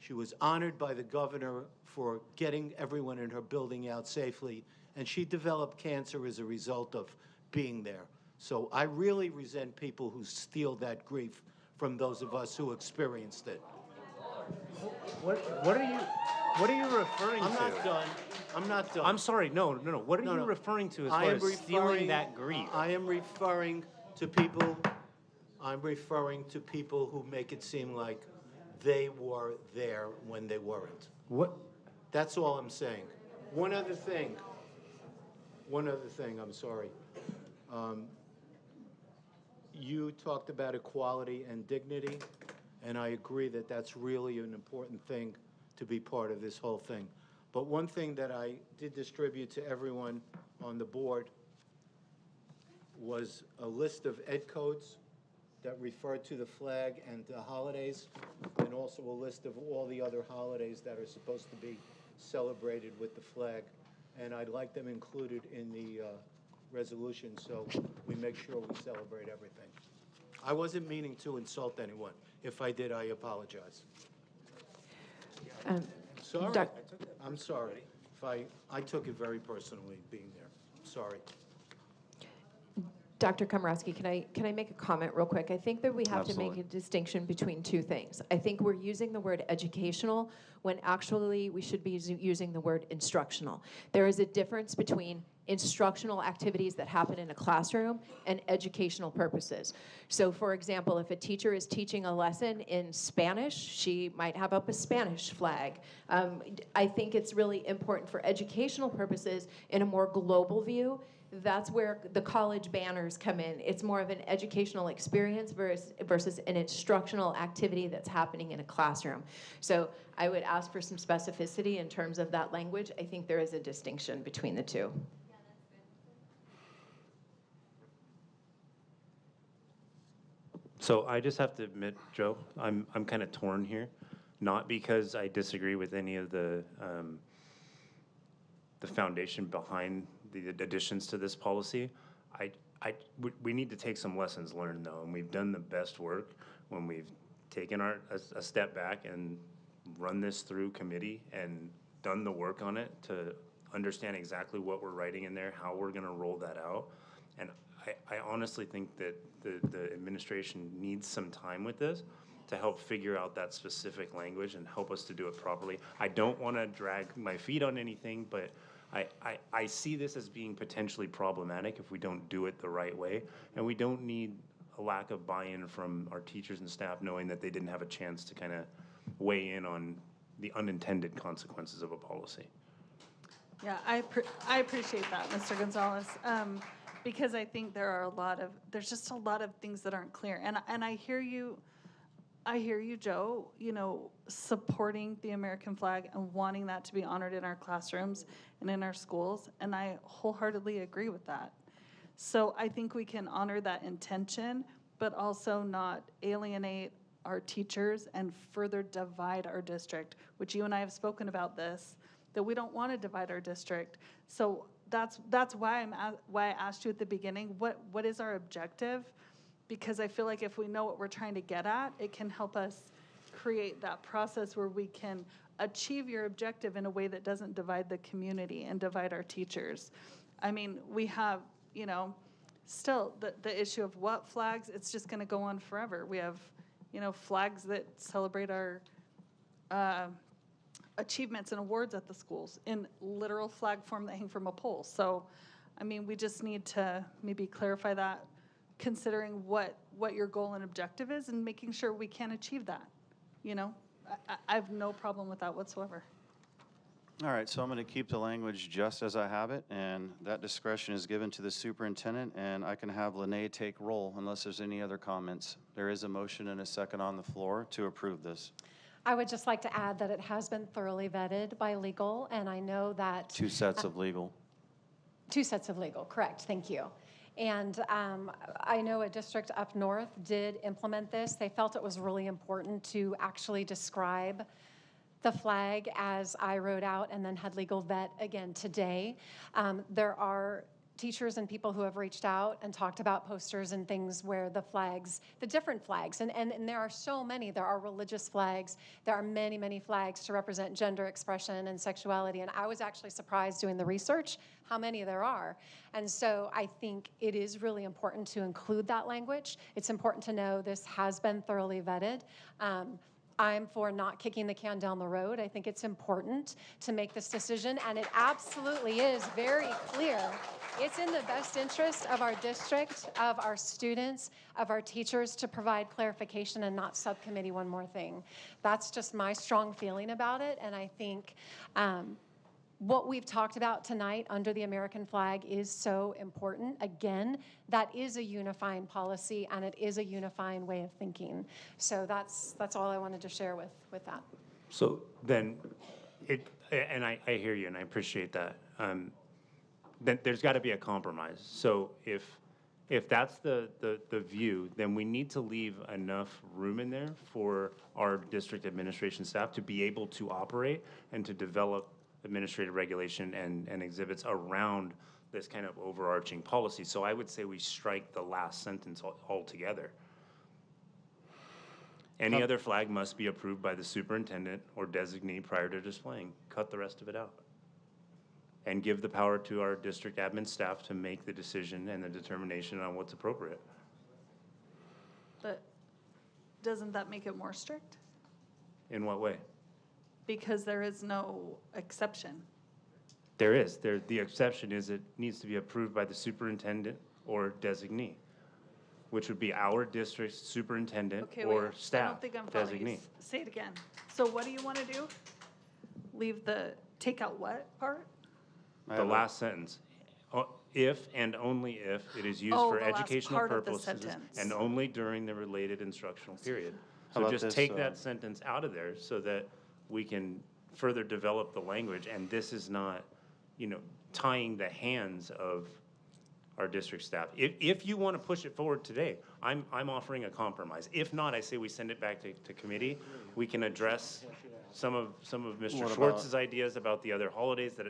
Speaker 13: She was honored by the governor for getting everyone in her building out safely, and she developed cancer as a result of being there. So I really resent people who steal that grief from those of us who experienced it.
Speaker 12: What are you referring to?
Speaker 13: I'm not done.
Speaker 12: I'm sorry. No. What are you referring to as far as stealing that grief?
Speaker 13: I am referring to people. I'm referring to people who make it seem like they were there when they weren't.
Speaker 12: What?
Speaker 13: That's all I'm saying. One other thing. I'm sorry. You talked about equality and dignity, and I agree that that's really an important thing to be part of this whole thing. But one thing that I did distribute to everyone on the board was a list of ed codes that refer to the flag and the holidays, and also a list of all the other holidays that are supposed to be celebrated with the flag. And I'd like them included in the resolution so we make sure we celebrate everything. I wasn't meaning to insult anyone. If I did, I apologize. Sorry. I'm sorry. I took it very personally being there. Sorry.
Speaker 5: Dr. Komorowski, can I make a comment real quick? I think that we have to make a distinction between two things. I think we're using the word educational when actually we should be using the word instructional. There is a difference between instructional activities that happen in a classroom and educational purposes. So for example, if a teacher is teaching a lesson in Spanish, she might have up a Spanish flag. I think it's really important for educational purposes in a more global view. That's where the college banners come in. It's more of an educational experience versus an instructional activity that's happening in a classroom. So I would ask for some specificity in terms of that language. I think there is a distinction between the two.
Speaker 12: So I just have to admit, Joe, I'm kind of torn here, not because I disagree with any of the foundation behind the additions to this policy. We need to take some lessons learned though, and we've done the best work when we've taken a step back and run this through committee and done the work on it to understand exactly what we're writing in there, how we're gonna roll that out. And I honestly think that the administration needs some time with this to help figure out that specific language and help us to do it properly. I don't wanna drag my feet on anything, but I see this as being potentially problematic if we don't do it the right way, and we don't need a lack of buy-in from our teachers and staff knowing that they didn't have a chance to kind of weigh in on the unintended consequences of a policy.
Speaker 11: Yeah, I appreciate that, Mr. Gonzalez, because I think there's just a lot of things that aren't clear, and I hear you, Joe, you know, supporting the American flag and wanting that to be honored in our classrooms and in our schools, and I wholeheartedly agree with that. So I think we can honor that intention, but also not alienate our teachers and further divide our district, which you and I have spoken about this, that we don't want to divide our district. So that's why I asked you at the beginning, what is our objective? Because I feel like if we know what we're trying to get at, it can help us create that process where we can achieve your objective in a way that doesn't divide the community and divide our teachers. I mean, we have, you know, still the issue of what flags, it's just going to go on forever. We have, you know, flags that celebrate our achievements and awards at the schools in literal flag form that hang from a pole. So, I mean, we just need to maybe clarify that, considering what your goal and objective is and making sure we can achieve that. You know, I have no problem with that whatsoever.
Speaker 4: All right, so I'm going to keep the language just as I have it, and that discretion is given to the superintendent, and I can have Lene take roll unless there's any other comments. There is a motion and a second on the floor to approve this.
Speaker 16: I would just like to add that it has been thoroughly vetted by legal, and I know that...
Speaker 4: Two sets of legal.
Speaker 16: Two sets of legal, correct, thank you. And I know a district up north did implement this. They felt it was really important to actually describe the flag as I wrote out and then had legal vet again today. There are teachers and people who have reached out and talked about posters and things where the flags, the different flags, and there are so many. There are religious flags. There are many, many flags to represent gender expression and sexuality. And I was actually surprised doing the research how many there are. And so I think it is really important to include that language. It's important to know this has been thoroughly vetted. I'm for not kicking the can down the road. I think it's important to make this decision, and it absolutely is very clear. It's in the best interest of our district, of our students, of our teachers to provide clarification and not subcommittee one more thing. That's just my strong feeling about it, and I think what we've talked about tonight under the American flag is so important. Again, that is a unifying policy and it is a unifying way of thinking. So that's all I wanted to share with that.
Speaker 12: So then, and I hear you and I appreciate that. Then there's got to be a compromise. So if that's the view, then we need to leave enough room in there for our district administration staff to be able to operate and to develop administrative regulation and exhibits around this kind of overarching policy. So I would say we strike the last sentence altogether. Any other flag must be approved by the superintendent or designee prior to displaying. Cut the rest of it out. and give the power to our district admin staff to make the decision and the determination on what's appropriate.
Speaker 11: But doesn't that make it more strict?
Speaker 12: In what way?
Speaker 11: Because there is no exception.
Speaker 12: There is. The exception is it needs to be approved by the superintendent or designee, which would be our district's superintendent
Speaker 11: Okay,
Speaker 12: or
Speaker 11: wait, I
Speaker 12: staff
Speaker 11: don't think I'm following you.
Speaker 12: designee.
Speaker 11: Say it again. So what do you want to do? Take out what part?
Speaker 12: The last sentence. If and only if it is used
Speaker 11: Oh,
Speaker 12: for
Speaker 11: the last
Speaker 12: educational
Speaker 11: part of the
Speaker 12: purposes
Speaker 11: sentence.
Speaker 12: and only during the related instructional period.
Speaker 4: How
Speaker 12: So
Speaker 4: about
Speaker 12: just
Speaker 4: this,
Speaker 12: take that sentence out of there so that we can further develop the language, and this is not, tying the hands of our district staff. If you want to push it forward today, I'm offering a compromise. If not, I say we send it back to committee. We can address some of Mr.
Speaker 4: What
Speaker 12: Schwartz's ideas about the other holidays that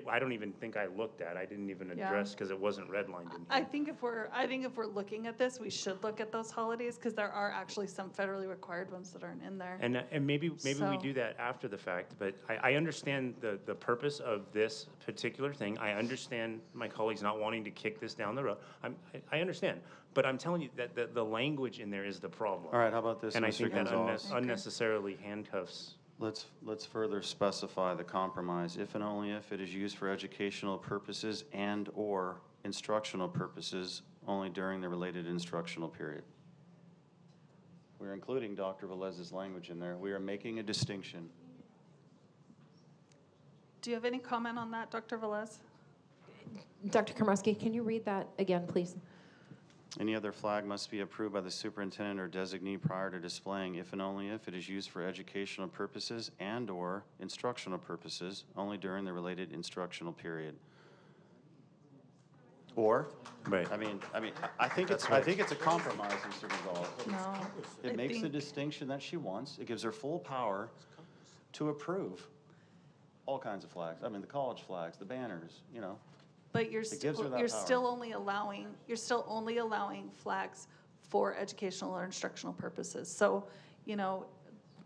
Speaker 12: I don't even think I looked at. I didn't even
Speaker 11: Yeah.
Speaker 12: address because it wasn't redlined in here.
Speaker 11: I think if we're looking at this, we should look at those holidays because there are actually some federally required ones that aren't in there.
Speaker 12: And maybe we
Speaker 11: So-
Speaker 12: do that after the fact, but I understand the purpose of this particular thing. I understand my colleagues not wanting to kick this down the road. I understand, but I'm telling you that the language in there is the problem.
Speaker 4: All right, how about this,
Speaker 12: And I
Speaker 4: Mr.
Speaker 12: think that
Speaker 4: Gonzalez?
Speaker 12: unnecessarily handcuffs.
Speaker 4: Let's further specify the compromise. If and only if it is used for educational purposes and/or instructional purposes only during the related instructional period. We're including Dr. Velez's language in there. We are making a distinction.
Speaker 11: Do you have any comment on that, Dr. Velez?
Speaker 5: Dr. Komrosky, can you read that again, please?
Speaker 4: Any other flag must be approved by the superintendent or designee prior to displaying if and only if it is used for educational purposes and/or instructional purposes only during the related instructional period. Or,
Speaker 12: right.
Speaker 4: I think it's a compromise, Mr. Gonzalez.
Speaker 11: No.
Speaker 4: It
Speaker 11: I
Speaker 4: makes the
Speaker 11: think-
Speaker 4: distinction that she wants. It gives her full power to approve all kinds of flags. The college flags, the banners,
Speaker 11: But you're
Speaker 4: It gives her that
Speaker 11: you're
Speaker 4: power.
Speaker 11: still only allowing flags for educational or instructional purposes. So,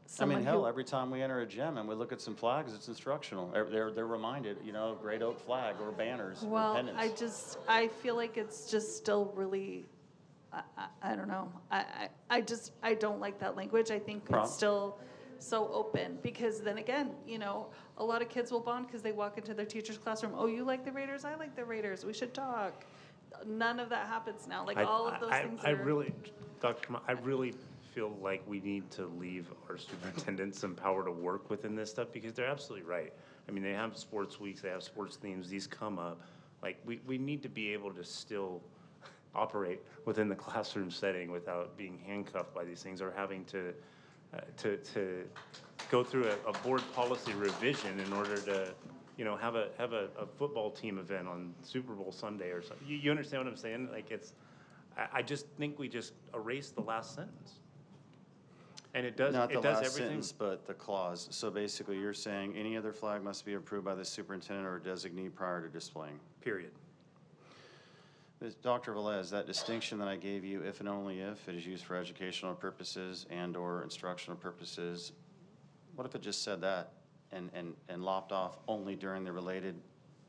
Speaker 11: someone
Speaker 4: hell,
Speaker 11: who,
Speaker 4: every time we enter a gym and we look at some flags, it's instructional. They're reminded, Great Oak flag or banners or
Speaker 11: well,
Speaker 4: pennants.
Speaker 11: I feel like it's just still really, I don't know. I don't like that language. I think it's still so open because then again, a lot of kids will bond because they walk into their teacher's classroom. Oh, you like the Raiders? I like the Raiders. We should talk. None of that happens now. All of those things
Speaker 12: I
Speaker 11: are.
Speaker 12: really, Dr. Kamal, I really feel like we need to leave our superintendents some power to work within this stuff because they're absolutely right. They have sports weeks, they have sports themes, these come up. We need to be able to still operate within the classroom setting without being handcuffed by these things or having to go through a board policy revision in order to, have a football team event on Super Bowl Sunday or something. You understand what I'm saying? I just think we just erase the last sentence. And it does
Speaker 4: Not the
Speaker 12: everything.
Speaker 4: last sentence, but the clause. So basically, you're saying any other flag must be approved by the superintendent or designee prior to displaying.
Speaker 12: Period.
Speaker 4: Dr. Velez, that distinction that I gave you, if and only if it is used for educational purposes and/or instructional purposes, what if it just said that and lopped off only during the related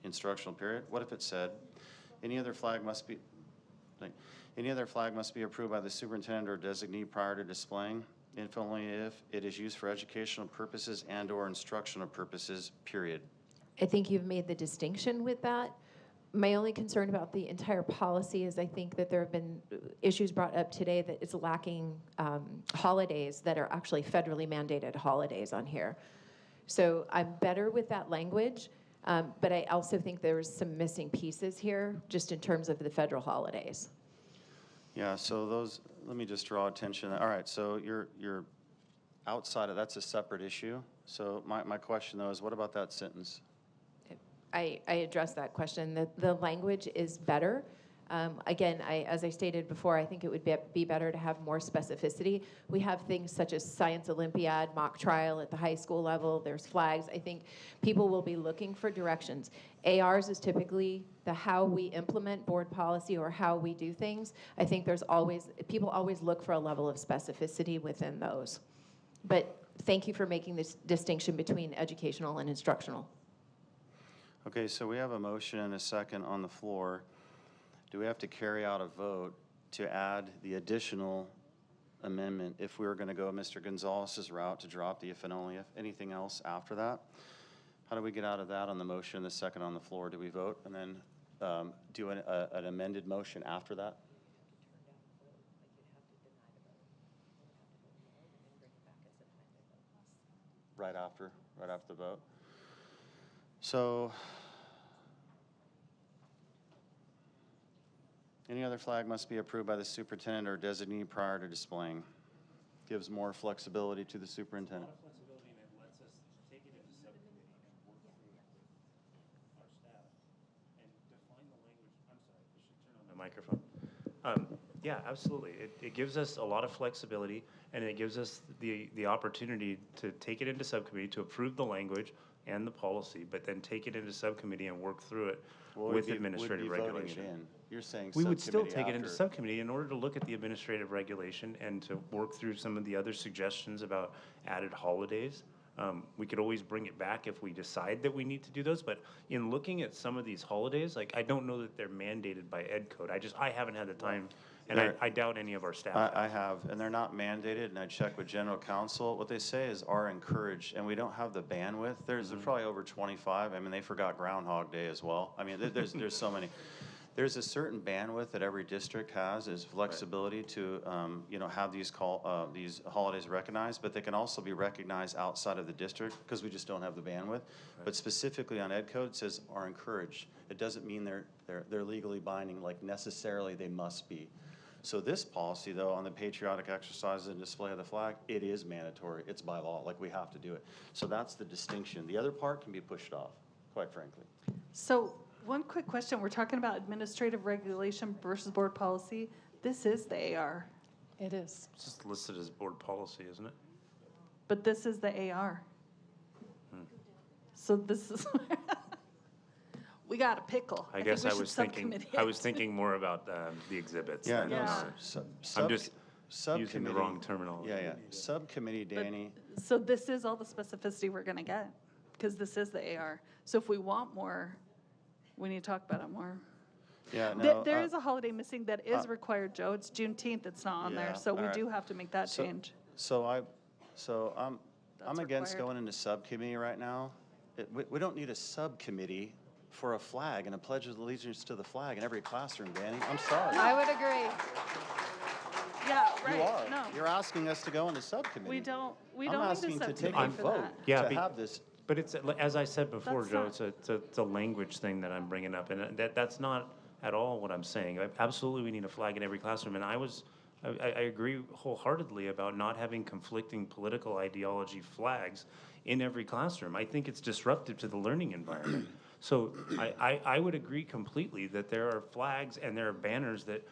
Speaker 4: instructional period? What if it said any other flag must be approved by the superintendent or designee prior to displaying, if only if it is used for educational purposes and/or instructional purposes, period?
Speaker 5: I think you've made the distinction with that. My only concern about the entire policy is I think that there have been issues brought up today that it's lacking holidays that are actually federally mandated holidays on here. So I'm better with that language, but I also think there's some missing pieces here just in terms of the federal holidays.
Speaker 4: Yeah, so let me just draw attention. All right, so you're outside of, that's a separate issue. So my question though is, what about that sentence?
Speaker 5: I addressed that question. The language is better. Again, as I stated before, I think it would be better to have more specificity. We have things such as Science Olympiad, mock trial at the high school level, there's flags. I think people will be looking for directions. ARs is typically the how we implement board policy or how we do things. I think people always look for a level of specificity within those. But thank you for making this distinction between educational and instructional.
Speaker 4: Okay, so we have a motion and a second on the floor. Do we have to carry out a vote to add the additional amendment if we were going to go Mr. Gonzalez's route to drop the if and only if? Anything else after that? How do we get out of that on the motion and the second on the floor? Do we vote and then do an amended motion after that? Right after the vote. So, any other flag must be approved by the superintendent or designee prior to displaying. Gives more flexibility to the superintendent.
Speaker 12: Microphone. Yeah, absolutely. It gives us a lot of flexibility, and it gives us the opportunity to take it into subcommittee to approve the language and the policy, but then take it into subcommittee and work through it with administrative regulation.
Speaker 4: You're saying
Speaker 12: We would still take it
Speaker 4: after.
Speaker 12: into subcommittee in order to look at the administrative regulation and to work through some of the other suggestions about added holidays. We could always bring it back if we decide that we need to do those, but in looking at some of these holidays, like, I don't know that they're mandated by Ed Code. I haven't had the time, and I doubt any of our staff.
Speaker 4: I have, and they're not mandated, and I checked with general counsel. What they say is are encouraged, and we don't have the bandwidth. There's probably over 25. I mean, they forgot Groundhog Day as well. I mean, there's so many. There's a certain bandwidth that every district has, is flexibility to, have these holidays recognized, but they can also be recognized outside of the district because we just don't have the bandwidth. Right. But specifically on Ed Code, it says are encouraged. It doesn't mean they're legally binding, like necessarily they must be. So this policy, though, on the patriotic exercises and display of the flag, it is mandatory. It's by law, like we have to do it. So that's the distinction. The other part can be pushed off, quite frankly.
Speaker 11: So one quick question. We're talking about administrative regulation versus board policy. This is the AR.
Speaker 16: It is.
Speaker 12: It's just listed as board policy, isn't it?
Speaker 11: But this is the AR. So this is we got a pickle.
Speaker 12: I guess
Speaker 11: think
Speaker 12: I
Speaker 11: we
Speaker 12: was
Speaker 11: should
Speaker 12: thinking.
Speaker 11: subcommittee
Speaker 12: I was
Speaker 11: it.
Speaker 12: thinking more about the exhibits.
Speaker 4: Yeah,
Speaker 12: than,
Speaker 4: no,
Speaker 12: I'm just using the wrong terminology.
Speaker 4: Yeah. Subcommittee, Danny.
Speaker 11: So this is all the specificity we're going to get because this is the AR. So if we want more, we need to talk about it more.
Speaker 4: Yeah, no.
Speaker 11: There is a holiday missing that is required, Joe. It's Juneteenth. It's not on there, so we do have to make that change.
Speaker 4: So I'm against
Speaker 11: required.
Speaker 4: going into subcommittee right now. We don't need a subcommittee for a flag and a pledge of allegiance to the flag in every classroom, Danny. I'm sorry.
Speaker 16: I would agree.
Speaker 11: Yeah, right.
Speaker 4: You are.
Speaker 11: No,
Speaker 4: You're asking us to go into subcommittee.
Speaker 11: we don't. We
Speaker 4: I'm
Speaker 11: don't need
Speaker 4: asking
Speaker 11: a
Speaker 4: to take
Speaker 11: subcommittee
Speaker 4: a
Speaker 11: for
Speaker 4: vote
Speaker 11: that.
Speaker 12: Yeah,
Speaker 4: to have this.
Speaker 12: But it's, as I said before,
Speaker 11: That's
Speaker 12: Joe, it's a language thing that I'm bringing up, and that's not at all what I'm saying. Absolutely, we need a flag in every classroom, and I agree wholeheartedly about not having conflicting political ideology flags in every classroom. I think it's disruptive to the learning environment. So I would agree completely that there are flags and there are banners that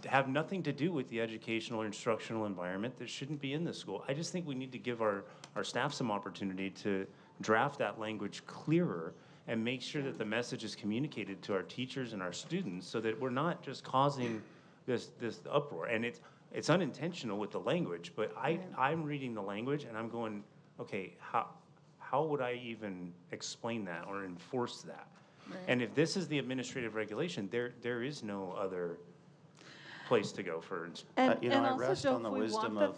Speaker 12: have nothing to do with the educational or instructional environment that shouldn't be in the school. I just think we need to give our staff some opportunity to draft that language clearer and make sure that the message is communicated to our teachers and our students so that we're not just causing this uproar. And it's unintentional with the language, but I'm reading the language and I'm going, okay, how would I even explain that or enforce that? Right. And if this is the administrative regulation, there is no other place to go for.
Speaker 4: I rest on the wisdom of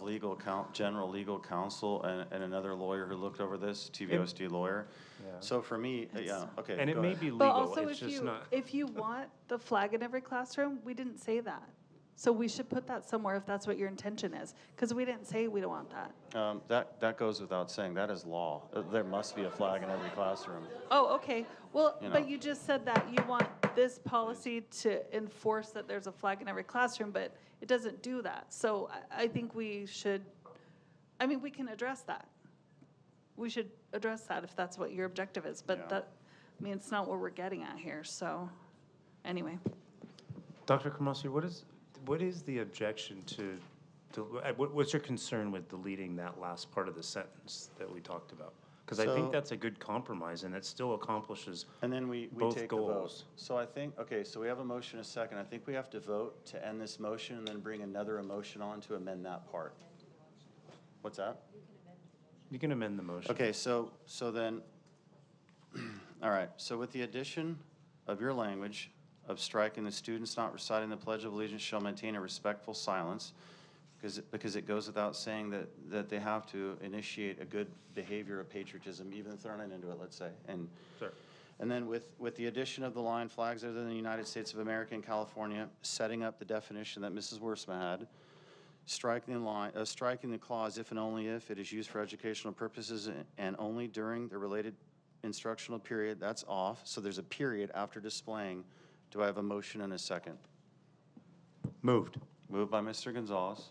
Speaker 4: general legal counsel and another lawyer who looked over this, TVUSD lawyer. Yeah. So for me, okay.
Speaker 12: And it may be legal.
Speaker 11: But also,
Speaker 12: it's just not.
Speaker 11: If you want the flag in every classroom, we didn't say that. So we should put that somewhere if that's what your intention is, because we didn't say we don't want that.
Speaker 4: That goes without saying. That is law. There must be a flag in every classroom.
Speaker 11: Oh, okay. Well, but you just said that you want this policy to enforce that there's a flag in every classroom, but it doesn't do that. So I think we should, we can address that. We should address that if that's what your objective is, but it's not what we're getting at here, so anyway.
Speaker 12: Dr. Kamasi, what is the objection to what's your concern with deleting that last part of the sentence that we talked about? Because I think that's a good compromise, and it still accomplishes
Speaker 4: and then we
Speaker 12: both
Speaker 4: take
Speaker 12: goals.
Speaker 4: The vote. So I think, so we have a motion, a second. I think we have to vote to end this motion and then bring another motion on to amend that part. What's that?
Speaker 12: You can amend the motion.
Speaker 4: Okay, so then All right, so with the addition of your language of striking the students not reciting the Pledge of Allegiance shall maintain a respectful silence, because it goes without saying that they have to initiate a good behavior of patriotism, even if they're not into it, let's say. And then with the addition of the line, flags other than the United States of America and California, setting up the definition that Mrs. Wiersma had, striking the clause if and only if it is used for educational purposes and only during the related instructional period, that's off. So there's a period after displaying. Do I have a motion and a second?
Speaker 13: Moved.
Speaker 4: Moved by Mr. Gonzalez.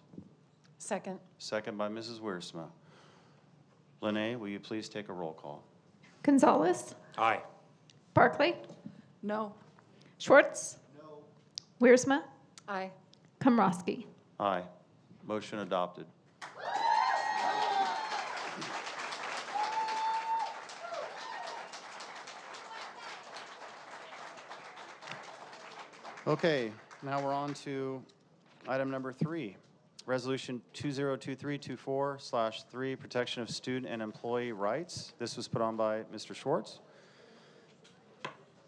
Speaker 16: Second.
Speaker 4: Second by Mrs. Wiersma. Lene, will you please take a roll call?
Speaker 2: Gonzalez,
Speaker 12: Aye.
Speaker 2: Barclay,
Speaker 11: No.
Speaker 2: Schwartz, Wiersma,
Speaker 16: Aye.
Speaker 2: Komrosky.
Speaker 4: Aye. Motion adopted. Okay, now we're on to item number 3. Resolution 2023-24/3, Protection of Student and Employee Rights. This was put on by Mr. Schwartz.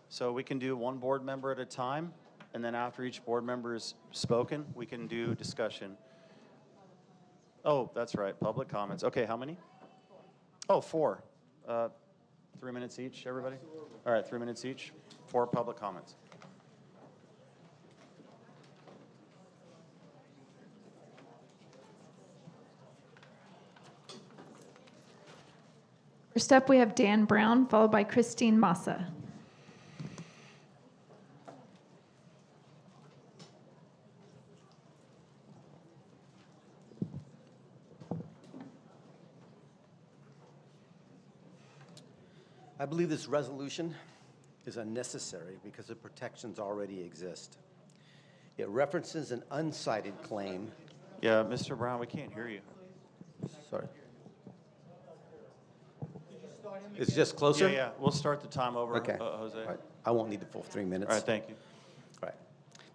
Speaker 4: So we can do one board member at a time, and then after each board member is spoken, we can do discussion. Oh, that's right, public comments. Okay, how many? Oh, 4. 3 minutes each, everybody? All right, 3 minutes each, 4 public comments.
Speaker 2: First up, we have Dan Brown, followed by Christine Massa.
Speaker 1: I believe this resolution is unnecessary because the protections already exist. It references an uncited claim.
Speaker 4: Yeah, Mr. Brown, we can't hear you.
Speaker 1: Sorry. It's just closer?
Speaker 4: Yeah, we'll start the time over,
Speaker 1: Okay.
Speaker 4: Jose.
Speaker 1: All right. I won't need the full 3 minutes.
Speaker 4: All right, thank you.
Speaker 1: All right.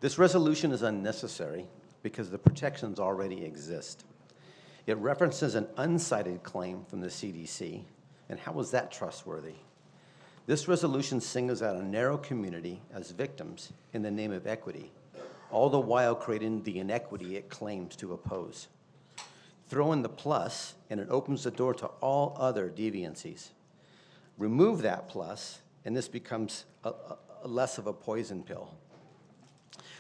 Speaker 1: This resolution is unnecessary because the protections already exist. It references an uncited claim from the CDC, and how is that trustworthy? This resolution singles out a narrow community as victims in the name of equity, all the while creating the inequity it claims to oppose. Throw in the plus, and it opens the door to all other deviancies. Remove that plus, and this becomes a less of a poison pill.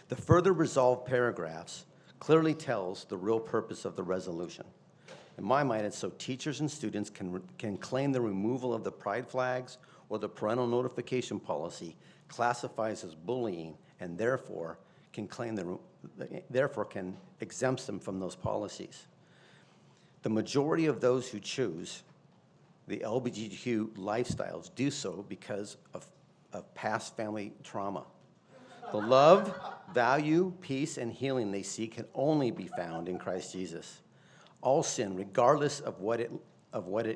Speaker 1: The further resolved paragraphs clearly tells the real purpose of the resolution. In my mind, it's so teachers and students can claim the removal of the pride flags or the parental notification policy classifies as bullying, and therefore can exempt them from those policies. The majority of those who choose the LGBTQ lifestyles do so because of past family trauma. The love, value, peace, and healing they seek can only be found in Christ Jesus. All sin, regardless of what it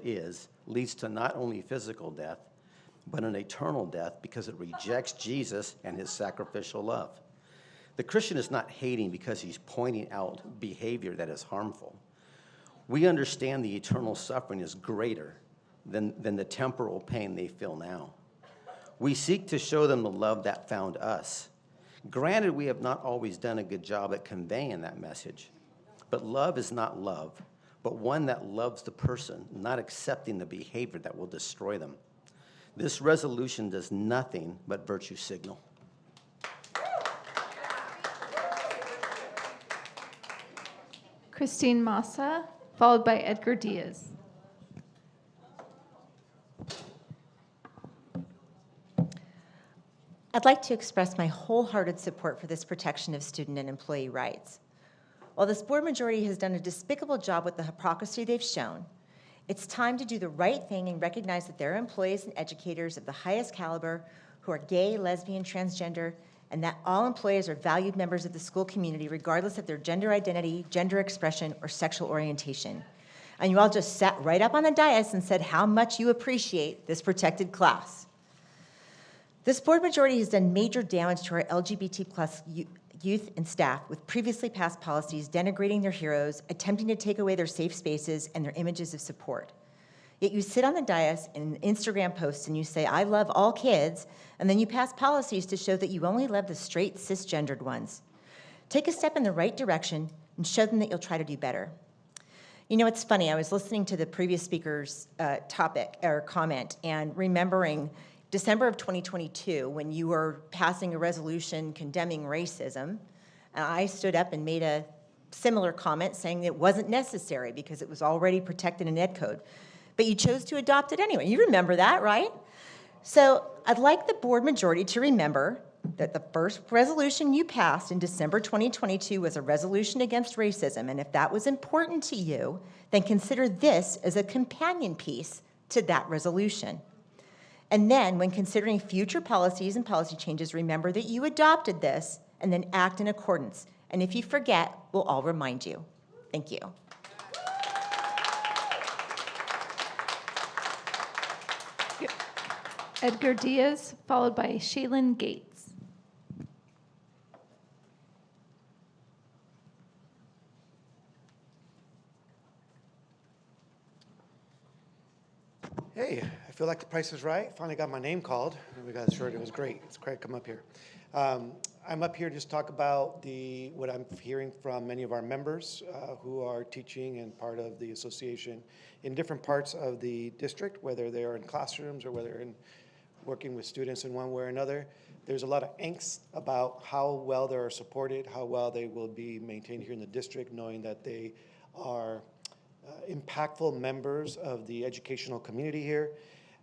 Speaker 1: is, leads to not only physical death, but an eternal death because it rejects Jesus and his sacrificial love. The Christian is not hating because he's pointing out behavior that is harmful. We understand the eternal suffering is greater than the temporal pain they feel now. We seek to show them the love that found us. Granted, we have not always done a good job at conveying that message, but love is not love, but one that loves the person, not accepting the behavior that will destroy them. This resolution does nothing but virtue signal.
Speaker 2: Christine Massa, followed by Edgar Diaz.
Speaker 14: I'd like to express my wholehearted support for this protection of student and employee rights. While this board majority has done a despicable job with the hypocrisy they've shown, it's time to do the right thing and recognize that there are employees and educators of the highest caliber who are gay, lesbian, transgender, and that all employees are valued members of the school community regardless of their gender identity, gender expression, or sexual orientation. And you all just sat right up on the dais and said how much you appreciate this protected class. This board majority has done major damage to our LGBT+ youth and staff with previously passed policies denigrating their heroes, attempting to take away their safe spaces and their images of support. Yet you sit on the dais in Instagram posts and you say, I love all kids, and then you pass policies to show that you only love the straight, cisgendered ones. Take a step in the right direction and show them that you'll try to do better. You know, it's funny, I was listening to the previous speaker's topic or comment and remembering December of 2022 when you were passing a resolution condemning racism, and I stood up and made a similar comment saying it wasn't necessary because it was already protected in Ed Code. But you chose to adopt it anyway. You remember that, right? So I'd like the board majority to remember that the first resolution you passed in December 2022 was a resolution against racism, and if that was important to you, then consider this as a companion piece to that resolution. And then, when considering future policies and policy changes, remember that you adopted this and then act in accordance. And if you forget, we'll all remind you. Thank you.
Speaker 2: Edgar Diaz, followed by Shaylin Gates.
Speaker 3: Hey, I feel like the price is right. Finally got my name called. We got a shirt. It was great. It's great to come up here. I'm up here just to talk about what I'm hearing from many of our members who are teaching and part of the association in different parts of the district, whether they are in classrooms or whether in working with students in one way or another. There's a lot of angst about how well they are supported, how well they will be maintained here in the district, knowing that they are impactful members of the educational community here.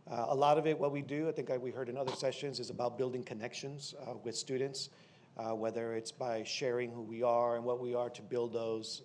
Speaker 3: A lot of it, what we do, I think we heard in other sessions, is about building connections with students, whether it's by sharing who we are and what we are to build those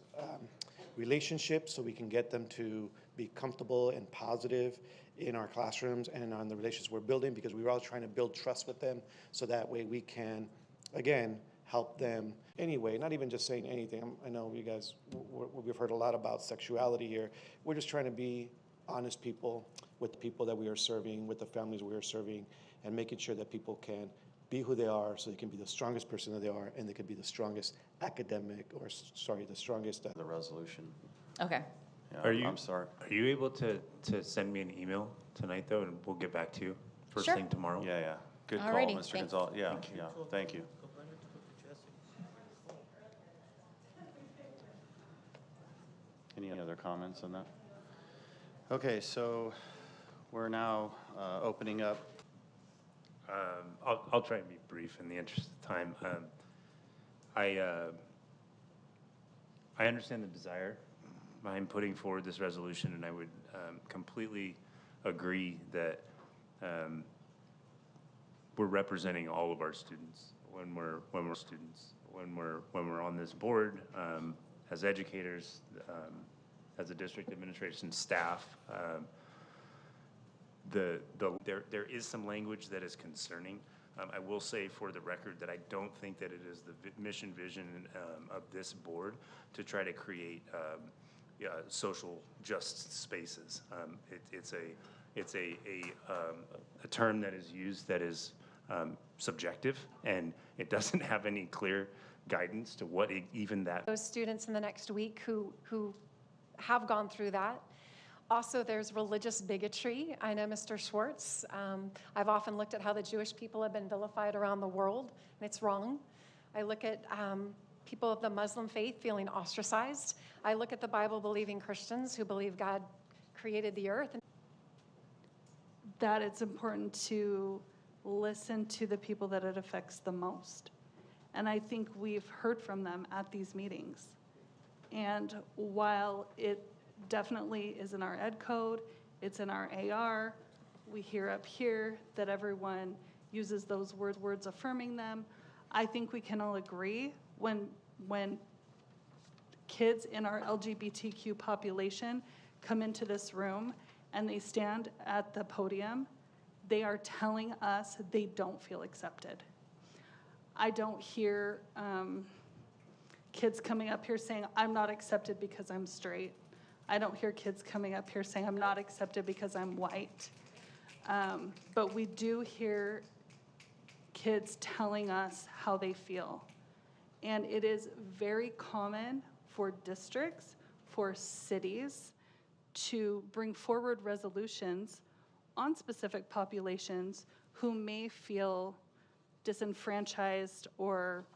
Speaker 3: relationships so we can get them to be comfortable and positive in our classrooms and on the relationships we're building, because we're all trying to build trust with them so that way we can, again, help them anyway, not even just saying anything. I know you guys, we've heard a lot about sexuality here. We're just trying to be honest people with the people that we are serving, with the families we are serving, and making sure that people can be who they are so they can be the strongest person that they are, and they can be the strongest academic, or sorry, the strongest.
Speaker 4: The resolution.
Speaker 19: Okay.
Speaker 4: Yeah, I'm sorry.
Speaker 12: Are you able to send me an email tonight, though, and we'll get back to you first
Speaker 19: Sure.
Speaker 12: thing tomorrow?
Speaker 4: Yeah, yeah. Good call,
Speaker 19: Alrighty,
Speaker 4: Mr.
Speaker 19: thanks.
Speaker 4: Gonzalez. Yeah, yeah. Thank you. Any other comments on that? Okay, so we're now opening up.
Speaker 12: I'll try and be brief in the interest of time. I understand the desire behind putting forward this resolution, and I would completely agree that we're representing all of our students when we're on this board, as educators, as a district administration staff. There is some language that is concerning. I will say for the record that I don't think that it is the mission vision of this board to try to create social just spaces. It's a term that is used that is subjective, and it doesn't have any clear guidance to what even that.
Speaker 16: Those students in the next week who have gone through that. Also, there's religious bigotry. I know Mr. Schwartz. I've often looked at how the Jewish people have been vilified around the world, and it's wrong. I look at people of the Muslim faith feeling ostracized. I look at the Bible-believing Christians who believe God created the earth.
Speaker 11: That it's important to listen to the people that it affects the most. And I think we've heard from them at these meetings. And while it definitely is in our ed code, it's in our AR, we hear up here that everyone uses those words affirming them. I think we can all agree when kids in our LGBTQ population come into this room and they stand at the podium, they are telling us they don't feel accepted. I don't hear kids coming up here saying, I'm not accepted because I'm straight. I don't hear kids coming up here saying, I'm not accepted because I'm white. But we do hear kids telling us how they feel. And it is very common for districts, for cities, to bring forward resolutions on specific populations who may feel disenfranchised or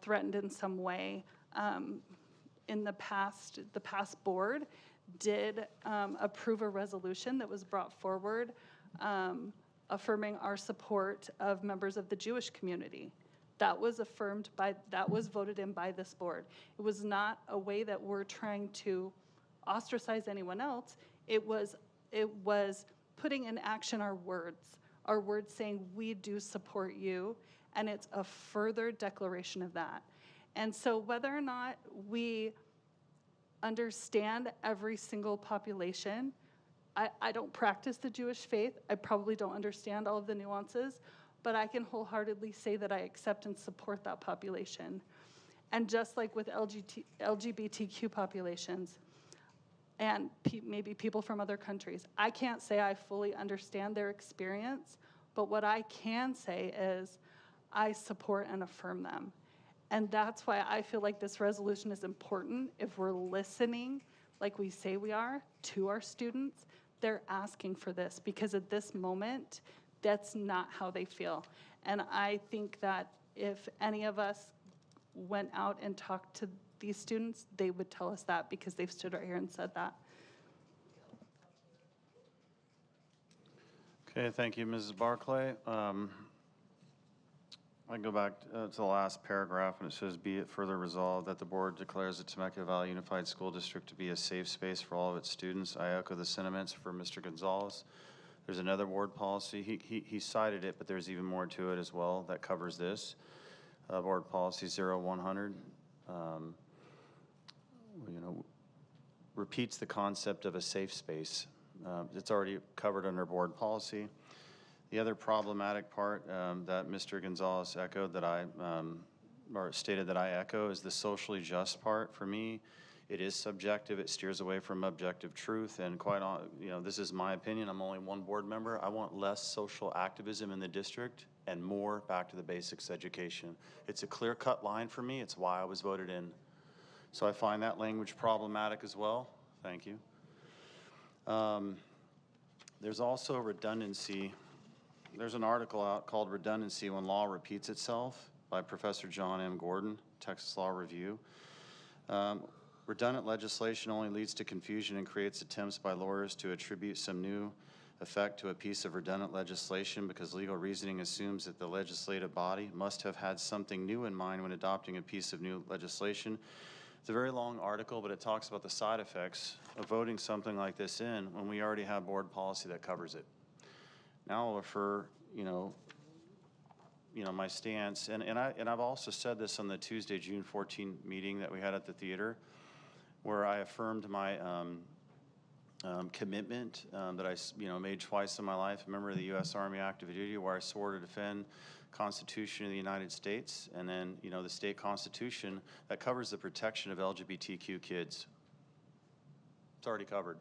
Speaker 11: threatened in some way. In the past board did approve a resolution that was brought forward affirming our support of members of the Jewish community. That was voted in by this board. It was not a way that we're trying to ostracize anyone else. It was putting in action our words saying we do support you, and it's a further declaration of that. And so whether or not we understand every single population, I don't practice the Jewish faith. I probably don't understand all of the nuances, but I can wholeheartedly say that I accept and support that population. And just like with LGBTQ populations, and maybe people from other countries, I can't say I fully understand their experience, but what I can say is I support and affirm them. And that's why I feel like this resolution is important. If we're listening, like we say we are, to our students, they're asking for this, because at this moment, that's not how they feel. And I think that if any of us went out and talked to these students, they would tell us that, because they've stood right here and said that.
Speaker 4: Okay, thank you, Mrs. Barclay. I can go back to the last paragraph, and it says, be it further resolved that the board declares the Temecula Valley Unified School District to be a safe space for all of its students. I echo the sentiments for Mr. Gonzalez. There's another board policy. He cited it, but there's even more to it as well that covers this. Board policy 0100, repeats the concept of a safe space. It's already covered under board policy. The other problematic part that Mr. Gonzalez echoed that or stated that I echo is the socially just part. For me, it is subjective. It steers away from objective truth, and this is my opinion. I'm only one board member. I want less social activism in the district and more back to the basics education. It's a clear-cut line for me. It's why I was voted in. So I find that language problematic as well. Thank you. There's also redundancy. There's an article out called Redundancy When Law Repeats Itself by Professor John M. Gordon, Texas Law Review. Redundant legislation only leads to confusion and creates attempts by lawyers to attribute some new effect to a piece of redundant legislation because legal reasoning assumes that the legislative body must have had something new in mind when adopting a piece of new legislation. It's a very long article, but it talks about the side effects of voting something like this in when we already have board policy that covers it. Now I'll refer, my stance, and I've also said this on the Tuesday, June 14 meeting that we had at the theater, where I affirmed my commitment that I made twice in my life, a member of the U.S. Army active duty, where I swore to defend the Constitution of the United States, and then the state constitution that covers the protection of LGBTQ kids. It's already covered.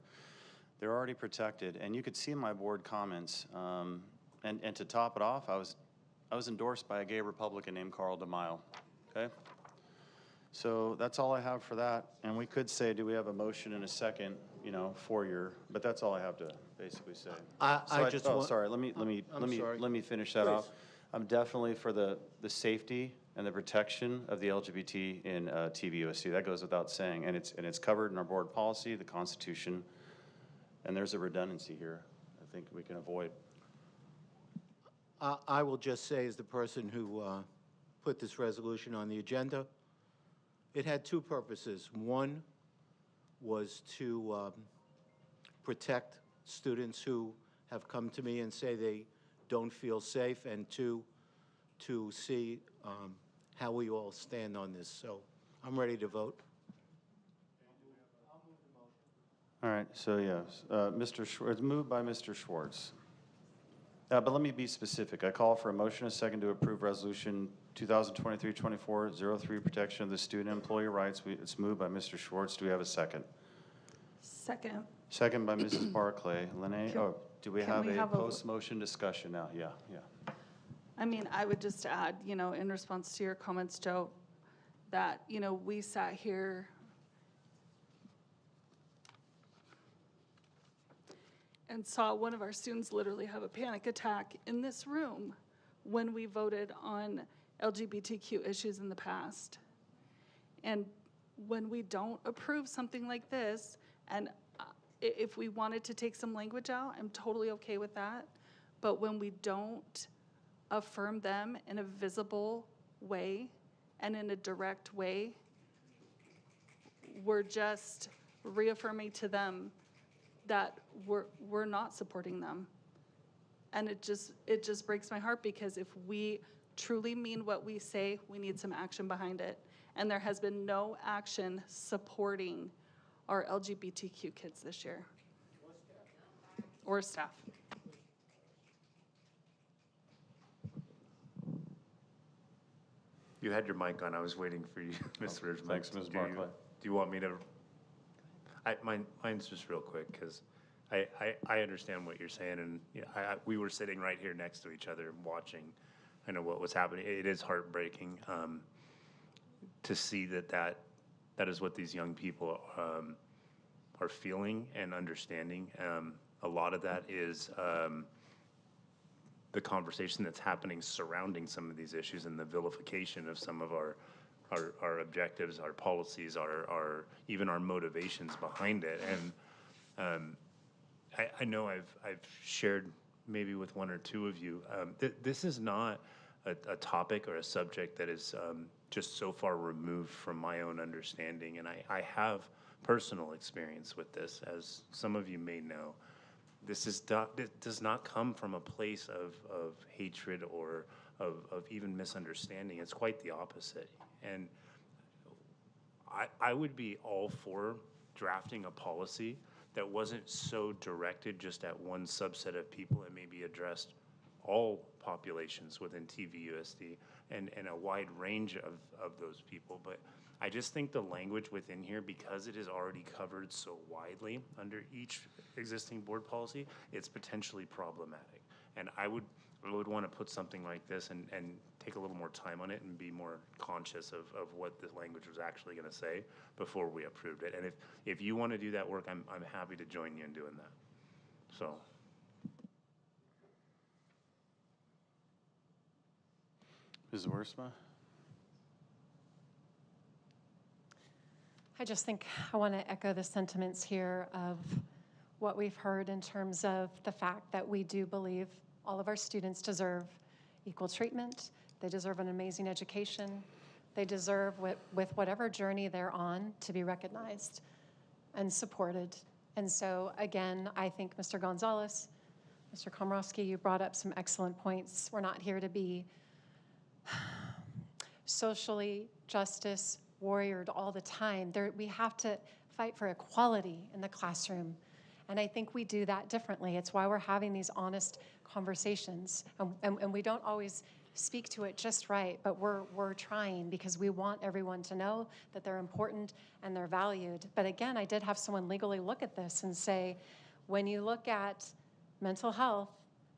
Speaker 4: They're already protected, and you could see in my board comments. And to top it off, I was endorsed by a gay Republican named Carl DeMaio. Okay, so that's all I have for that. And we could say, do we have a motion in a second? But that's all I have to basically say. Sorry. Let me finish that off. I'm definitely for the safety and the protection of the LGBT in TVUSD. That goes without saying, and it's covered in our board policy, the Constitution. And there's a redundancy here I think we can avoid.
Speaker 13: I will just say, as the person who put this resolution on the agenda, it had two purposes. One was to protect students who have come to me and say they don't feel safe, and two, to see how we all stand on this. So I'm ready to vote.
Speaker 4: All right, so yes, Mr. Schwartz, it's moved by Mr. Schwartz. But let me be specific. I call for a motion, a second, to approve Resolution 2023-2403, Protection of the Student Employee Rights. It's moved by Mr. Schwartz. Do we have a second?
Speaker 11: Second.
Speaker 4: Second by Mrs. Barclay. Lene, do we have a post-motion discussion now? Yeah.
Speaker 11: I mean, I would just add, in response to your comments, Joe, that, we sat here and saw one of our students literally have a panic attack in this room when we voted on LGBTQ issues in the past. And when we don't approve something like this, and if we wanted to take some language out, I'm totally okay with that. But when we don't affirm them in a visible way and in a direct way, we're just reaffirming to them that we're not supporting them. And it just breaks my heart, because if we truly mean what we say, we need some action behind it. And there has been no action supporting our LGBTQ kids this year. Or staff.
Speaker 12: You had your mic on. I was waiting for you, Mr. Ridgman.
Speaker 4: Thanks, Ms. Barclay.
Speaker 12: Do you want me to? Mine's just real quick, because I understand what you're saying, and we were sitting right here next to each other watching. I know what was happening. It is heartbreaking to see that is what these young people are feeling and understanding. A lot of that is the conversation that's happening surrounding some of these issues and the vilification of some of our objectives, our policies, our even our motivations behind it. And I know I've shared maybe with one or two of you, this is not a topic or a subject that is just so far removed from my own understanding. And I have personal experience with this, as some of you may know. It does not come from a place of hatred or of even misunderstanding. It's quite the opposite. And I would be all for drafting a policy that wasn't so directed just at one subset of people, and maybe addressed all populations within TVUSD and a wide range of those people. But I just think the language within here, because it is already covered so widely under each existing board policy, it's potentially problematic. And I would want to put something like this and take a little more time on it and be more conscious of what the language was actually going to say before we approved it. And if you want to do that work, I'm happy to join you in doing that. So.
Speaker 4: Ms. Wiersma?
Speaker 16: I just think I want to echo the sentiments here of what we've heard in terms of the fact that we do believe all of our students deserve equal treatment. They deserve an amazing education. They deserve, with whatever journey they're on, to be recognized and supported. And so, again, I think Mr. Gonzalez, Mr. Komorowski, you brought up some excellent points. We're not here to be socially justice warriored all the time. We have to fight for equality in the classroom. And I think we do that differently. It's why we're having these honest conversations. And we don't always speak to it just right, but we're trying, because we want everyone to know that they're important and they're valued. But again, I did have someone legally look at this and say, when you look at mental health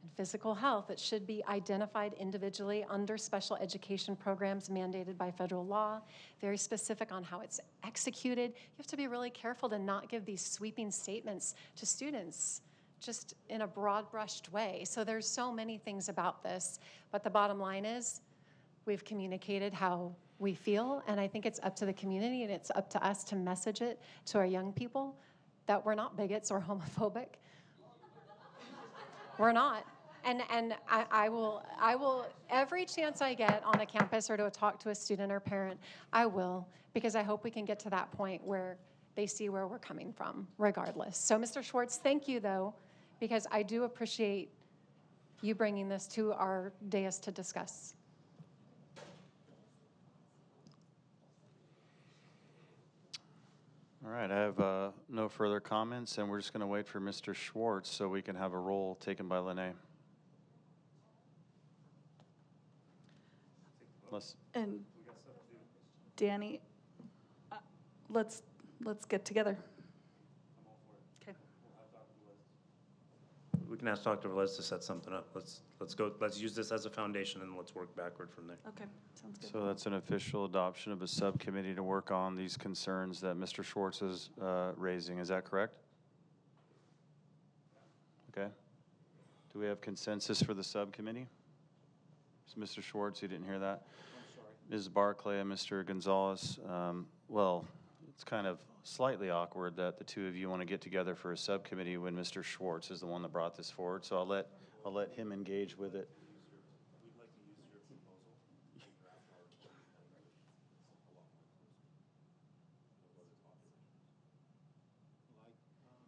Speaker 16: and physical health, it should be identified individually under special education programs mandated by federal law, very specific on how it's executed. You have to be really careful to not give these sweeping statements to students just in a broad-brushed way. So there's so many things about this, but the bottom line is we've communicated how we feel, and I think it's up to the community and it's up to us to message it to our young people that we're not bigots or homophobic. We're not. And I will, every chance I get on a campus or to talk to a student or parent, I will, because I hope we can get to that point where they see where we're coming from, regardless. So, Mr. Schwartz, thank you, though, because I do appreciate you bringing this to our dais to discuss.
Speaker 4: All right, I have no further comments, and we're just going to wait for Mr. Schwartz so we can have a roll taken by Lene.
Speaker 11: And Danny, let's get together. Okay.
Speaker 12: We can ask Dr. Velez to set something up. Let's use this as a foundation, and let's work backward from there.
Speaker 11: Okay, sounds good.
Speaker 4: So that's an official adoption of a subcommittee to work on these concerns that Mr. Schwartz is raising. Is that correct? Okay. Do we have consensus for the subcommittee? Mr. Schwartz, you didn't hear that? I'm sorry. Ms. Barclay and Mr. Gonzalez, well, it's kind of slightly awkward that the two of you want to get together for a subcommittee when Mr. Schwartz is the one that brought this forward, so I'll let him engage with it.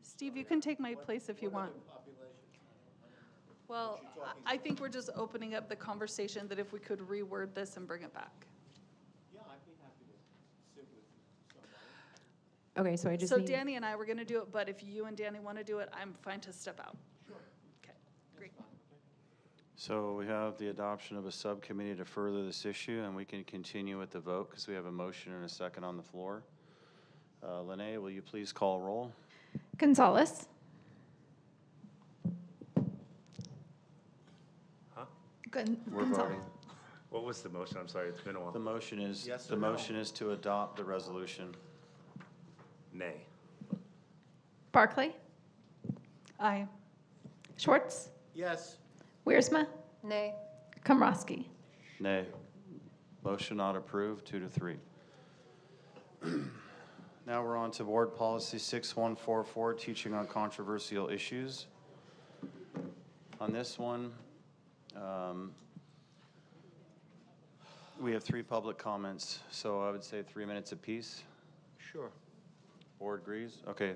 Speaker 11: Steve, you can take my place if you want. Well, I think we're just opening up the conversation that if we could reword this and bring it back.
Speaker 13: Yeah, I'd be happy to sit with somebody.
Speaker 5: Okay, so I just
Speaker 11: So
Speaker 5: need.
Speaker 11: Danny and I were going to do it, but if you and Danny want to do it, I'm fine to step out.
Speaker 13: Sure.
Speaker 11: Okay, great.
Speaker 4: So we have the adoption of a subcommittee to further this issue, and we can continue with the vote because we have a motion and a second on the floor. Lene, will you please call roll?
Speaker 2: Gonzalez.
Speaker 4: We're voting.
Speaker 12: What was the motion? I'm sorry, it's been a while.
Speaker 4: The motion is,
Speaker 13: Yes
Speaker 4: the
Speaker 13: or no?
Speaker 4: motion is to adopt the resolution.
Speaker 12: Nay.
Speaker 2: Barclay.
Speaker 11: Aye.
Speaker 2: Schwartz.
Speaker 13: Yes.
Speaker 2: Wiersma.
Speaker 16: Nay.
Speaker 2: Komrosky.
Speaker 4: Nay. Motion not approved, 2-3. Now we're on to Board Policy 6144, Teaching on Controversial Issues. On this one, we have 3 public comments, so I would say 3 minutes apiece.
Speaker 13: Sure.
Speaker 4: Board agrees? Okay.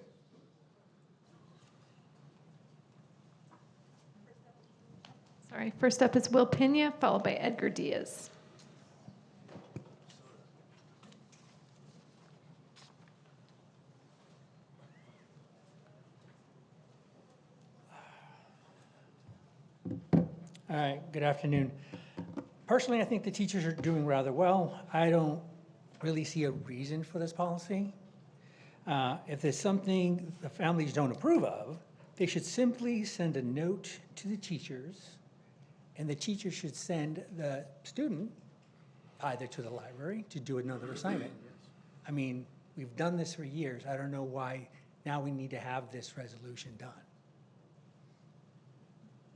Speaker 2: Sorry, first up is Will Pena, followed by Edgar Diaz.
Speaker 6: All right, good afternoon. Personally, I think the teachers are doing rather well. I don't really see a reason for this policy. If there's something the families don't approve of, they should simply send a note to the teachers, and the teacher should send the student either to the library to do another assignment. I mean, we've done this for years. I don't know why now we need to have this resolution done.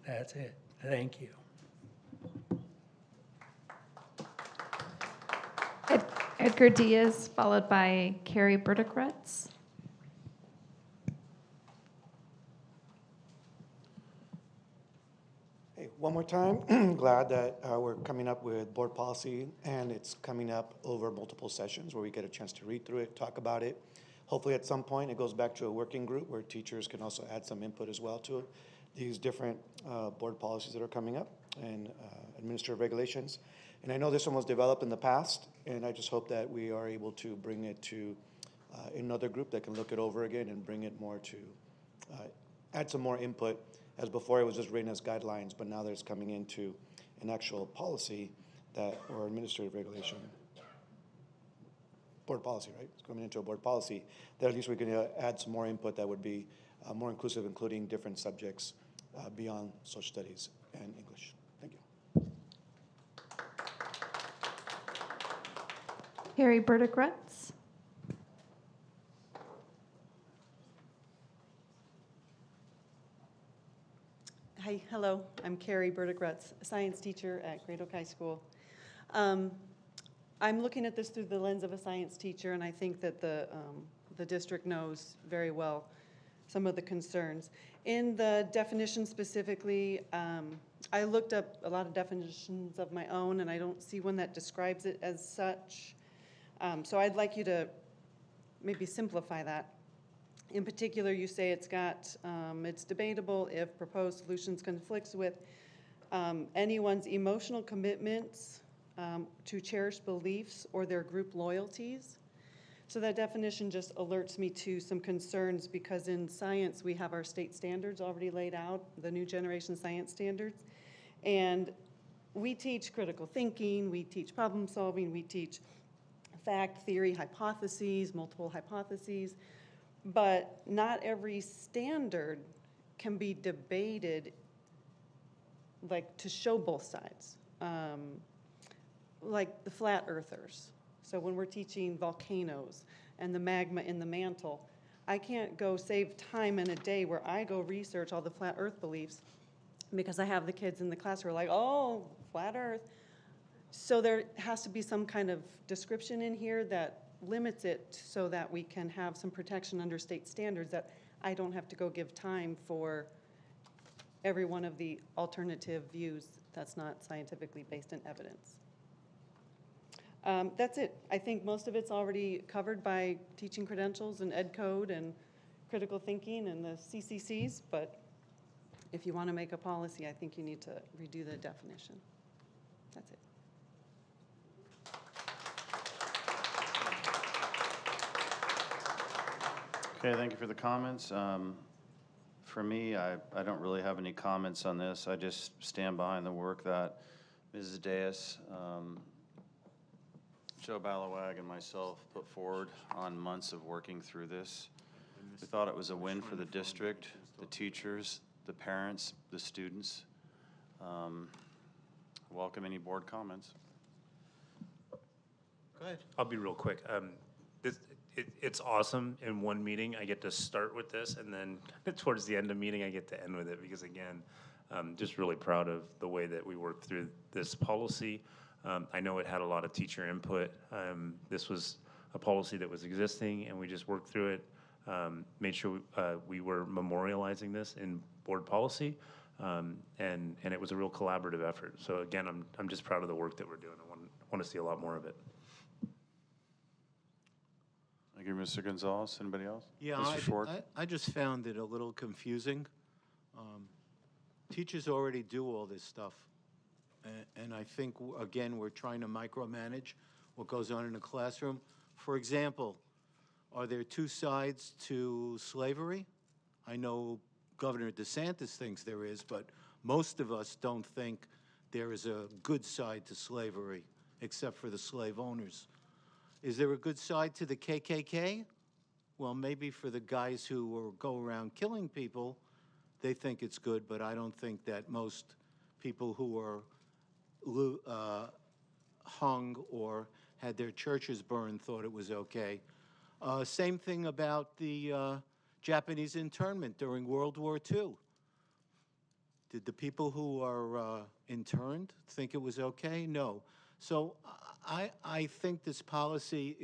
Speaker 6: That's it. Thank you.
Speaker 2: Edgar Diaz, followed by Carrie Burdick-Rutz.
Speaker 3: Hey, one more time, glad that we're coming up with board policy, and it's coming up over multiple sessions where we get a chance to read through it, talk about it. Hopefully at some point it goes back to a working group where teachers can also add some input as well to these different board policies that are coming up and administrative regulations. And I know this one was developed in the past, and I just hope that we are able to bring it to another group that can look it over again and bring it more to, add some more input, as before it was just written as guidelines, but now that it's coming into an actual policy that, or administrative regulation. Board policy, right? It's coming into a board policy, that at least we can add some more input that would be more inclusive, including different subjects beyond social studies and English. Thank you.
Speaker 2: Carrie Burdick-Rutz.
Speaker 19: Hi, hello. I'm Carrie Burdick-Rutz, a science teacher at Great Oak High School. I'm looking at this through the lens of a science teacher, and I think that the district knows very well some of the concerns. In the definition specifically, I looked up a lot of definitions of my own, and I don't see one that describes it as such. So I'd like you to maybe simplify that. In particular, you say it's debatable if proposed solutions conflicts with anyone's emotional commitments to cherished beliefs or their group loyalties. So that definition just alerts me to some concerns, because in science we have our state standards already laid out, the new generation science standards. And we teach critical thinking, we teach problem solving, we teach fact, theory, hypotheses, multiple hypotheses. But not every standard can be debated, like, to show both sides. Like the flat earthers. So when we're teaching volcanoes and the magma in the mantle, I can't go save time in a day where I go research all the flat earth beliefs because I have the kids in the class who are like, oh, flat earth. So there has to be some kind of description in here that limits it so that we can have some protection under state standards, that I don't have to go give time for every one of the alternative views that's not scientifically based in evidence. That's it. I think most of it's already covered by teaching credentials and ed code and critical thinking and the CCCs, but if you want to make a policy, I think you need to redo the definition. That's it.
Speaker 4: Okay, thank you for the comments. For me, I don't really have any comments on this. I just stand behind the work that Mrs. Deus, Joe Balawag, and myself put forward on months of working through this. We thought it was a win for the district, the teachers, the parents, the students. Welcome any board comments.
Speaker 8: Go ahead.
Speaker 12: I'll be real quick. It's awesome. In one meeting, I get to start with this, and then towards the end of the meeting, I get to end with it, because again, I'm just really proud of the way that we worked through this policy. I know it had a lot of teacher input. This was a policy that was existing, and we just worked through it, made sure we were memorializing this in board policy, and it was a real collaborative effort. So again, I'm just proud of the work that we're doing. I want to see a lot more of it.
Speaker 4: Thank you, Mr. Gonzalez. Anybody else?
Speaker 13: Yeah,
Speaker 4: Mr. Schwartz?
Speaker 13: I just found it a little confusing. Teachers already do all this stuff. And I think, again, we're trying to micromanage what goes on in a classroom. For example, are there two sides to slavery? I know Governor DeSantis thinks there is, but most of us don't think there is a good side to slavery, except for the slave owners. Is there a good side to the KKK? Well, maybe for the guys who go around killing people, they think it's good, but I don't think that most people who are hung or had their churches burned thought it was okay. Same thing about the Japanese internment during World War II. Did the people who are interned think it was okay? No. So I think this policy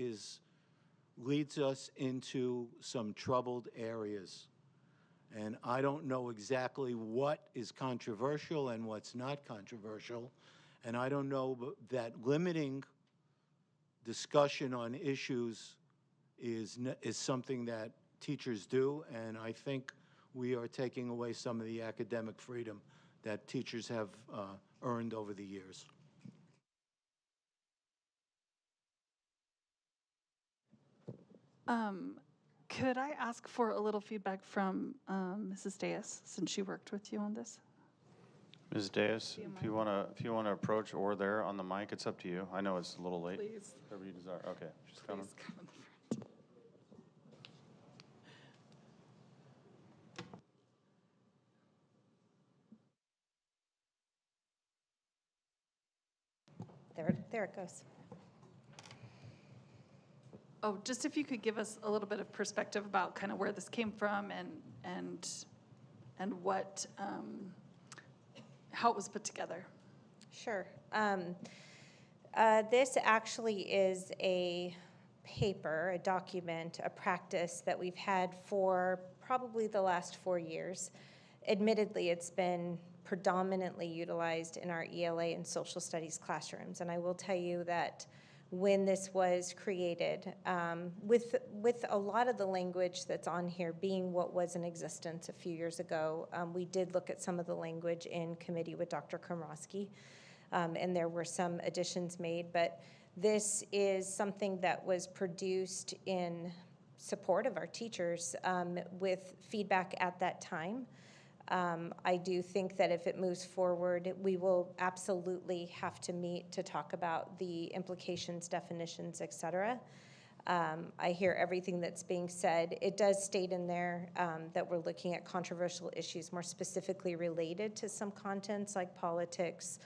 Speaker 13: leads us into some troubled areas. And I don't know exactly what is controversial and what's not controversial. And I don't know that limiting discussion on issues is something that teachers do. And I think we are taking away some of the academic freedom that teachers have earned over the years.
Speaker 11: Could I ask for a little feedback from Mrs. Deus, since she worked with you on this?
Speaker 4: Ms. Deus, if you want to approach or there on the mic, it's up to you. I know it's a little late.
Speaker 11: Please.
Speaker 4: Whatever you desire. Okay, she's coming.
Speaker 11: Please come in the front.
Speaker 14: There it goes.
Speaker 11: Oh, just if you could give us a little bit of perspective about kind of where this came from and what how it was put together.
Speaker 14: Sure. This actually is a paper, a document, a practice that we've had for probably the last 4 years. Admittedly, it's been predominantly utilized in our ELA and social studies classrooms, and I will tell you that when this was created, with a lot of the language that's on here being what was in existence a few years ago, we did look at some of the language in committee with Dr. Komrosky, and there were some additions made, but this is something that was produced in support of our teachers with feedback at that time. I do think that if it moves forward, we will absolutely have to meet to talk about the implications, definitions, et cetera. I hear everything that's being said. It does state in there that we're looking at controversial issues more specifically related to some contents like politics,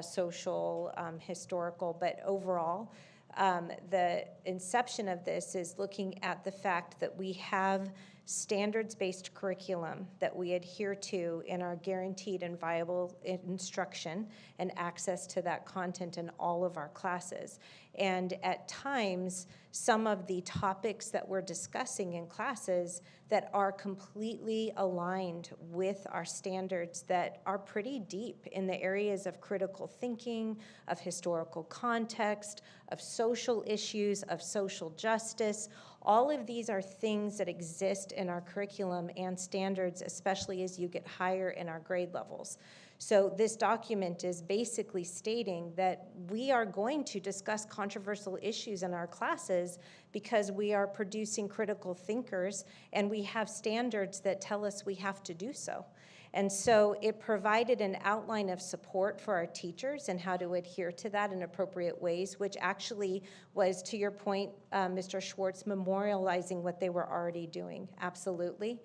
Speaker 14: social, historical, but overall,
Speaker 7: The inception of this is looking at the fact that we have standards-based curriculum that we adhere to in our guaranteed and viable instruction and access to that content in all of our classes. And at times, some of the topics that we're discussing in classes that are completely aligned with our standards that are pretty deep in the areas of critical thinking, of historical context, of social issues, of social justice. All of these are things that exist in our curriculum and standards, especially as you get higher in our grade levels. So this document is basically stating that we are going to discuss controversial issues in our classes because we are producing critical thinkers and we have standards that tell us we have to do so. And so it provided an outline of support for our teachers and how to adhere to that in appropriate ways, which actually was, to your point, Mr. Schwartz, memorializing what they were already doing. Absolutely.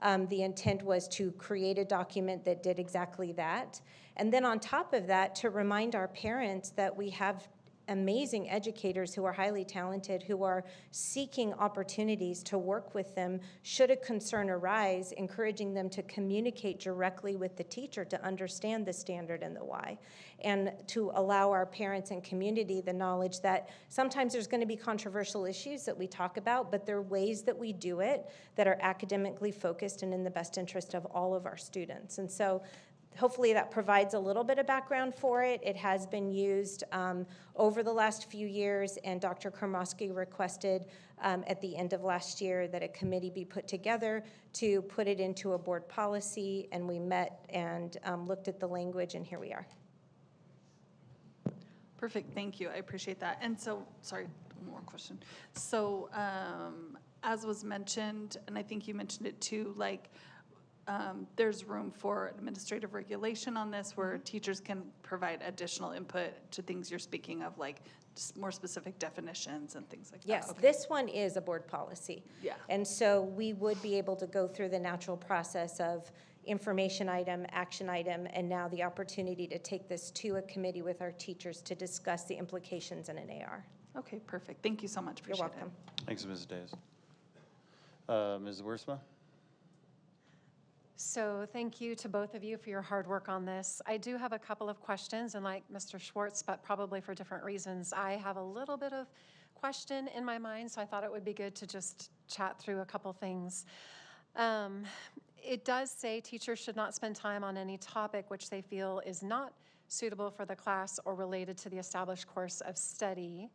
Speaker 7: The intent was to create a document that did exactly that. And then on top of that, to remind our parents that we have amazing educators who are highly talented, who are seeking opportunities to work with them should a concern arise, encouraging them to communicate directly with the teacher to understand the standard and the why, and to allow our parents and community the knowledge that sometimes there's going to be controversial issues that we talk about, but there are ways that we do it that are academically focused and in the best interest of all of our students. And so hopefully that provides a little bit of background for it. It has been used over the last few years, and Dr. Kermosky requested at the end of last year that a committee be put together to put it into a board policy, and we met and looked at the language, and here we are.
Speaker 11: Perfect, thank you, I appreciate that. And so, sorry, one more question. So, as was mentioned, and I think you mentioned it too, like, there's room for administrative regulation on this where teachers can provide additional input to things you're speaking of, like just more specific definitions and things like that.
Speaker 7: Yes,
Speaker 11: Okay.
Speaker 7: this one is a board policy.
Speaker 11: Yeah.
Speaker 7: And so we would be able to go through the natural process of information item, action item, and now the opportunity to take this to a committee with our teachers to discuss the implications in an AR.
Speaker 11: Okay, perfect. Thank you so much.
Speaker 7: You're welcome.
Speaker 4: Thanks, Ms. Days. Ms. Wiersma?
Speaker 16: So thank you to both of you for your hard work on this. I do have a couple of questions, and like Mr. Schwartz, but probably for different reasons, I have a little bit of question in my mind, so I thought it would be good to just chat through a couple things. It does say teachers should not spend time on any topic which they feel is not suitable for the class or related to the established course of study.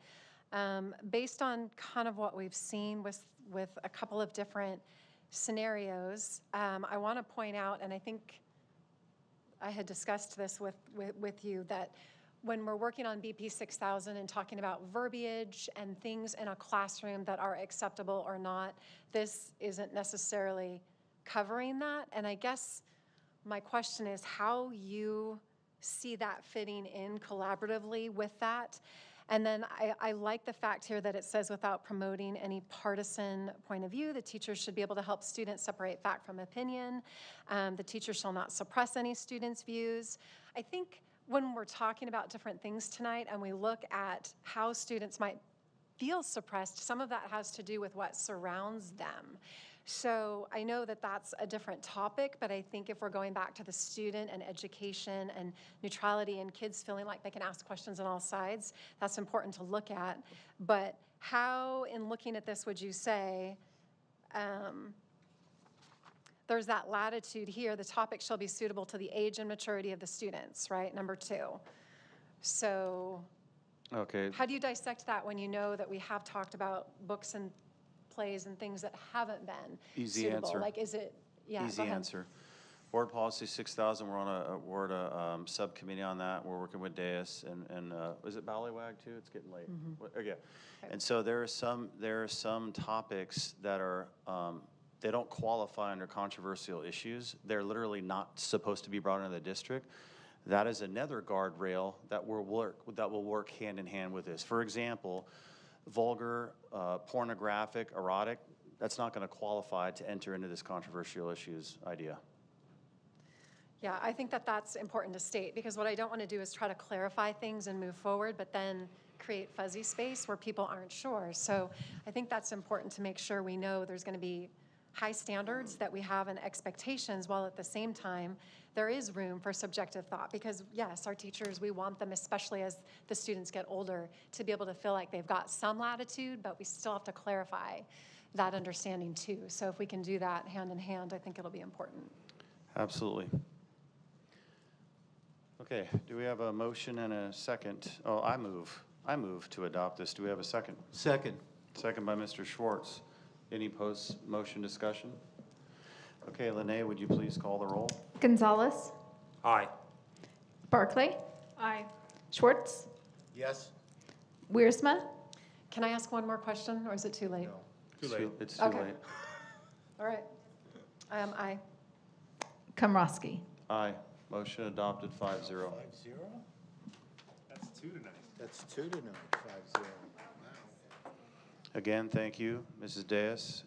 Speaker 16: Based on kind of what we've seen with a couple of different scenarios, I want to point out, and I think I had discussed this with you, that when we're working on BP 6000 and talking about verbiage and things in a classroom that are acceptable or not, this isn't necessarily covering that. And I guess my question is how you see that fitting in collaboratively with that. And then I like the fact here that it says without promoting any partisan point of view, the teachers should be able to help students separate fact from opinion. The teacher shall not suppress any students' views. I think when we're talking about different things tonight and we look at how students might feel suppressed, some of that has to do with what surrounds them. So I know that that's a different topic, but I think if we're going back to the student and education and neutrality and kids feeling like they can ask questions on all sides, that's important to look at. But how, in looking at this, would you say there's that latitude here, the topic shall be suitable to the age and maturity of the students, right? Number 2. So
Speaker 4: okay.
Speaker 16: How do you dissect that when you know that we have talked about books and plays and things that haven't been
Speaker 4: Easy
Speaker 16: suitable?
Speaker 4: answer.
Speaker 16: Like, is it, yeah,
Speaker 4: Easy
Speaker 16: go ahead.
Speaker 4: answer. Board Policy 6000, we're at a subcommittee on that. We're working with DAIS and is it Ballywag too? It's getting late. Okay. And so there are some topics that are, they don't qualify under controversial issues. They're literally not supposed to be brought into the district. That is another guardrail that will work hand in hand with this. For example, vulgar, pornographic, erotic, that's not going to qualify to enter into this controversial issues idea.
Speaker 16: Yeah, I think that that's important to state, because what I don't want to do is try to clarify things and move forward, but then create fuzzy space where people aren't sure. So I think that's important to make sure we know there's going to be high standards that we have and expectations, while at the same time there is room for subjective thought. Because yes, our teachers, we want them, especially as the students get older, to be able to feel like they've got some latitude, but we still have to clarify that understanding too. So if we can do that hand in hand, I think it'll be important.
Speaker 4: Absolutely. Okay, do we have a motion and a second? Oh, I move to adopt this. Do we have a second?
Speaker 13: Second.
Speaker 4: Second by Mr. Schwartz. Any post-motion discussion? Okay, Lene, would you please call the roll?
Speaker 2: Gonzalez,
Speaker 12: Aye.
Speaker 2: Barclay,
Speaker 11: Aye.
Speaker 2: Schwartz,
Speaker 13: Yes?
Speaker 2: Wiersma,
Speaker 16: Can I ask one more question, or is it too late?
Speaker 4: Too late. It's too
Speaker 16: Okay.
Speaker 4: late.
Speaker 16: All right. Aye.
Speaker 2: Komrosky.
Speaker 4: Aye. Motion adopted 5-0.
Speaker 13: 5-0?
Speaker 12: That's 2 tonight.
Speaker 13: That's 2 tonight, 5-0.
Speaker 4: Again, thank you, Mrs. Deus,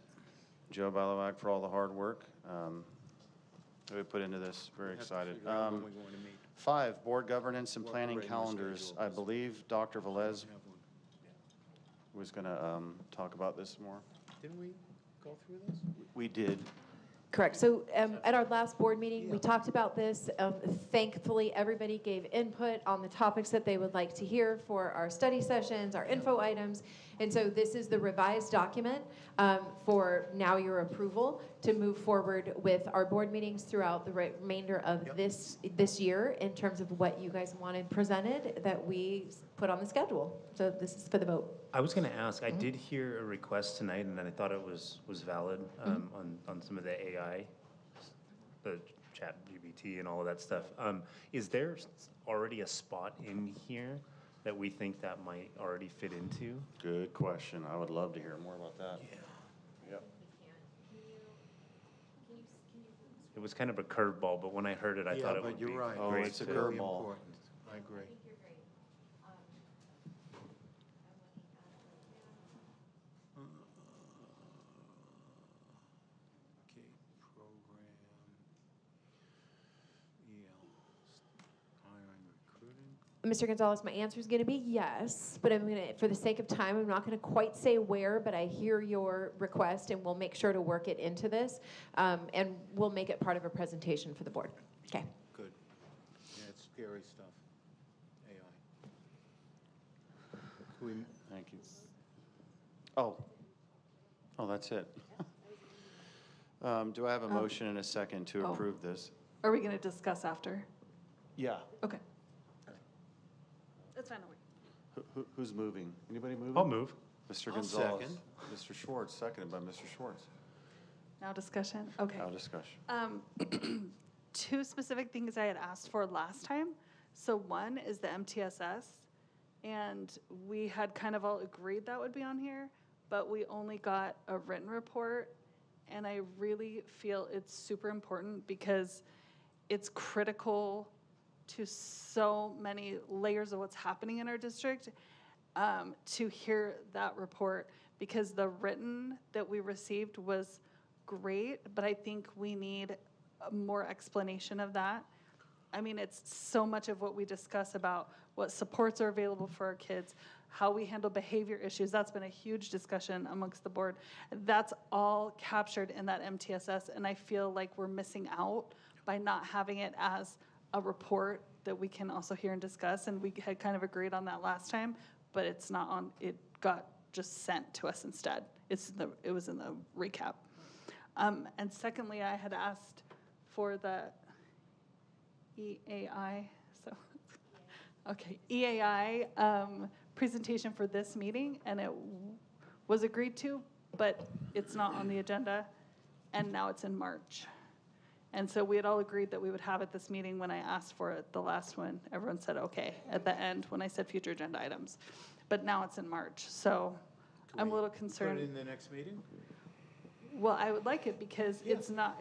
Speaker 4: Joe Balawag, for all the hard work that we put into this. Very excited. 5, board governance and planning calendars. I believe Dr. Velez was going to talk about this more.
Speaker 13: Didn't we go through this?
Speaker 4: We did.
Speaker 5: Correct. So at our last board meeting, we talked about this. Thankfully, everybody gave input on the topics that they would like to hear for our study sessions, our info items. And so this is the revised document for now your approval to move forward with our board meetings throughout the remainder of this year in terms of what you guys wanted presented that we put on the schedule. So this is for the vote.
Speaker 12: I was going to ask, I did hear a request tonight, and I thought it was valid on some of the AI, the chat GPT and all of that stuff. Is there already a spot in here that we think that might already fit into?
Speaker 4: Good question. I would love to hear more about that. Yeah. Yep.
Speaker 12: It was kind of a curveball, but when I heard it, I thought it would be
Speaker 13: you're right.
Speaker 12: great.
Speaker 4: It's a
Speaker 12: to-
Speaker 13: Very
Speaker 4: curveball.
Speaker 13: important. I agree. Okay, program, hiring, recruiting.
Speaker 5: Mr. Gonzalez, my answer is going to be yes, but I'm going to, for the sake of time, I'm not going to quite say where, but I hear your request, and we'll make sure to work it into this, and we'll make it part of a presentation for the board. Okay.
Speaker 13: Good. Yeah, it's scary stuff. AI.
Speaker 4: Thank you. Oh, that's it. Do I have a motion and a second to approve this?
Speaker 11: Are we going to discuss after?
Speaker 4: Yeah.
Speaker 11: Okay. That's fine.
Speaker 4: Who's moving? Anybody moving?
Speaker 12: I'll move.
Speaker 4: Mr.
Speaker 13: I'll
Speaker 4: Gonzalez.
Speaker 13: second.
Speaker 4: Mr. Schwartz, seconded by Mr. Schwartz.
Speaker 11: Now discussion? Okay.
Speaker 4: Now discussion.
Speaker 11: 2 specific things I had asked for last time. So one is the MTSS, and we had kind of all agreed that would be on here, but we only got a written report, and I really feel it's super important because it's critical to so many layers of what's happening in our district to hear that report, because the written that we received was great, but I think we need more explanation of that. I mean, it's so much of what we discuss about what supports are available for our kids, how we handle behavior issues. That's been a huge discussion amongst the board. That's all captured in that MTSS, and I feel like we're missing out by not having it as a report that we can also hear and discuss, and we had kind of agreed on that last time, but it's not on, it got just sent to us instead. It was in the recap. And secondly, I had asked for the EAI, EAI presentation for this meeting, and it was agreed to, but it's not on the agenda, and now it's in March. And so we had all agreed that we would have it this meeting. When I asked for it, the last one, everyone said okay at the end when I said future agenda items. But now it's in March, so I'm a little concerned.
Speaker 13: Put it in the next meeting?
Speaker 11: Well, I would like it because it's not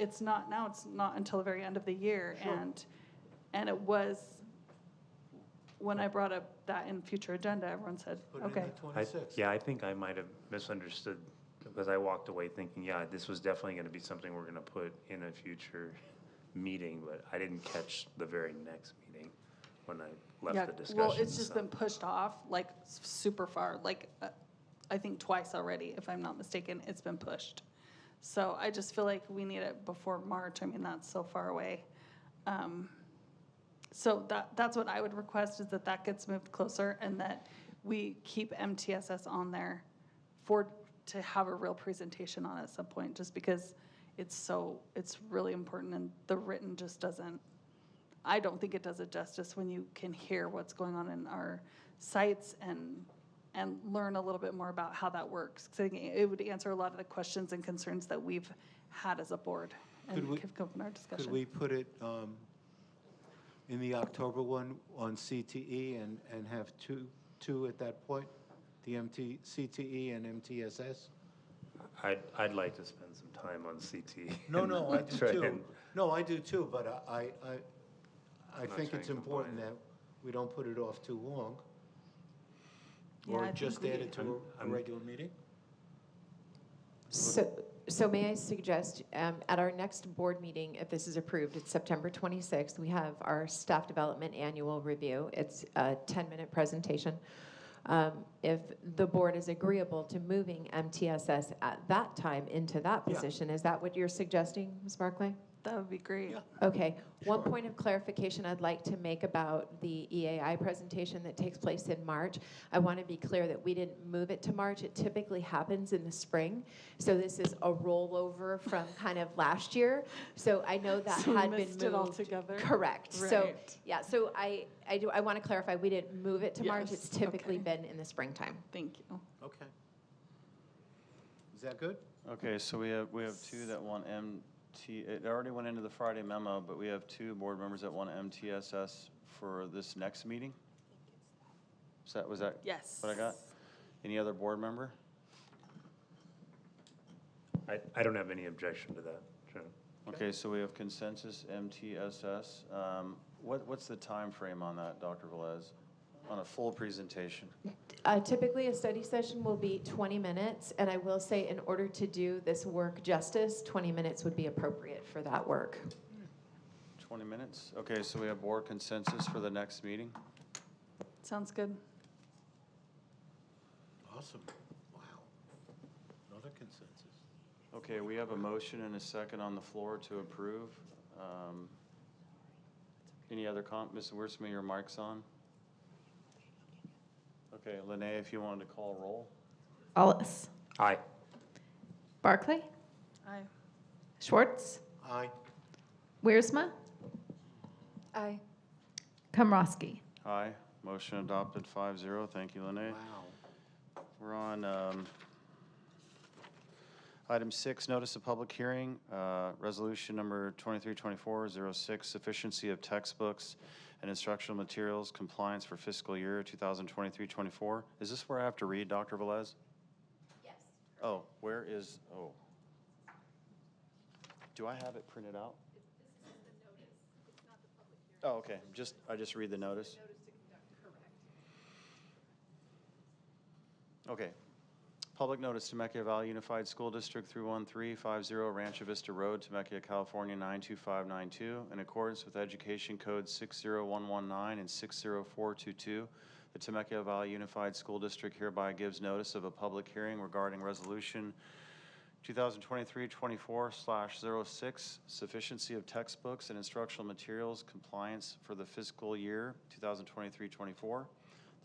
Speaker 11: now, it's not until the very end of the year.
Speaker 13: Sure.
Speaker 11: And it was, when I brought up that in future agenda, everyone said,
Speaker 13: Put it
Speaker 11: okay.
Speaker 13: in the 26th.
Speaker 12: Yeah, I think I might have misunderstood, because I walked away thinking, yeah, this was definitely going to be something we're going to put in a future meeting, but I didn't catch the very next meeting when I left
Speaker 11: Yeah,
Speaker 12: the discussion.
Speaker 11: well, it's just
Speaker 12: so.
Speaker 11: been pushed off like super far, like I think twice already, if I'm not mistaken, it's been pushed. So I just feel like we need it before March. I mean, that's so far away. So that's what I would request, is that gets moved closer and that we keep MTSS on there to have a real presentation on at some point, just because it's really important, and the written just doesn't, I don't think it does it justice when you can hear what's going on in our sites and learn a little bit more about how that works. So it would answer a lot of the questions and concerns that we've had as a board and have come in our discussion.
Speaker 13: Could we put it in the October one on CTE and have two at that point? The CTE and MTSS?
Speaker 12: I'd like to spend some time on CT.
Speaker 13: No, I do
Speaker 12: Try
Speaker 13: too.
Speaker 12: and-
Speaker 13: No, I do too, but I
Speaker 12: not
Speaker 13: think
Speaker 12: trying
Speaker 13: it's
Speaker 12: to
Speaker 13: important
Speaker 12: combine
Speaker 13: that we don't put it off too long.
Speaker 11: Yeah,
Speaker 13: Or
Speaker 11: I
Speaker 13: just
Speaker 11: think
Speaker 13: add it to a regular meeting?
Speaker 5: So may I suggest, at our next board meeting, if this is approved, it's September 26th, we have our staff development annual review. It's a 10-minute presentation. If the board is agreeable to moving MTSS at that time into that position, is that what you're suggesting, Ms. Barclay?
Speaker 11: That would be great.
Speaker 5: Okay. One point of clarification I'd like to make about the EAI presentation that takes place in March. I want to be clear that we didn't move it to March. It typically happens in the spring. So this is a rollover from kind of last year. So I know that
Speaker 11: So we
Speaker 5: had been
Speaker 11: missed it
Speaker 5: moved.
Speaker 11: altogether?
Speaker 5: Correct. So
Speaker 11: Right.
Speaker 5: yeah, so I want to clarify, we didn't move it to March.
Speaker 11: Yes,
Speaker 5: It's typically
Speaker 11: okay.
Speaker 5: been in the springtime.
Speaker 11: Thank you.
Speaker 13: Okay. Is that good?
Speaker 4: Okay, so we have two that want it already went into the Friday memo, but we have two board members that want MTSS for this next meeting? Was that
Speaker 11: Yes.
Speaker 4: what I got? Any other board member?
Speaker 12: I don't have any objection to that, Chairman.
Speaker 4: Okay, so we have consensus MTSS. What's the time frame on that, Dr. Velez, on a full presentation?
Speaker 5: Typically, a study session will be 20 minutes, and I will say, in order to do this work justice, 20 minutes would be appropriate for that work.
Speaker 4: 20 minutes? Okay, so we have board consensus for the next meeting?
Speaker 11: Sounds good.
Speaker 13: Awesome. Wow. Another consensus.
Speaker 4: Okay, we have a motion and a second on the floor to approve. Any other Ms. Wiersma, your mic's on? Okay, Lene, if you wanted to call roll.
Speaker 2: Ollis.
Speaker 12: Aye.
Speaker 2: Barclay.
Speaker 11: Aye.
Speaker 2: Schwartz.
Speaker 13: Aye.
Speaker 2: Wiersma.
Speaker 5: Aye.
Speaker 2: Komrosky.
Speaker 4: Aye. Motion adopted 5-0. Thank you, Lene.
Speaker 13: Wow.
Speaker 4: We're on item 6, notice of public hearing, resolution number 2324-06, sufficiency of textbooks and instructional materials compliance for fiscal year 2023-24. Is this where I have to read, Dr. Velez?
Speaker 5: Yes.
Speaker 4: Oh, where is, oh. Do I have it printed out?
Speaker 5: This is the notice. It's not the public hearing.
Speaker 4: Oh, okay. I just read the notice?
Speaker 5: Notice to conduct, correct.
Speaker 4: Okay. Public notice, Temecula Valley Unified School District 31350 Rancho Vista Road, Temecula, California 92592. In accordance with Education Code 60119 and 60422, the Temecula Valley Unified School District hereby gives notice of a public hearing regarding Resolution 2023-24/06, sufficiency of textbooks and instructional materials compliance for the fiscal year 2023-24. The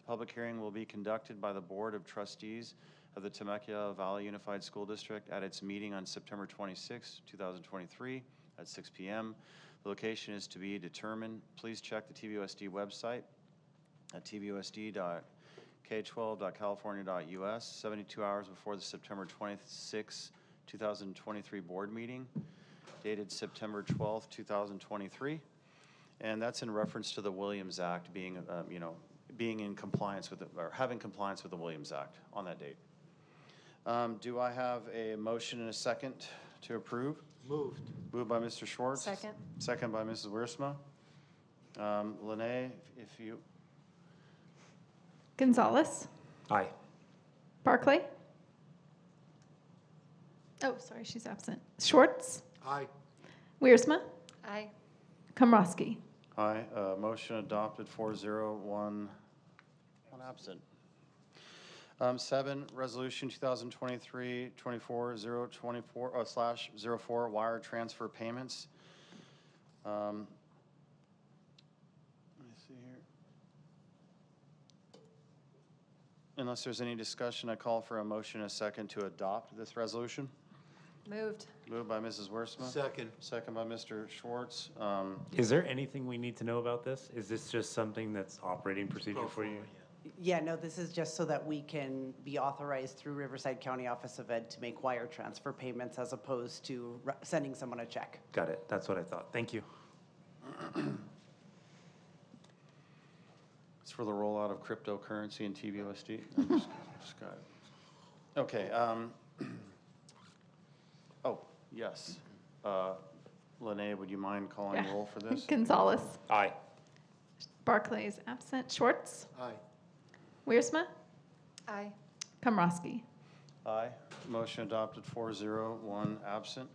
Speaker 4: public hearing will be conducted by the Board of Trustees of the Temecula Valley Unified School District at its meeting on September 26, 2023 at 6 p.m. The location is to be determined. Please check the TVUSD website at tvusd.k12.california.us 72 hours before the September 26, 2023 board meeting, dated September 12, 2023. And that's in reference to the Williams Act being, being in compliance with, or having compliance with the Williams Act on that date. Do I have a motion and a second to approve?
Speaker 13: Moved.
Speaker 4: Moved by Mr. Schwartz.
Speaker 16: Second.
Speaker 4: Second by Mrs. Wiersma. Lene, if you,
Speaker 2: Gonzalez.
Speaker 12: Aye.
Speaker 2: Barclay. Oh, sorry, she's absent. Schwartz.
Speaker 13: Aye.
Speaker 2: Wiersma.
Speaker 16: Aye.
Speaker 2: Komrosky.
Speaker 4: Aye. Motion adopted 4-0, one absent. 7, Resolution 2023-24-024/04 wire transfer payments. Let me see here. Unless there's any discussion, I call for a motion and a second to adopt this resolution.
Speaker 16: Moved.
Speaker 4: Moved by Mrs. Wuersma.
Speaker 13: Second.
Speaker 4: Second by Mr. Schwartz.
Speaker 12: Is there anything we need to know about this? Is this just something that's operating procedure for you?
Speaker 10: Yeah, no, this is just so that we can be authorized through Riverside County Office of Ed to make wire transfer payments as opposed to sending someone a check.
Speaker 12: Got it. That's what I thought. Thank you.
Speaker 4: It's for the rollout of cryptocurrency and TVUSD. Just got it. Okay. Oh, yes. Lene, would you mind calling
Speaker 2: Yeah.
Speaker 4: roll for this?
Speaker 2: Gonzalez.
Speaker 12: Aye.
Speaker 2: Barclay is absent. Schwartz.
Speaker 13: Aye.
Speaker 2: Wiersma.
Speaker 16: Aye.
Speaker 2: Komrosky.
Speaker 4: Aye. Motion adopted 4-0, one absent.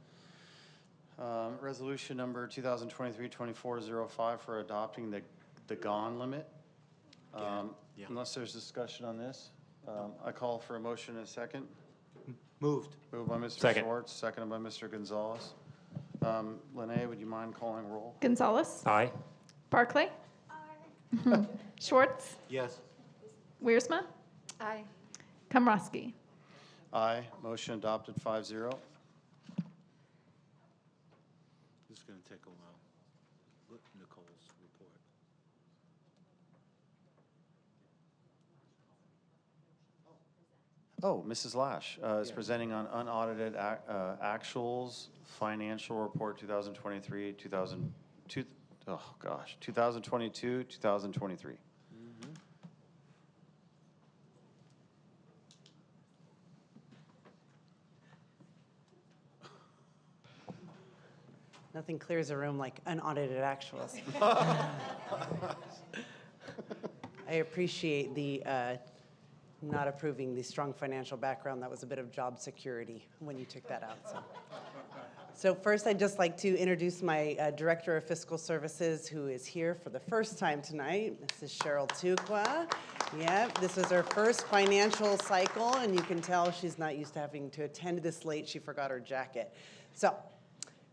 Speaker 4: Resolution number 2023-24-05 for adopting the GON limit. Unless there's discussion on this, I call for a motion and a second.
Speaker 13: Moved.
Speaker 4: Moved by Mr.
Speaker 12: Second.
Speaker 4: Schwartz, seconded by Mr. Gonzalez. Lene, would you mind calling roll?
Speaker 2: Gonzalez.
Speaker 12: Aye.
Speaker 2: Barclay. Schwartz.
Speaker 13: Yes.
Speaker 2: Wiersma.
Speaker 16: Aye.
Speaker 2: Komrosky.
Speaker 4: Aye. Motion adopted 5-0.
Speaker 13: This is going to take a while. Look, Nicole's report.
Speaker 4: Oh, Mrs. Lash is presenting on unaudited actuals, financial report 2023, 2022, 2023.
Speaker 10: Nothing clears a room like unaudited actuals. I appreciate the not approving the strong financial background. That was a bit of job security when you took that out. So first, I'd just like to introduce my Director of Fiscal Services, who is here for the first time tonight. This is Cheryl Tukwa. Yeah, this is her first financial cycle, and you can tell she's not used to having to attend this late. She forgot her jacket. So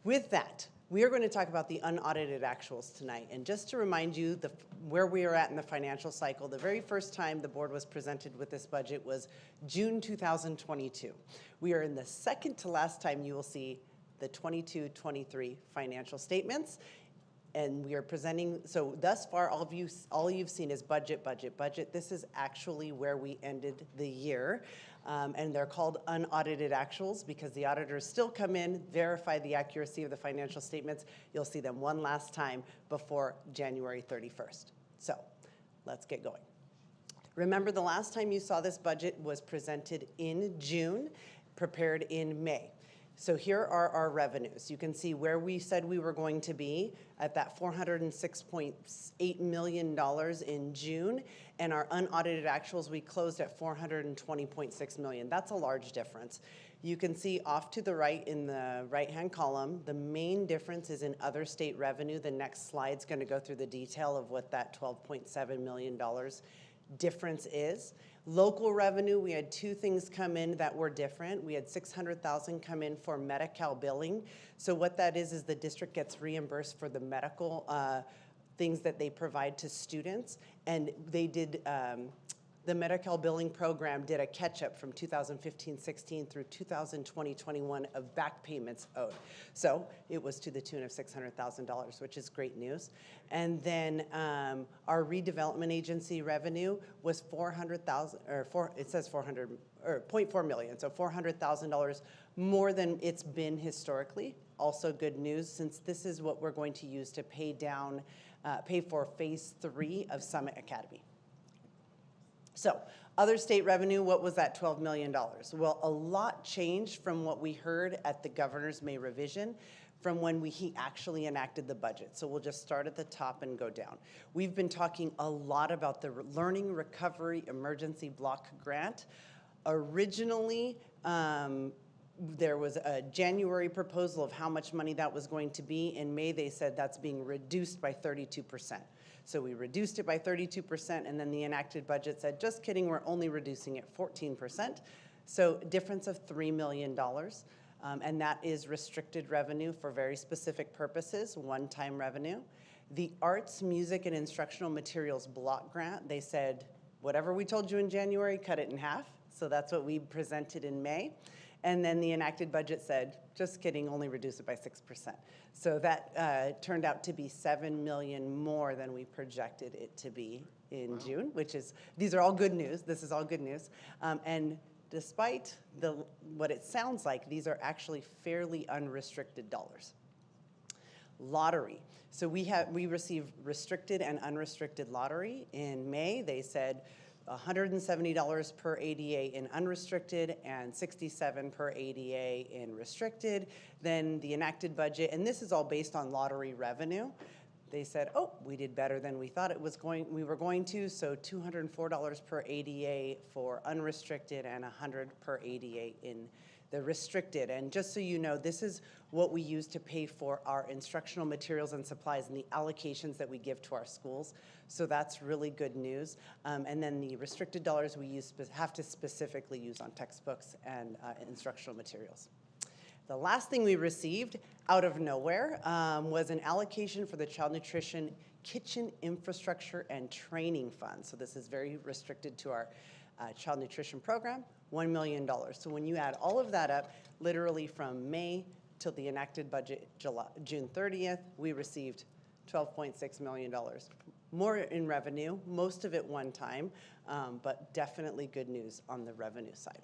Speaker 10: with that, we are going to talk about the unaudited actuals tonight. And just to remind you where we are at in the financial cycle, the very first time the board was presented with this budget was June 2022. We are in the second to last time you will see the 22-23 financial statements. And we are presenting, so thus far, all you've seen is budget, budget, budget. This is actually where we ended the year. And they're called unaudited actuals because the auditors still come in, verify the accuracy of the financial statements. You'll see them one last time before January 31st. So let's get going. Remember, the last time you saw this budget was presented in June, prepared in May. So here are our revenues. You can see where we said we were going to be at that $406.8 million in June, and our unaudited actuals, we closed at $420.6 million. That's a large difference. You can see off to the right in the right-hand column, the main difference is in other state revenue. The next slide's going to go through the detail of what that $12.7 million difference is. Local revenue, we had two things come in that were different. We had $600,000 come in for Medi-Cal billing. So what that is the district gets reimbursed for the medical things that they provide to students. And they did, the Medi-Cal billing program did a catch-up from 2015-16 through 2020-21 of back payments owed. So it was to the tune of $600,000, which is great news. And then our redevelopment agency revenue was $400,000, it says 0.4 million, so $400,000 more than it's been historically. Also good news, since this is what we're going to use to pay down, pay for phase 3 of Summit Academy. So other state revenue, what was that $12 million? Well, a lot changed from what we heard at the governor's May revision from when he actually enacted the budget. So we'll just start at the top and go down. We've been talking a lot about the Learning Recovery Emergency Block Grant. Originally, there was a January proposal of how much money that was going to be. In May, they said that's being reduced by 32%. So we reduced it by 32%, and then the enacted budget said, just kidding, we're only reducing it 14%. So difference of $3 million. And that is restricted revenue for very specific purposes, one-time revenue. The arts, music, and instructional materials block grant, they said, whatever we told you in January, cut it in half. So that's what we presented in May. And then the enacted budget said, just kidding, only reduce it by 6%. So that turned out to be $7 million more than we projected it to be in June, which is, these are all good news. This is all good news. And despite what it sounds like, these are actually fairly unrestricted dollars. Lottery. So we received restricted and unrestricted lottery. In May, they said $170 per ADA in unrestricted and $67 per ADA in restricted. Then the enacted budget, and this is all based on lottery revenue. They said, oh, we did better than we thought we were going to, so $204 per ADA for unrestricted and $100 per ADA in the restricted. And just so you know, this is what we use to pay for our instructional materials and supplies and the allocations that we give to our schools. So that's really good news. And then the restricted dollars we have to specifically use on textbooks and instructional materials. The last thing we received out of nowhere was an allocation for the Child Nutrition Kitchen Infrastructure and Training Fund. So this is very restricted to our child nutrition program, $1 million. So when you add all of that up, literally from May till the enacted budget, June 30th, we received $12.6 million. More in revenue, most of it one time, but definitely good news on the revenue side.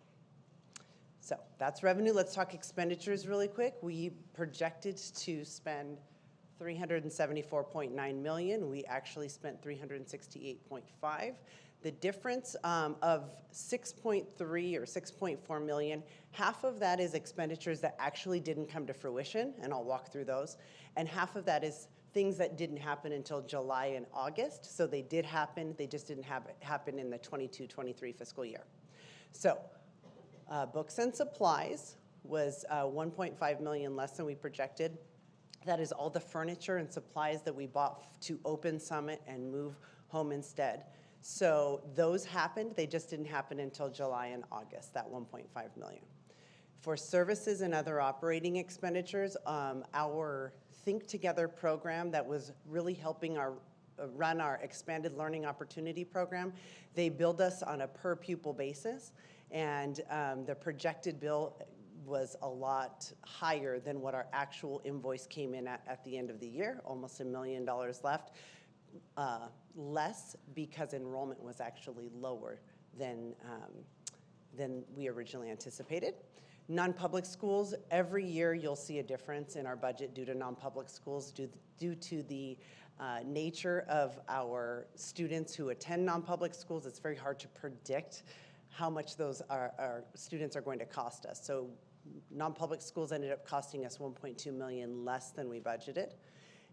Speaker 10: So that's revenue. Let's talk expenditures really quick. We projected to spend $374.9 million. We actually spent $368.5. The difference of 6.3 or 6.4 million, half of that is expenditures that actually didn't come to fruition, and I'll walk through those. And half of that is things that didn't happen until July and August. So they did happen, they just didn't happen in the 22-23 fiscal year. So books and supplies was 1.5 million less than we projected. That is all the furniture and supplies that we bought to open Summit and move home instead. So those happened, they just didn't happen until July and August, that 1.5 million. For services and other operating expenditures, our Think Together program that was really helping run our expanded learning opportunity program, they billed us on a per pupil basis, and the projected bill was a lot higher than what our actual invoice came in at the end of the year, almost $1 million left. Less because enrollment was actually lower than we originally anticipated. Non-public schools, every year you'll see a difference in our budget due to non-public schools due to the nature of our students who attend non-public schools. It's very hard to predict how much those our students are going to cost us. So non-public schools ended up costing us $1.2 million less than we budgeted.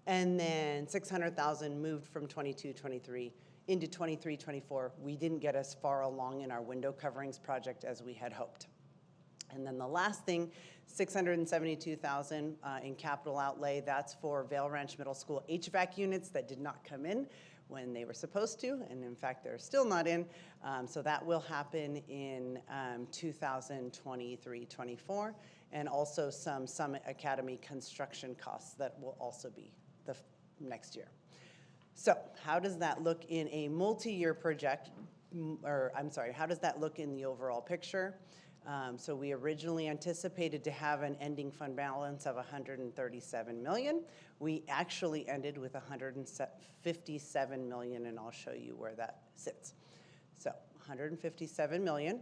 Speaker 10: And then 600,000 moved from 22-23 into 23-24. We didn't get as far along in our window coverings project as we had hoped. And then the last thing, 672,000 in capital outlay. That's for Vail Ranch Middle School HVAC units that did not come in when they were supposed to, and in fact, they're still not in. So that will happen in 2023-24, and also some Summit Academy construction costs that will also be the next year. So how does that look in a multi-year project, or I'm sorry, how does that look in the overall picture? So we originally anticipated to have an ending fund balance of $137 million. We actually ended with $157 million, and I'll show you where that sits. So $157 million.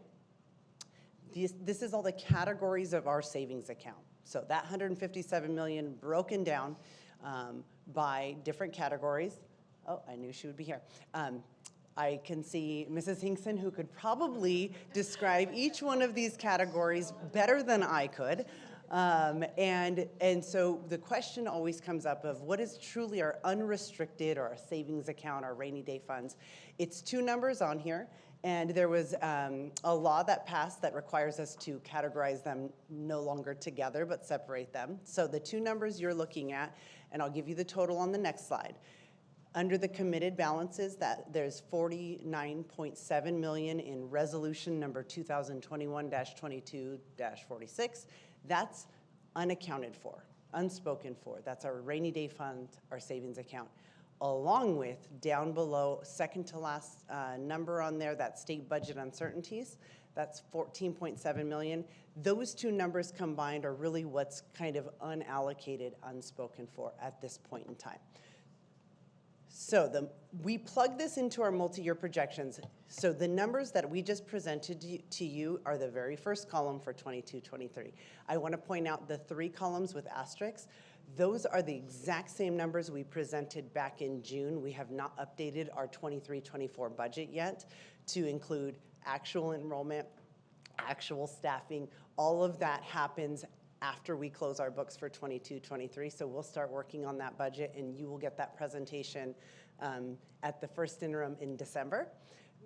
Speaker 10: This is all the categories of our savings account. So that $157 million broken down by different categories. Oh, I knew she would be here. I can see Mrs. Hinkson, who could probably describe each one of these categories better than I could. And so the question always comes up of what is truly our unrestricted or our savings account, our rainy day funds. It's two numbers on here. And there was a law that passed that requires us to categorize them no longer together, but separate them. So the two numbers you're looking at, and I'll give you the total on the next slide. Under the committed balances, that there's $49.7 million in resolution number 2021-22-46. That's unaccounted for, unspoken for. That's our rainy day fund, our savings account. Along with, down below, second to last number on there, that state budget uncertainties, that's $14.7 million. Those two numbers combined are really what's kind of unallocated, unspoken for at this point in time. So we plug this into our multi-year projections. So the numbers that we just presented to you are the very first column for 22-23. I want to point out the 3 columns with asterisks. Those are the exact same numbers we presented back in June. We have not updated our 23-24 budget yet to include actual enrollment, actual staffing. All of that happens after we close our books for 22-23. So we'll start working on that budget, and you will get that presentation at the first interim in December.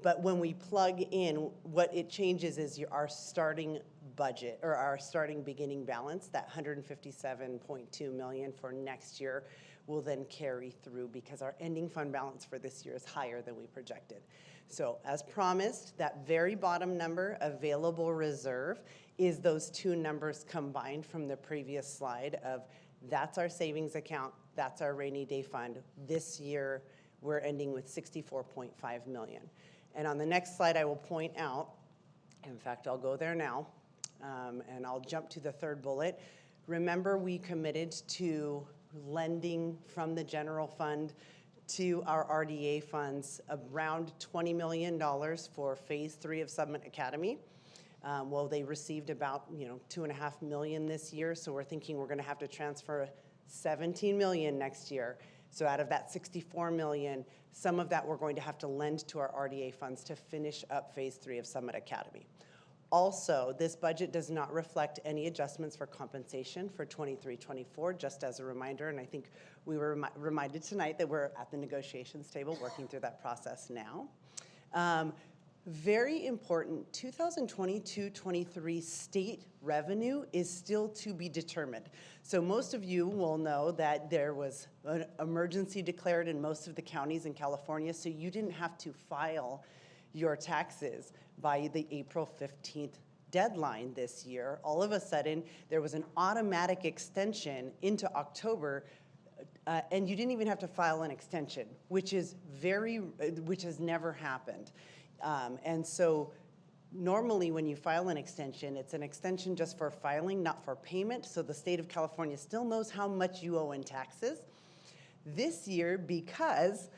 Speaker 10: But when we plug in, what it changes is our starting budget, or our starting beginning balance, that $157.2 million for next year will then carry through because our ending fund balance for this year is higher than we projected. So as promised, that very bottom number, available reserve, is those two numbers combined from the previous slide of that's our savings account, that's our rainy day fund. This year, we're ending with $64.5 million. And on the next slide, I will point out, in fact, I'll go there now, and I'll jump to the third bullet. Remember, we committed to lending from the general fund to our RDA funds around $20 million for phase 3 of Summit Academy. Well, they received about $2.5 million this year, so we're thinking we're going to have to transfer $17 million next year. So out of that $64 million, some of that we're going to have to lend to our RDA funds to finish up phase 3 of Summit Academy. Also, this budget does not reflect any adjustments for compensation for 23-24, just as a reminder, and I think we were reminded tonight that we're at the negotiations table working through that process now. Very important, 2022-23 state revenue is still to be determined. So most of you will know that there was an emergency declared in most of the counties in California, so you didn't have to file your taxes by the April 15th deadline this year. All of a sudden, there was an automatic extension into October, and you didn't even have to file an extension, which has never happened. And so normally when you file an extension, it's an extension just for filing, not for payment, so the state of California still knows how much you owe in taxes. This year, because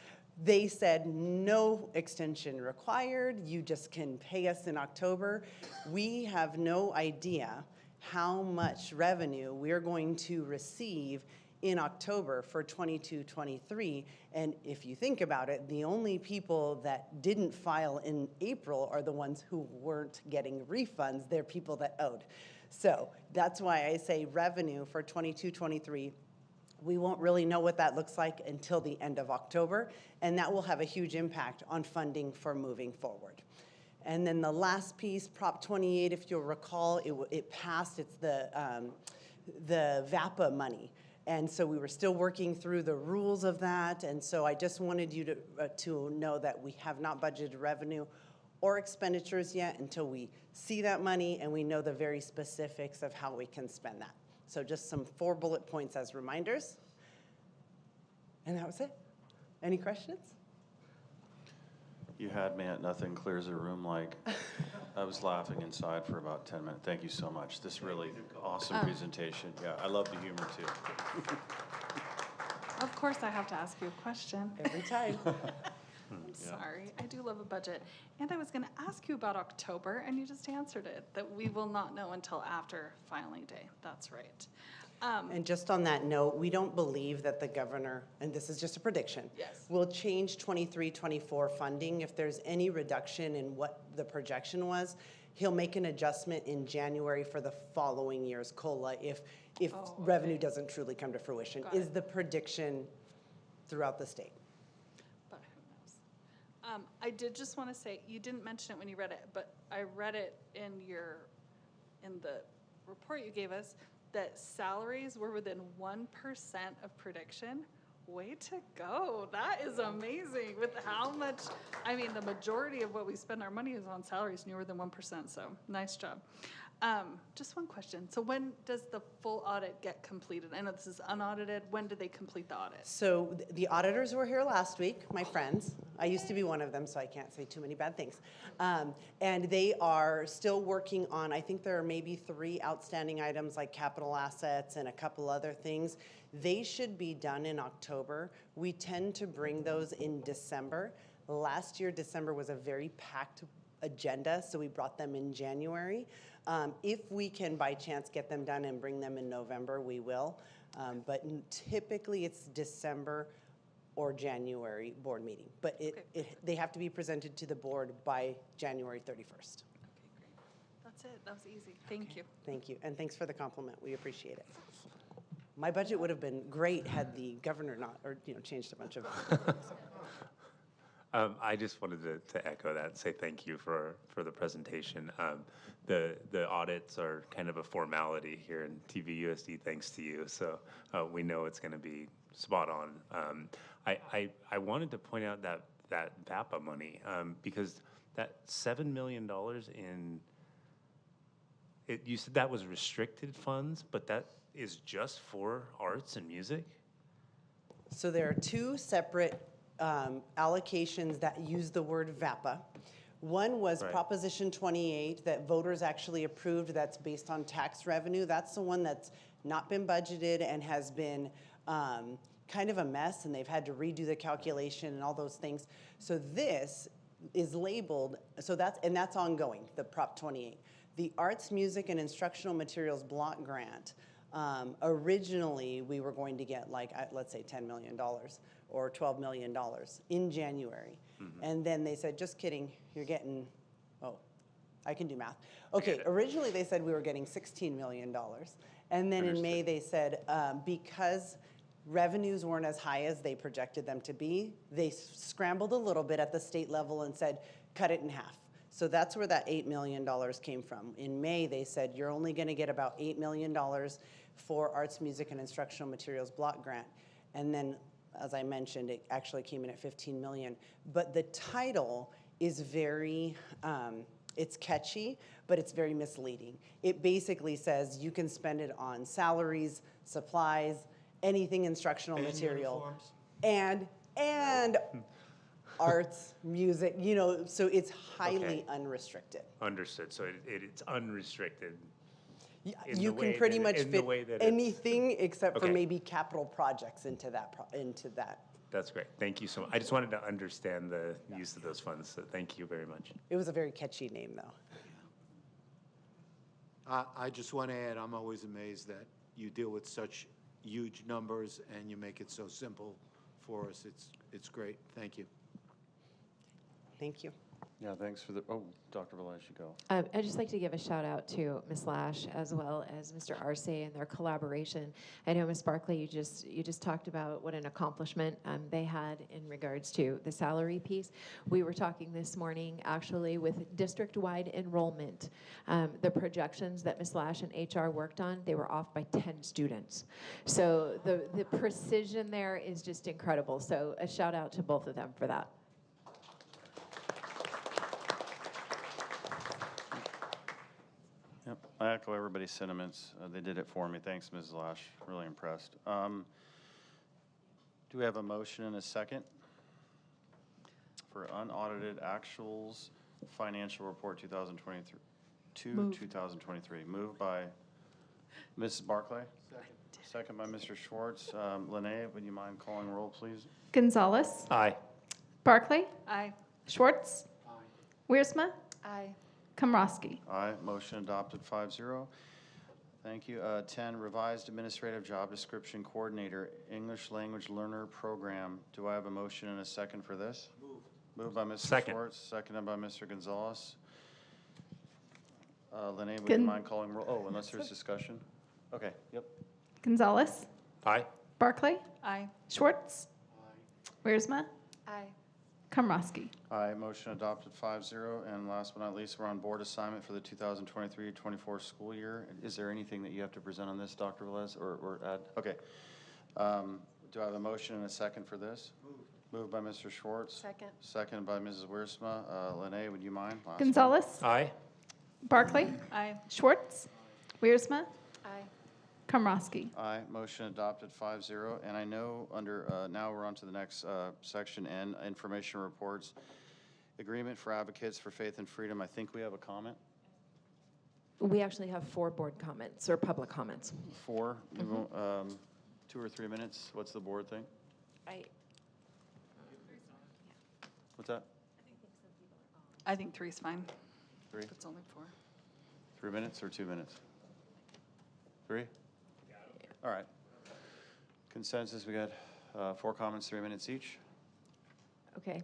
Speaker 10: they said no extension required, you just can pay us in October, we have no idea how much revenue we're going to receive in October for 22-23. And if you think about it, the only people that didn't file in April are the ones who weren't getting refunds. They're people that owed. So that's why I say revenue for 22-23, we won't really know what that looks like until the end of October, and that will have a huge impact on funding for moving forward. And then the last piece, Prop 28, if you'll recall, it passed. It's the VAPA money. And so we were still working through the rules of that, and so I just wanted you to know that we have not budgeted revenue or expenditures yet until we see that money and we know the very specifics of how we can spend that. So just some 4 bullet points as reminders. And that was it. Any questions?
Speaker 9: You had me at nothing clears a room like. I was laughing inside for about 10 minutes. Thank you so much. This really awesome presentation. Yeah, I love the humor too.
Speaker 11: Of course I have to ask you a question.
Speaker 10: Every time.
Speaker 11: I'm sorry. I do love a budget. And I was going to ask you about October, and you just answered it, that we will not know until after filing day. That's right.
Speaker 10: And just on that note, we don't believe that the governor, and this is just a prediction, will change 23-24 funding. If there's any reduction in what the projection was, he'll make an adjustment in January for the following year's COLA if revenue doesn't truly come to fruition, is the prediction throughout the state.
Speaker 11: But who I did just want to say, you didn't mention it when you read it, but I read it in the report you gave us, that salaries were within 1% of prediction. Way to go. That is amazing with how much, I mean, the majority of what we spend our money is on salaries, newer than 1%, so nice job. Just one question. So when does the full audit get completed? I know this is unaudited. When do they complete the audit?
Speaker 10: So the auditors were here last week, my friends. I used to be one of them, so I can't say too many bad things. And they are still working on, I think there are maybe 3 outstanding items like capital assets and a couple other things. They should be done in October. We tend to bring those in December. Last year, December was a very packed agenda, so we brought them in January. If we can by chance get them done and bring them in November, we will. But typically it's December or January board meeting. But they have to be presented to the board by January 31st.
Speaker 11: Okay, great. That's it. That was easy. Thank you.
Speaker 10: Thank you, and thanks for the compliment. We appreciate it. My budget would have been great had the governor not, or changed a bunch of things.
Speaker 12: I just wanted to echo that and say thank you for the presentation. The audits are kind of a formality here in TVUSD, thanks to you. So we know it's going to be spot on. I wanted to point out that VAPA money because that $7 million you said that was restricted funds, but that is just for arts and music?
Speaker 10: So there are 2 separate allocations that use the word VAPA. One was Proposition 28 that voters actually approved, that's based on tax revenue. That's the one that's not been budgeted and has been kind of a mess, and they've had to redo the calculation and all those things. So this is labeled, that's ongoing, the Prop 28. The Arts, Music, and Instructional Materials Block Grant, originally we were going to get let's say $10 million or $12 million in January. Mm-hmm. And then they said, just kidding, you're getting, I can do math. Okay, originally they said we were getting $16 million. And then in May they said, because revenues weren't as high as they projected them to be, they scrambled a little bit at the state level and said, cut it in half. So that's where that $8 million came from. In May, they said, you're only going to get about $8 million for Arts, Music, and Instructional Materials Block Grant. And then, as I mentioned, it actually came in at $15 million. But the title is very, it's catchy, but it's very misleading. It basically says you can spend it on salaries, supplies, anything instructional material.
Speaker 13: Uniforms.
Speaker 10: And arts, music, so it's highly unrestricted.
Speaker 12: Understood. So it's unrestricted.
Speaker 10: You can pretty much fit anything except for maybe capital projects into that.
Speaker 12: That's great. Thank you so much. I just wanted to understand the use of those funds, so thank you very much.
Speaker 10: It was a very catchy name, though.
Speaker 13: I just want to add, I'm always amazed that you deal with such huge numbers and you make it so simple for us. It's great. Thank you.
Speaker 10: Thank you.
Speaker 9: Yeah, thanks for Dr. Valais, you go.
Speaker 5: I'd just like to give a shout out to Ms. Lash as well as Mr. Arce and their collaboration. I know, Ms. Barclay, you just talked about what an accomplishment they had in regards to the salary piece. We were talking this morning actually with district-wide enrollment. The projections that Ms. Lash and HR worked on, they were off by 10 students. So the precision there is just incredible. So a shout out to both of them for that.
Speaker 9: Yep, I echo everybody's sentiments. They did it for me. Thanks, Ms. Lash. Really impressed. Do we have a motion and a second for unaudited actuals financial report 2023? Moved by Ms. Barclay. Second by Mr. Schwartz. Lene, would you mind calling roll, please?
Speaker 2: Gonzalez.
Speaker 12: Aye.
Speaker 2: Barclay.
Speaker 11: Aye.
Speaker 2: Schwartz. Wiersma.
Speaker 16: Aye.
Speaker 2: Komrosky.
Speaker 9: Aye. Motion adopted 5-0. Thank you. 10, revised administrative job description coordinator, English language learner program. Do I have a motion and a second for this? Moved by Mr. Schwartz, seconded by Mr. Gonzalez. Lene, would you mind calling roll? Oh, unless there's discussion. Okay, yep.
Speaker 2: Gonzalez.
Speaker 12: Aye.
Speaker 2: Barclay.
Speaker 11: Aye.
Speaker 2: Schwartz. Wiersma.
Speaker 16: Aye.
Speaker 2: Komrosky.
Speaker 9: Aye, motion adopted 5-0. And last but not least, we're on board assignment for the 2023-24 school year. Is there anything that you have to present on this, Dr. Velez, or add? Okay. Do I have a motion and a second for this? Moved by Mr. Schwartz.
Speaker 16: Second.
Speaker 9: Second by Mrs. Wiersma. Lene, would you mind? Last one.
Speaker 2: Gonzalez.
Speaker 12: Aye.
Speaker 2: Barclay.
Speaker 11: Aye.
Speaker 2: Schwartz. Wiersma.
Speaker 16: Aye.
Speaker 2: Komrosky.
Speaker 9: Aye, motion adopted 5-0. And I know under, now we're on to the next section, N, information reports. Agreement for Advocates for Faith and Freedom. I think we have a comment.
Speaker 5: We actually have 4 board comments or public comments.
Speaker 9: 4, 2 or 3 minutes. What's the board think? What's that?
Speaker 11: I think 3's fine.
Speaker 9: 3?
Speaker 11: If it's only 4.
Speaker 9: 3 minutes or 2 minutes? 3? All right. Consensus, we got 4 comments, 3 minutes each.
Speaker 5: Okay,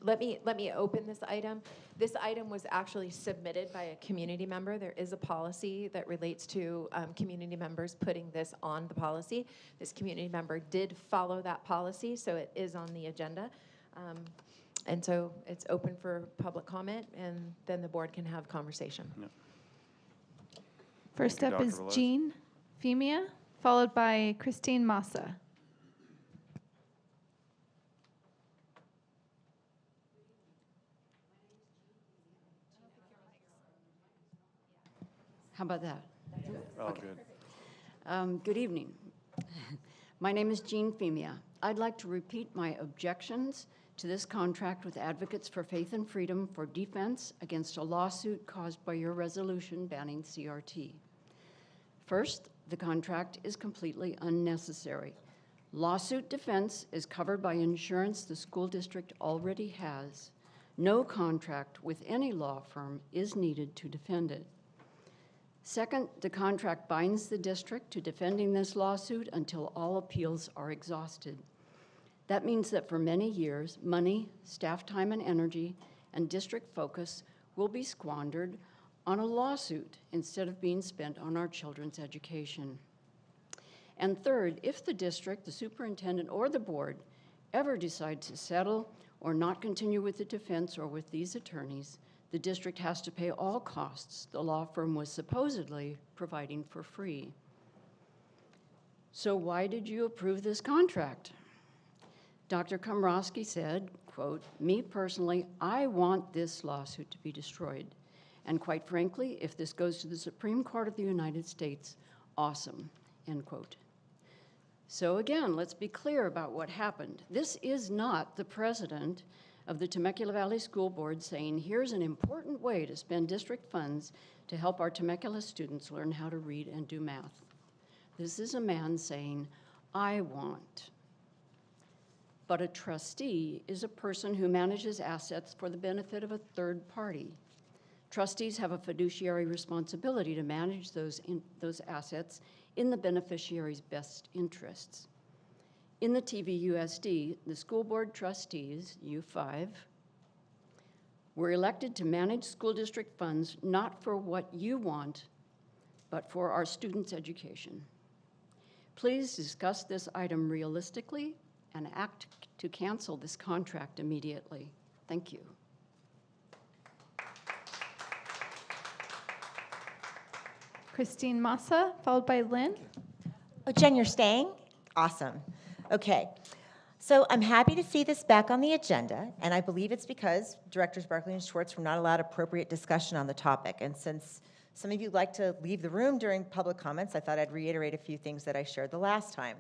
Speaker 5: let me open this item. This item was actually submitted by a community member. There is a policy that relates to community members putting this on the policy. This community member did follow that policy, so it is on the agenda. And so it's open for public comment, and then the board can have conversation.
Speaker 9: Yep.
Speaker 2: First
Speaker 9: Thank you,
Speaker 2: up is
Speaker 9: Dr. Velez.
Speaker 2: Jean Femia, followed by Christine Massa.
Speaker 20: How about that?
Speaker 9: Oh, good.
Speaker 20: Good evening. My name is Jean Femia. I'd like to repeat my objections to this contract with Advocates for Faith and Freedom for defense against a lawsuit caused by your resolution banning CRT. First, the contract is completely unnecessary. Lawsuit defense is covered by insurance the school district already has. No contract with any law firm is needed to defend it. Second, the contract binds the district to defending this lawsuit until all appeals are exhausted. That means that for many years, money, staff time and energy, and district focus will be squandered on a lawsuit instead of being spent on our children's education. And third, if the district, the superintendent, or the board ever decide to settle or not continue with the defense or with these attorneys, the district has to pay all costs the law firm was supposedly providing for free. So why did you approve this contract? Dr. Komrosky said, quote, "Me personally, I want this lawsuit to be destroyed. And quite frankly, if this goes to the Supreme Court of the United States, awesome," end quote. So again, let's be clear about what happened. This is not the president of the Temecula Valley School Board saying, here's an important way to spend district funds to help our Temecula students learn how to read and do math. This is a man saying, I want. But a trustee is a person who manages assets for the benefit of a third party. Trustees have a fiduciary responsibility to manage those assets in the beneficiary's best interests. In the TVUSD, the school board trustees, U5, were elected to manage school district funds not for what you want, but for our students' education. Please discuss this item realistically and act to cancel this contract immediately. Thank you.
Speaker 2: Christine Massa, followed by Lynn.
Speaker 14: Oh, Jen, you're staying? Awesome. Okay. So I'm happy to see this back on the agenda, and I believe it's because Directors Barclay and Schwartz were not allowed appropriate discussion on the topic. And since some of you like to leave the room during public comments, I thought I'd reiterate a few things that I shared the last time.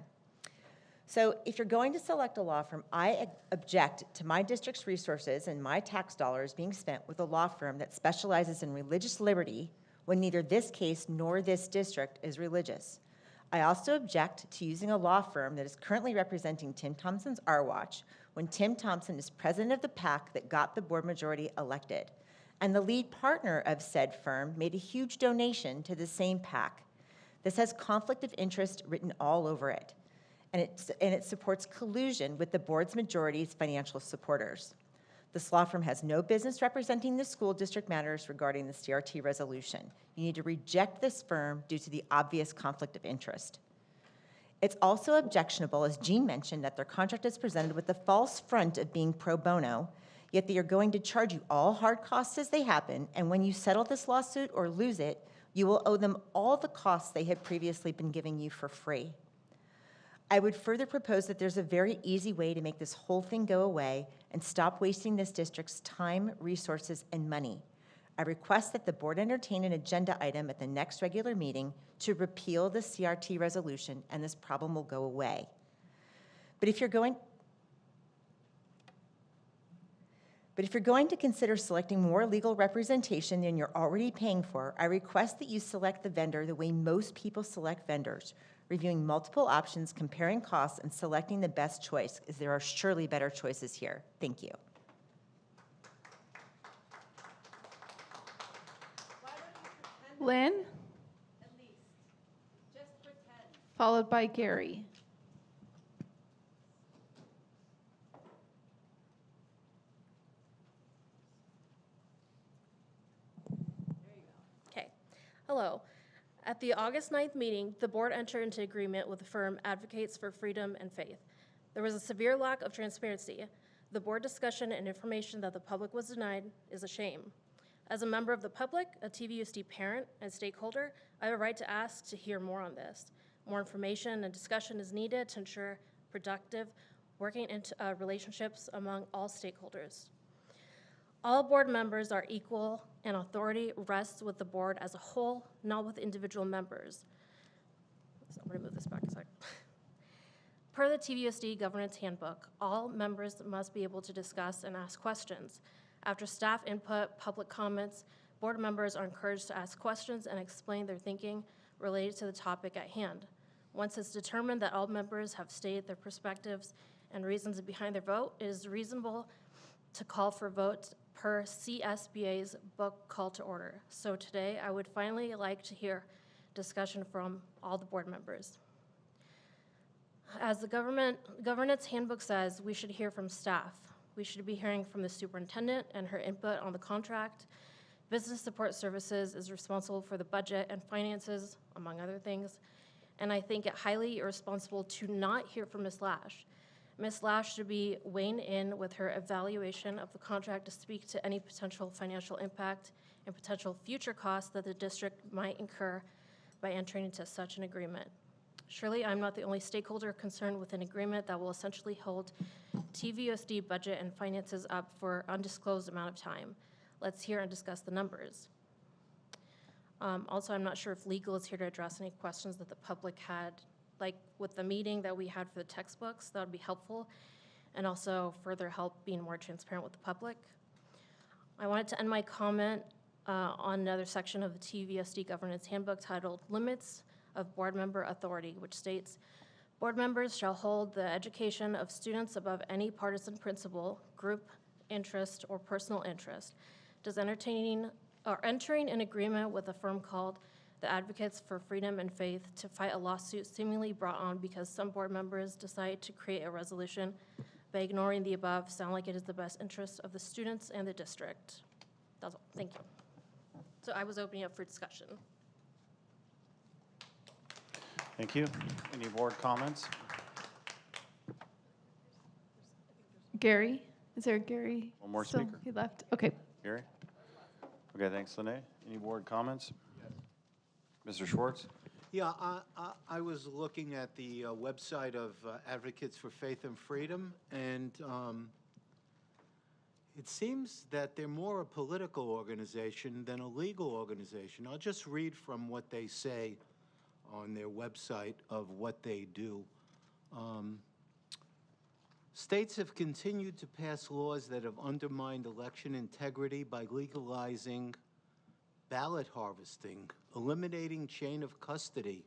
Speaker 14: So if you're going to select a law firm, I object to my district's resources and my tax dollars being spent with a law firm that specializes in religious liberty when neither this case nor this district is religious. I also object to using a law firm that is currently representing Tim Thompson's R-Watch when Tim Thompson is president of the PAC that got the board majority elected. And the lead partner of said firm made a huge donation to the same PAC. This has conflict of interest written all over it. And it supports collusion with the board's majority's financial supporters. This law firm has no business representing the school district matters regarding the CRT resolution. You need to reject this firm due to the obvious conflict of interest. It's also objectionable, as Jean mentioned, that their contract is presented with the false front of being pro bono, yet they are going to charge you all hard costs as they happen, and when you settle this lawsuit or lose it, you will owe them all the costs they had previously been giving you for free. I would further propose that there's a very easy way to make this whole thing go away and stop wasting this district's time, resources, and money. I request that the board entertain an agenda item at the next regular meeting to repeal the CRT resolution, and this problem will go away. But if you're going to consider selecting more legal representation than you're already paying for, I request that you select the vendor the way most people select vendors, reviewing multiple options, comparing costs, and selecting the best choice, as there are surely better choices here. Thank you.
Speaker 2: Lynn? Followed by Gary.
Speaker 15: Okay. Hello. At the August 9th meeting, the board entered into agreement with the firm Advocates for Freedom and Faith. There was a severe lack of transparency. The board discussion and information that the public was denied is a shame. As a member of the public, a TVUSD parent, and stakeholder, I have a right to ask to hear more on this. More information and discussion is needed to ensure productive working relationships among all stakeholders. All board members are equal, and authority rests with the board as a whole, not with individual members. So I'm going to move this back a second. Per the TVUSD Governance Handbook, all members must be able to discuss and ask questions. After staff input, public comments, board members are encouraged to ask questions and explain their thinking related to the topic at hand. Once it's determined that all members have stated their perspectives and reasons behind their vote, it is reasonable to call for votes per CSBA's book Call to Order. So today, I would finally like to hear discussion from all the board members. As the Governance Handbook says, we should hear from staff. We should be hearing from the superintendent and her input on the contract. Business Support Services is responsible for the budget and finances, among other things. And I think it highly irresponsible to not hear from Ms. Lash. Ms. Lash should be weighing in with her evaluation of the contract to speak to any potential financial impact and potential future costs that the district might incur by entering into such an agreement. Surely I'm not the only stakeholder concerned with an agreement that will essentially hold TVUSD budget and finances up for undisclosed amount of time. Let's hear and discuss the numbers. Also, I'm not sure if legal is here to address any questions that the public had, like with the meeting that we had for the textbooks. That would be helpful, and also further help being more transparent with the public. I wanted to end my comment on another section of the TVUSD Governance Handbook titled Limits of Board Member Authority, which states, board members shall hold the education of students above any partisan principle, group interest, or personal interest. Does entering an agreement with a firm called the Advocates for Freedom and Faith to fight a lawsuit seemingly brought on because some board members decide to create a resolution by ignoring the above sound like it is the best interest of the students and the district? That's all. Thank you. So I was opening up for discussion.
Speaker 4: Thank you. Any board comments?
Speaker 2: Gary? Is there a Gary?
Speaker 4: One more
Speaker 2: still?
Speaker 4: speaker.
Speaker 2: He left. Okay.
Speaker 4: Gary? Okay, thanks, Lene. Any board comments? Mr. Schwartz?
Speaker 13: Yeah, I was looking at the website of Advocates for Faith and Freedom, and it seems that they're more a political organization than a legal organization. I'll just read from what they say on their website of what they do. States have continued to pass laws that have undermined election integrity by legalizing ballot harvesting, eliminating chain of custody,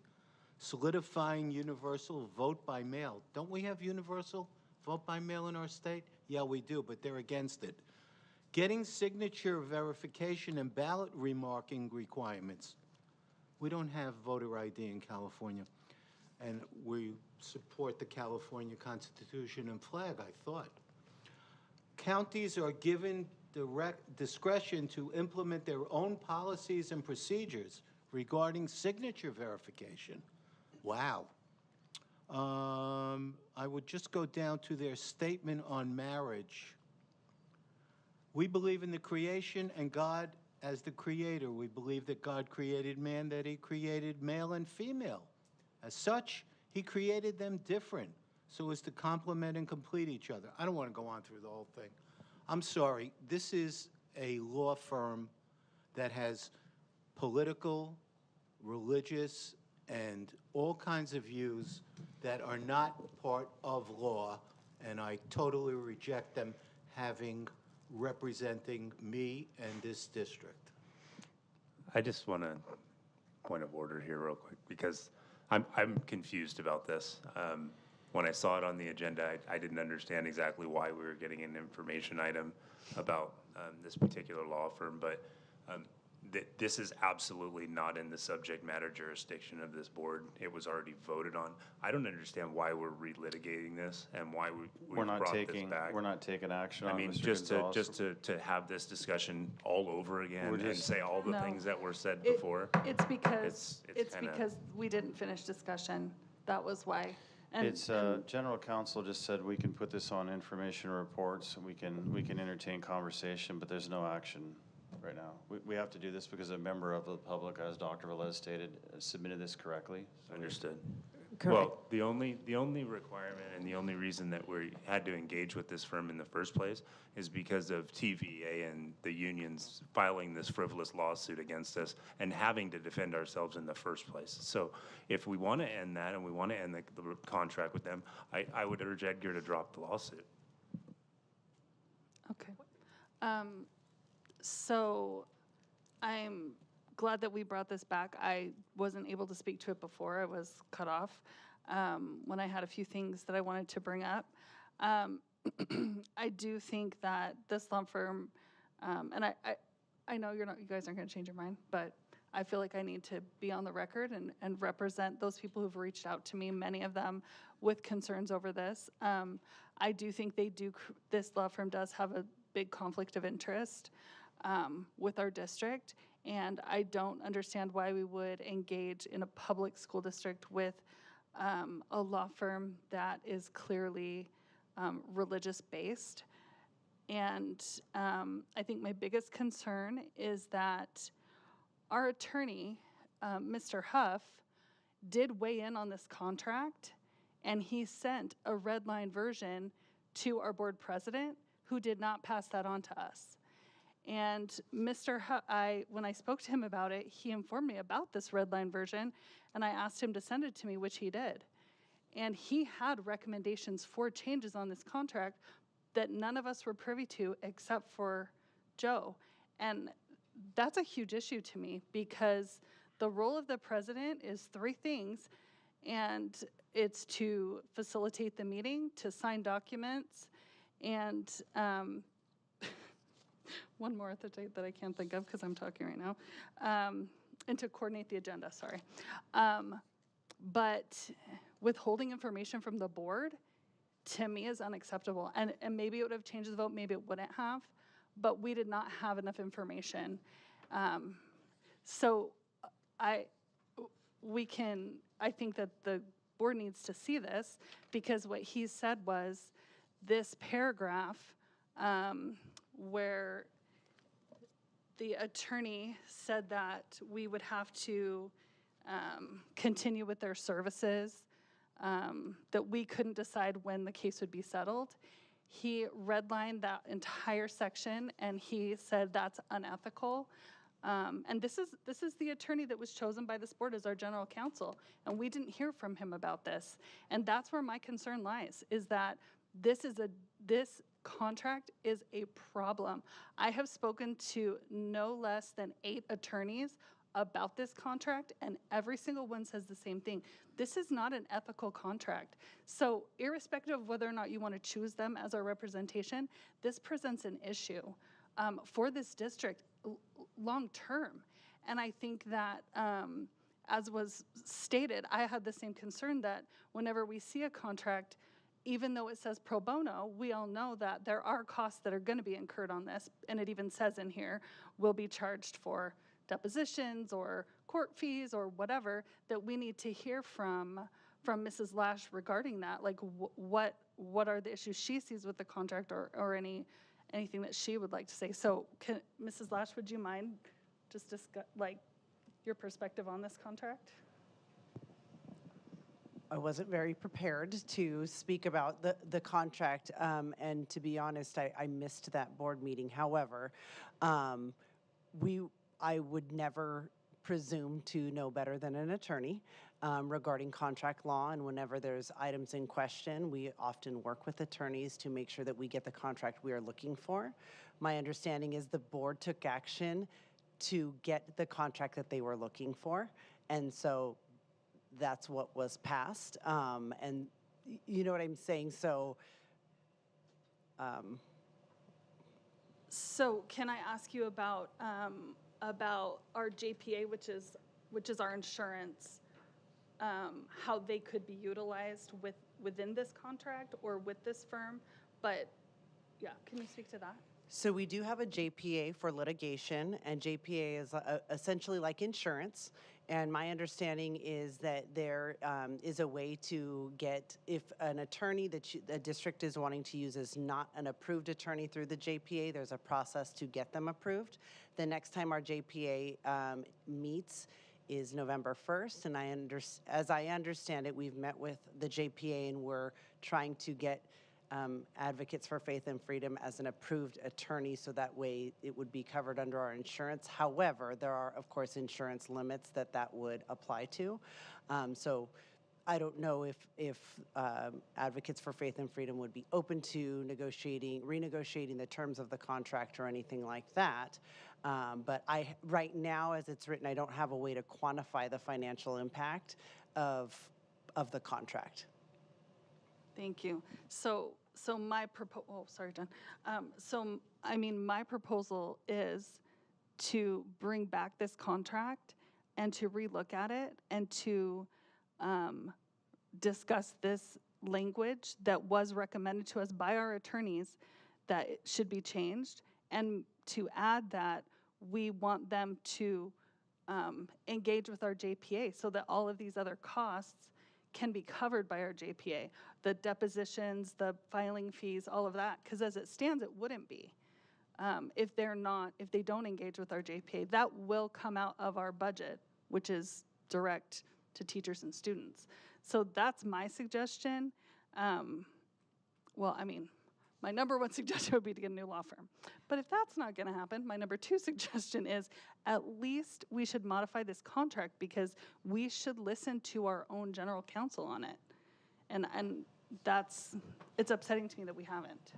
Speaker 13: solidifying universal vote by mail. Don't we have universal vote by mail in our state? Yeah, we do, but they're against it. Getting signature verification and ballot remarking requirements. We don't have voter ID in California, and we support the California Constitution and flag, I thought. Counties are given direct discretion to implement their own policies and procedures regarding signature verification. Wow. I would just go down to their statement on marriage. We believe in the creation and God as the creator. We believe that God created man, that he created male and female. As such, he created them different so as to complement and complete each other. I don't want to go on through the whole thing. I'm sorry. This is a law firm that has political, religious, and all kinds of views that are not part of law, and I totally reject them representing me and this district.
Speaker 12: I just want a point of order here real quick, because I'm confused about this. When I saw it on the agenda, I didn't understand exactly why we were getting an information item about this particular law firm, but this is absolutely not in the subject matter jurisdiction of this board. It was already voted on. I don't understand why we're relitigating this and why we brought this back.
Speaker 9: We're not taking action
Speaker 12: I
Speaker 9: on
Speaker 12: mean,
Speaker 9: Mr.
Speaker 12: just
Speaker 9: Gonzalez.
Speaker 12: to have this discussion all over again and say all the
Speaker 11: No.
Speaker 12: things that were said before.
Speaker 11: It's because,
Speaker 12: it's kinda-
Speaker 11: because we didn't finish discussion. That was why. And-
Speaker 9: It's, general counsel just said we can put this on information reports, and we can entertain conversation, but there's no action right now. We have to do this because a member of the public, as Dr. Velez stated, submitted this correctly. So
Speaker 12: Understood.
Speaker 7: Correct.
Speaker 12: Well, the only requirement and the only reason that we had to engage with this firm in the first place is because of TVA and the unions filing this frivolous lawsuit against us and having to defend ourselves in the first place. So if we want to end that and we want to end the contract with them, I would urge Edgar to drop the lawsuit.
Speaker 11: Okay. So I'm glad that we brought this back. I wasn't able to speak to it before. I was cut off when I had a few things that I wanted to bring up. I do think that this law firm, and I know you guys aren't going to change your mind, but I feel like I need to be on the record and represent those people who've reached out to me, many of them with concerns over this. I do think this law firm does have a big conflict of interest with our district, and I don't understand why we would engage in a public school district with a law firm that is clearly religious-based. And I think my biggest concern is that our attorney, Mr. Huff, did weigh in on this contract, and he sent a red line version to our board president, who did not pass that on to us. And Mr. Huff, when I spoke to him about it, he informed me about this red line version, and I asked him to send it to me, which he did. And he had recommendations for changes on this contract that none of us were privy to except for Joe. And that's a huge issue to me, because the role of the president is three things, and it's to facilitate the meeting, to sign documents, and one more that I can't think of because I'm talking right now, and to coordinate the agenda, sorry. But withholding information from the board, to me, is unacceptable. And maybe it would have changed the vote, maybe it wouldn't have, but we did not have enough information. So I think that the board needs to see this, because what he said was this paragraph where the attorney said that we would have to continue with their services, that we couldn't decide when the case would be settled. He redlined that entire section, and he said that's unethical. And this is the attorney that was chosen by this board as our general counsel, and we didn't hear from him about this. And that's where my concern lies, is that this contract is a problem. I have spoken to no less than 8 attorneys about this contract, and every single one says the same thing. This is not an ethical contract. So irrespective of whether or not you want to choose them as our representation, this presents an issue for this district long term. And I think that, as was stated, I had the same concern that whenever we see a contract, even though it says pro bono, we all know that there are costs that are going to be incurred on this, and it even says in here, will be charged for depositions or court fees or whatever, that we need to hear from from Mrs. Lash regarding that, like what are the issues she sees with the contract, or anything that she would like to say. So Mrs. Lash, would you mind just discuss like your perspective on this contract?
Speaker 10: I wasn't very prepared to speak about the contract, and to be honest, I missed that board meeting. However, I would never presume to know better than an attorney regarding contract law, and whenever there's items in question, we often work with attorneys to make sure that we get the contract we are looking for. My understanding is the board took action to get the contract that they were looking for, and so that's what was passed. And you know what I'm saying? So,
Speaker 11: so can I ask you about our JPA, which is our insurance, how they could be utilized within this contract or with this firm? But yeah, can you speak to that?
Speaker 10: So we do have a JPA for litigation, and JPA is essentially like insurance. And my understanding is that there is a way to get, if an attorney that the district is wanting to use is not an approved attorney through the JPA, there's a process to get them approved. The next time our JPA meets is November 1st, and as I understand it, we've met with the JPA and we're trying to get Advocates for Faith and Freedom as an approved attorney, so that way it would be covered under our insurance. However, there are, of course, insurance limits that would apply to. So I don't know if Advocates for Faith and Freedom would be open to renegotiating the terms of the contract or anything like that. But right now, as it's written, I don't have a way to quantify the financial impact of the contract.
Speaker 11: Thank you. So my oh, sorry, Jen. So, I mean, my proposal is to bring back this contract and to relook at it and to discuss this language that was recommended to us by our attorneys that it should be changed, and to add that we want them to engage with our JPA so that all of these other costs can be covered by our JPA, the depositions, the filing fees, all of that, because as it stands, it wouldn't be. If they don't engage with our JPA, that will come out of our budget, which is direct to teachers and students. So that's my suggestion. Well, I mean, my number one suggestion would be to get a new law firm. But if that's not going to happen, my number two suggestion is at least we should modify this contract, because we should listen to our own general counsel on it. And it's upsetting to me that we haven't.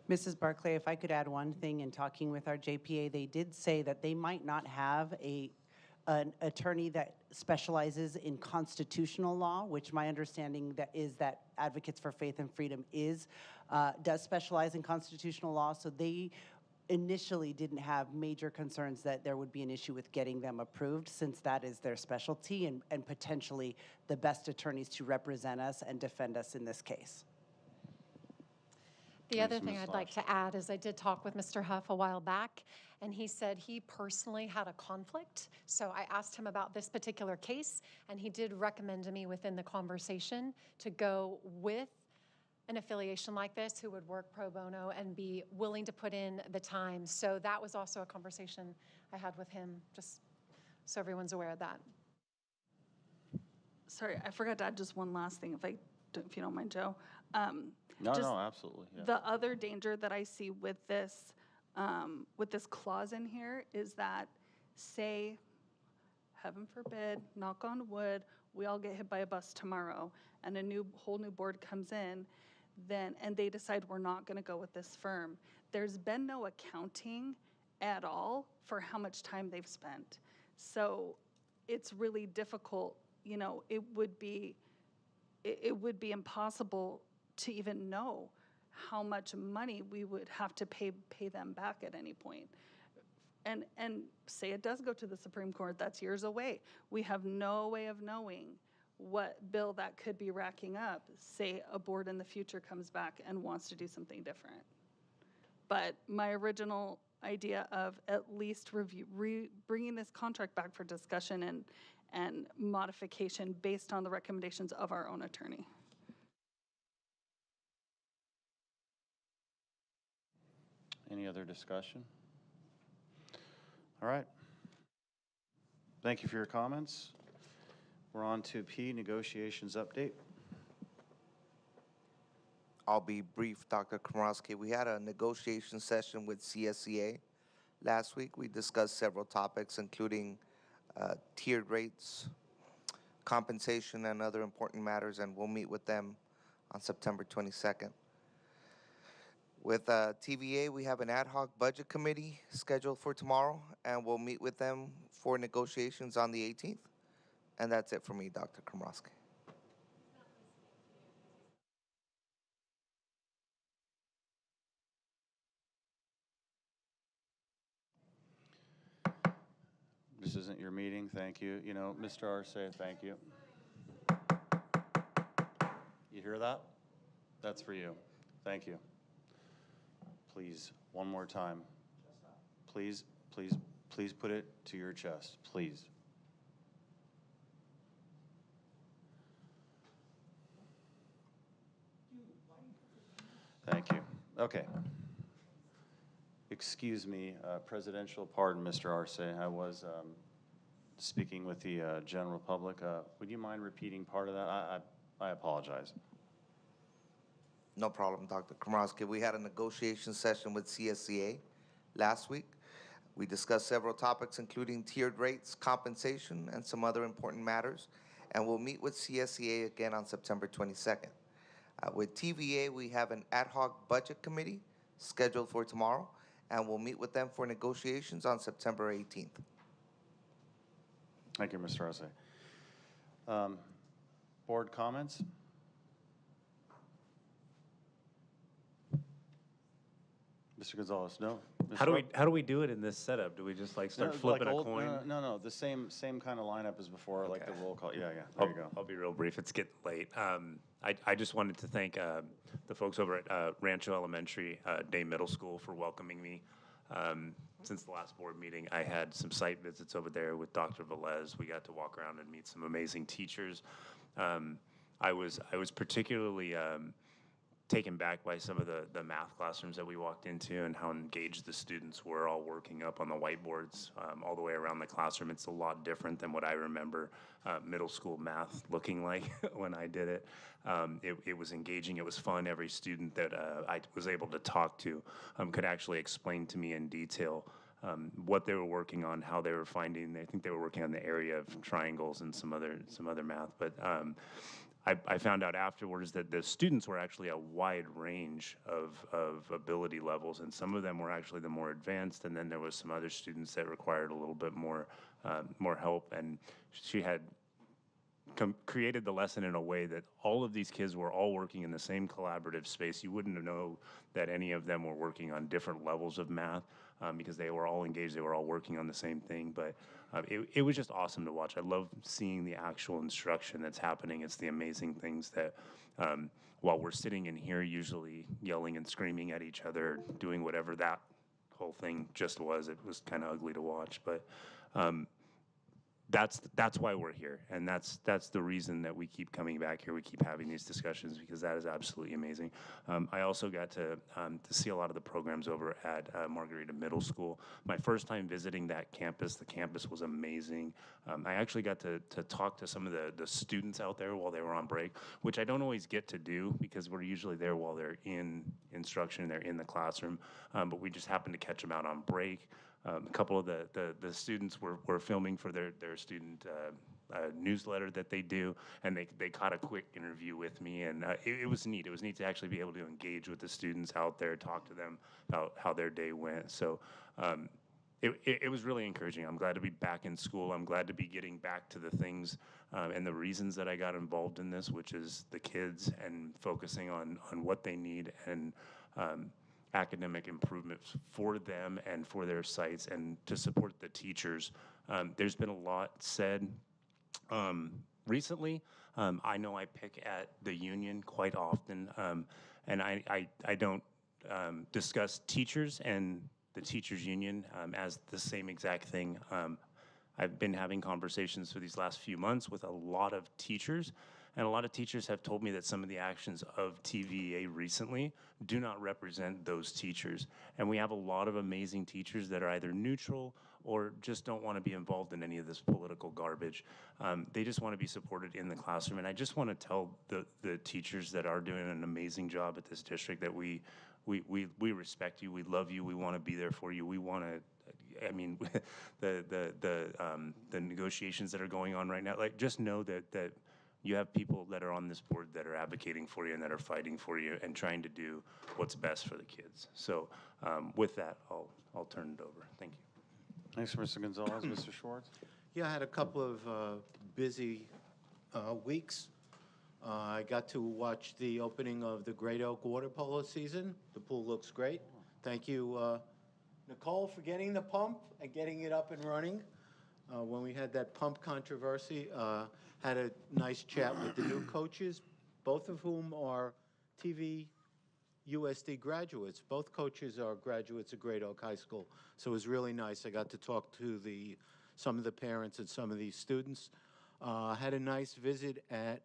Speaker 10: Mrs. Barclay, if I could add one thing, in talking with our JPA, they did say that they might not have an attorney that specializes in constitutional law, which my understanding is that Advocates for Faith and Freedom does specialize in constitutional law. So they initially didn't have major concerns that there would be an issue with getting them approved, since that is their specialty and potentially the best attorneys to represent us and defend us in this case.
Speaker 16: The other thing I'd like to add is I did talk with Mr. Huff a while back, and he said he personally had a conflict. So I asked him about this particular case, and he did recommend to me within the conversation to go with an affiliation like this who would work pro bono and be willing to put in the time. So that was also a conversation I had with him, just so everyone's aware of that.
Speaker 11: Sorry, I forgot to add just one last thing, if you don't mind, Joe.
Speaker 9: No, absolutely. Yeah.
Speaker 11: The other danger that I see with this clause in here is that, say, heaven forbid, knock on wood, we all get hit by a bus tomorrow, and a whole new board comes in, and they decide we're not going to go with this firm. There's been no accounting at all for how much time they've spent. So it's really difficult. You know, it would be impossible to even know how much money we would have to pay them back at any point. And say it does go to the Supreme Court, that's years away. We have no way of knowing what bill that could be racking up. Say a board in the future comes back and wants to do something different. But my original idea of at least bringing this contract back for discussion and modification based on the recommendations of our own attorney.
Speaker 9: Any other discussion? All right. Thank you for your comments. We're on to P, negotiations update.
Speaker 17: I'll be brief, Dr. Komrosky. We had a negotiation session with CSEA last week. We discussed several topics, including tiered rates, compensation, and other important matters, and we'll meet with them on September 22nd. With TVA, we have an ad hoc budget committee scheduled for tomorrow, and we'll meet with them for negotiations on the 18th. And that's it for me, Dr. Komrosky.
Speaker 9: This isn't your meeting, thank you. You know, Mr. Arce, thank you. You hear that? That's for you. Thank you. Please, one more time. Please, please, please put it to your chest, please. Thank you. Okay. Excuse me, presidential pardon, Mr. Arce. I was speaking with the general public. Would you mind repeating part of that? I apologize.
Speaker 17: No problem, Dr. Komrosky. We had a negotiation session with CSEA last week. We discussed several topics, including tiered rates, compensation, and some other important matters. And we'll meet with CSEA again on September 22nd. With TVA, we have an ad hoc budget committee scheduled for tomorrow, and we'll meet with them for negotiations on September 18th.
Speaker 9: Thank you, Mr. Arce. Board comments? Mr. Gonzalez, no?
Speaker 12: How do we do it in this setup? Do we just like start flipping a coin?
Speaker 9: No, the same kind of lineup as before, like the roll call. Yeah, there you go.
Speaker 12: I'll be real brief. It's getting late. I just wanted to thank the folks over at Rancho Elementary Day Middle School for welcoming me. Since the last board meeting, I had some site visits over there with Dr. Velez. We got to walk around and meet some amazing teachers. I was particularly taken back by some of the math classrooms that we walked into and how engaged the students were, all working up on the whiteboards all the way around the classroom. It's a lot different than what I remember middle school math looking like when I did it. It was engaging, it was fun. Every student that I was able to talk to could actually explain to me in detail what they were working on, how they were finding. I think they were working on the area of triangles and some other math. But I found out afterwards that the students were actually a wide range of ability levels, and some of them were actually the more advanced, and then there was some other students that required a little bit more help. And she had created the lesson in a way that all of these kids were all working in the same collaborative space. You wouldn't know that any of them were working on different levels of math because they were all engaged, they were all working on the same thing. But it was just awesome to watch. I love seeing the actual instruction that's happening. It's the amazing things that while we're sitting in here usually yelling and screaming at each other, doing whatever that whole thing just was, it was kind of ugly to watch. But that's why we're here, and that's the reason that we keep coming back here. We keep having these discussions because that is absolutely amazing. I also got to see a lot of the programs over at Margarita Middle School. My first time visiting that campus, the campus was amazing. I actually got to talk to some of the students out there while they were on break, which I don't always get to do because we're usually there while they're in instruction, they're in the classroom, but we just happened to catch them out on break. A couple of the students were filming for their student newsletter that they do, and they caught a quick interview with me, and it was neat. It was neat to actually be able to engage with the students out there, talk to them about how their day went. So it was really encouraging. I'm glad to be back in school. I'm glad to be getting back to the things and the reasons that I got involved in this, which is the kids and focusing on what they need and academic improvements for them and for their sites and to support the teachers. There's been a lot said recently. I know I pick at the union quite often, and I don't discuss teachers and the teachers union as the same exact thing. I've been having conversations for these last few months with a lot of teachers, and a lot of teachers have told me that some of the actions of TVA recently do not represent those teachers. And we have a lot of amazing teachers that are either neutral or just don't want to be involved in any of this political garbage. They just want to be supported in the classroom. And I just want to tell the teachers that are doing an amazing job at this district that we respect you, we love you, we want to be there for you, we want to, I mean, the negotiations that are going on right now, like, just know that you have people that are on this board that are advocating for you and that are fighting for you and trying to do what's best for the kids. So with that, I'll turn it over. Thank you.
Speaker 9: Thanks, Mr. Gonzalez. Mr. Schwartz?
Speaker 13: Yeah, I had a couple of busy weeks. I got to watch the opening of the Great Oak water polo season. The pool looks great. Thank you, Nicole, for getting the pump and getting it up and running. When we had that pump controversy, had a nice chat with the new coaches, both of whom are TVUSD graduates. Both coaches are graduates of Great Oak High School, so it was really nice. I got to talk to some of the parents and some of these students. Had a nice visit at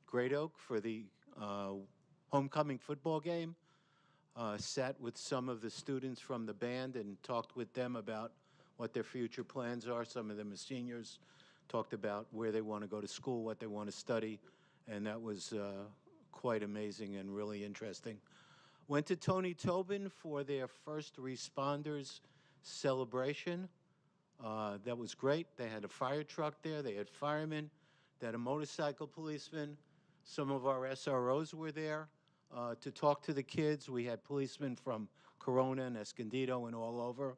Speaker 13: Great Oak for the homecoming football game. Sat with some of the students from the band and talked with them about what their future plans are. Some of them are seniors. Talked about where they want to go to school, what they want to study, and that was quite amazing and really interesting. Went to Tony Tobin for their first responders celebration. That was great. They had a fire truck there. They had firemen. They had a motorcycle policeman. Some of our SROs were there to talk to the kids. We had policemen from Corona and Escondido and all over.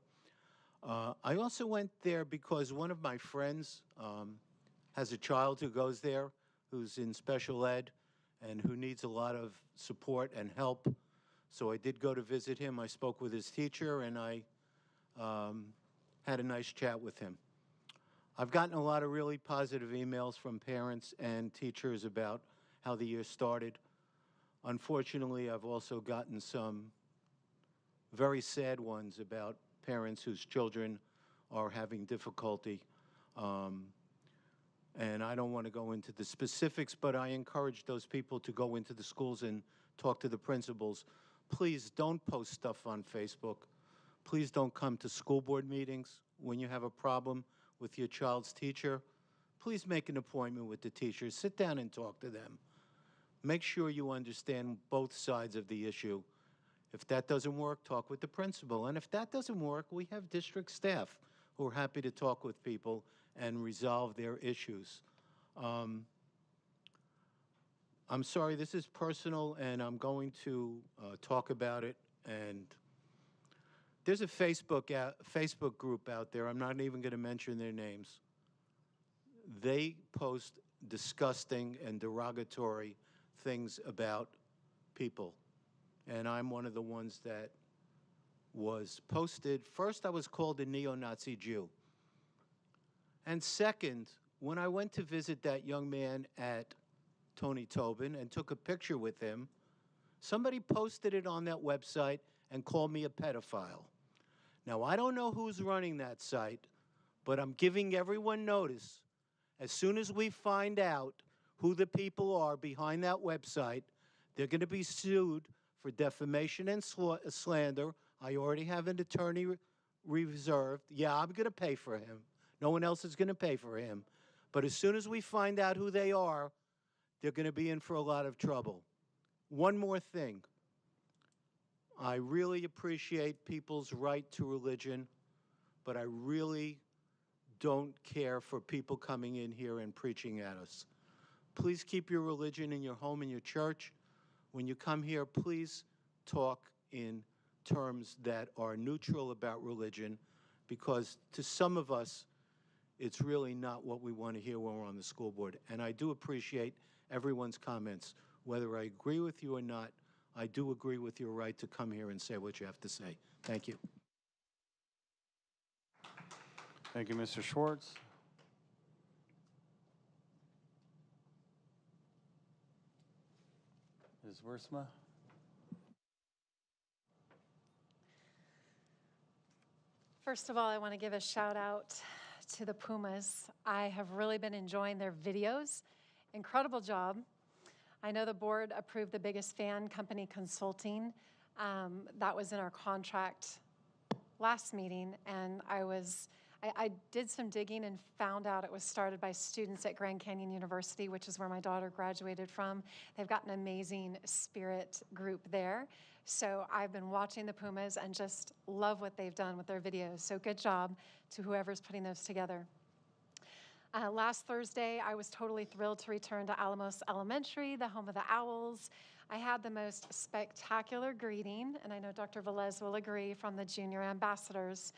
Speaker 13: I also went there because one of my friends has a child who goes there who's in special ed and who needs a lot of support and help. So I did go to visit him. I spoke with his teacher, and I had a nice chat with him. I've gotten a lot of really positive emails from parents and teachers about how the year started. Unfortunately, I've also gotten some very sad ones about parents whose children are having difficulty. And I don't want to go into the specifics, but I encourage those people to go into the schools and talk to the principals. Please don't post stuff on Facebook. Please don't come to school board meetings when you have a problem with your child's teacher. Please make an appointment with the teacher. Sit down and talk to them. Make sure you understand both sides of the issue. If that doesn't work, talk with the principal. And if that doesn't work, we have district staff who are happy to talk with people and resolve their issues. I'm sorry, this is personal, and I'm going to talk about it. And there's a Facebook group out there. I'm not even going to mention their names. They post disgusting and derogatory things about people. And I'm one of the ones that was posted. First, I was called a neo-Nazi Jew. And second, when I went to visit that young man at Tony Tobin and took a picture with him, somebody posted it on that website and called me a pedophile. Now, I don't know who's running that site, but I'm giving everyone notice. As soon as we find out who the people are behind that website, they're going to be sued for defamation and slander. I already have an attorney reserved. Yeah, I'm going to pay for him. No one else is going to pay for him. But as soon as we find out who they are, they're going to be in for a lot of trouble. One more thing. I really appreciate people's right to religion, but I really don't care for people coming in here and preaching at us. Please keep your religion in your home and your church. When you come here, please talk in terms that are neutral about religion, because to some of us, it's really not what we want to hear when we're on the school board. And I do appreciate everyone's comments. Whether I agree with you or not, I do agree with your right to come here and say what you have to say. Thank you.
Speaker 9: Thank you, Mr. Schwartz. Ms. Wiersma?
Speaker 16: First of all, I want to give a shout out to the Pumas. I have really been enjoying their videos. Incredible job. I know the board approved the biggest fan company consulting. That was in our contract last meeting, and I did some digging and found out it was started by students at Grand Canyon University, which is where my daughter graduated from. They've got an amazing spirit group there. So I've been watching the Pumas and just love what they've done with their videos. So good job to whoever's putting those together. Last Thursday, I was totally thrilled to return to Alamos Elementary, the home of the Owls. I had the most spectacular greeting, and I know Dr. Velez will agree, from the junior ambassadors.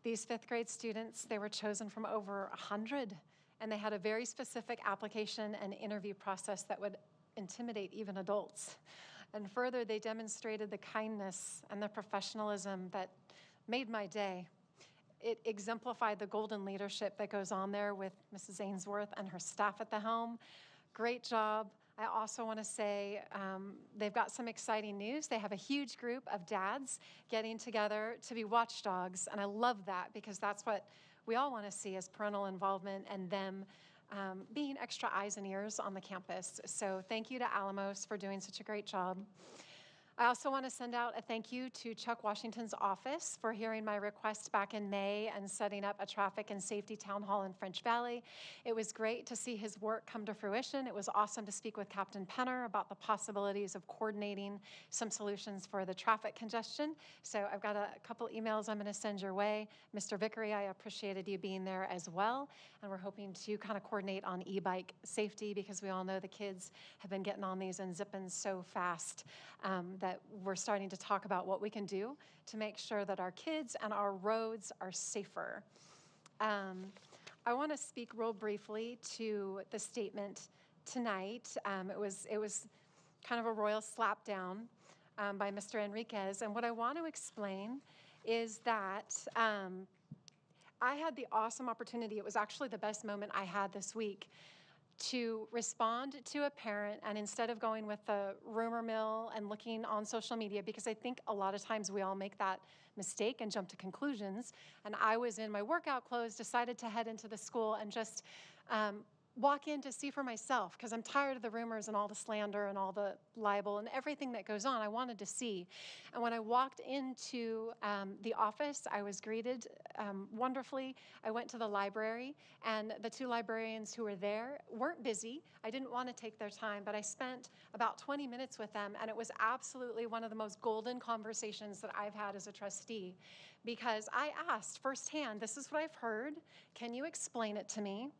Speaker 16: These fifth grade students, they were chosen from over 100, and they had a very specific application and interview process that would intimidate even adults. And further, they demonstrated the kindness and the professionalism that made my day. It exemplified the golden leadership that goes on there with Mrs. Ainsworth and her staff at the helm. Great job. I also want to say they've got some exciting news. They have a huge group of dads getting together to be watchdogs, and I love that because that's what we all want to see, is parental involvement and them being extra eyes and ears on the campus. So thank you to Alamos for doing such a great job. I also want to send out a thank you to Chuck Washington's office for hearing my request back in May and setting up a traffic and safety town hall in French Valley. It was great to see his work come to fruition. It was awesome to speak with Captain Penner about the possibilities of coordinating some solutions for the traffic congestion. So I've got a couple emails I'm going to send your way. Mr. Vickery, I appreciated you being there as well. And we're hoping to kind of coordinate on e-bike safety because we all know the kids have been getting on these and zipping so fast that we're starting to talk about what we can do to make sure that our kids and our roads are safer. I want to speak real briefly to the statement tonight. It was kind of a royal slapdown by Mr. Enriquez, and what I want to explain is that I had the awesome opportunity, it was actually the best moment I had this week, to respond to a parent, and instead of going with the rumor mill and looking on social media, because I think a lot of times we all make that mistake and jump to conclusions, and I was in my workout clothes, decided to head into the school and just walk in to see for myself, because I'm tired of the rumors and all the slander and all the libel and everything that goes on. I wanted to see. And when I walked into the office, I was greeted wonderfully. I went to the library, and the two librarians who were there weren't busy. I didn't want to take their time, but I spent about 20 minutes with them, and it was absolutely one of the most golden conversations that I've had as a trustee, because I asked firsthand, this is what I've heard. Can you explain it to me?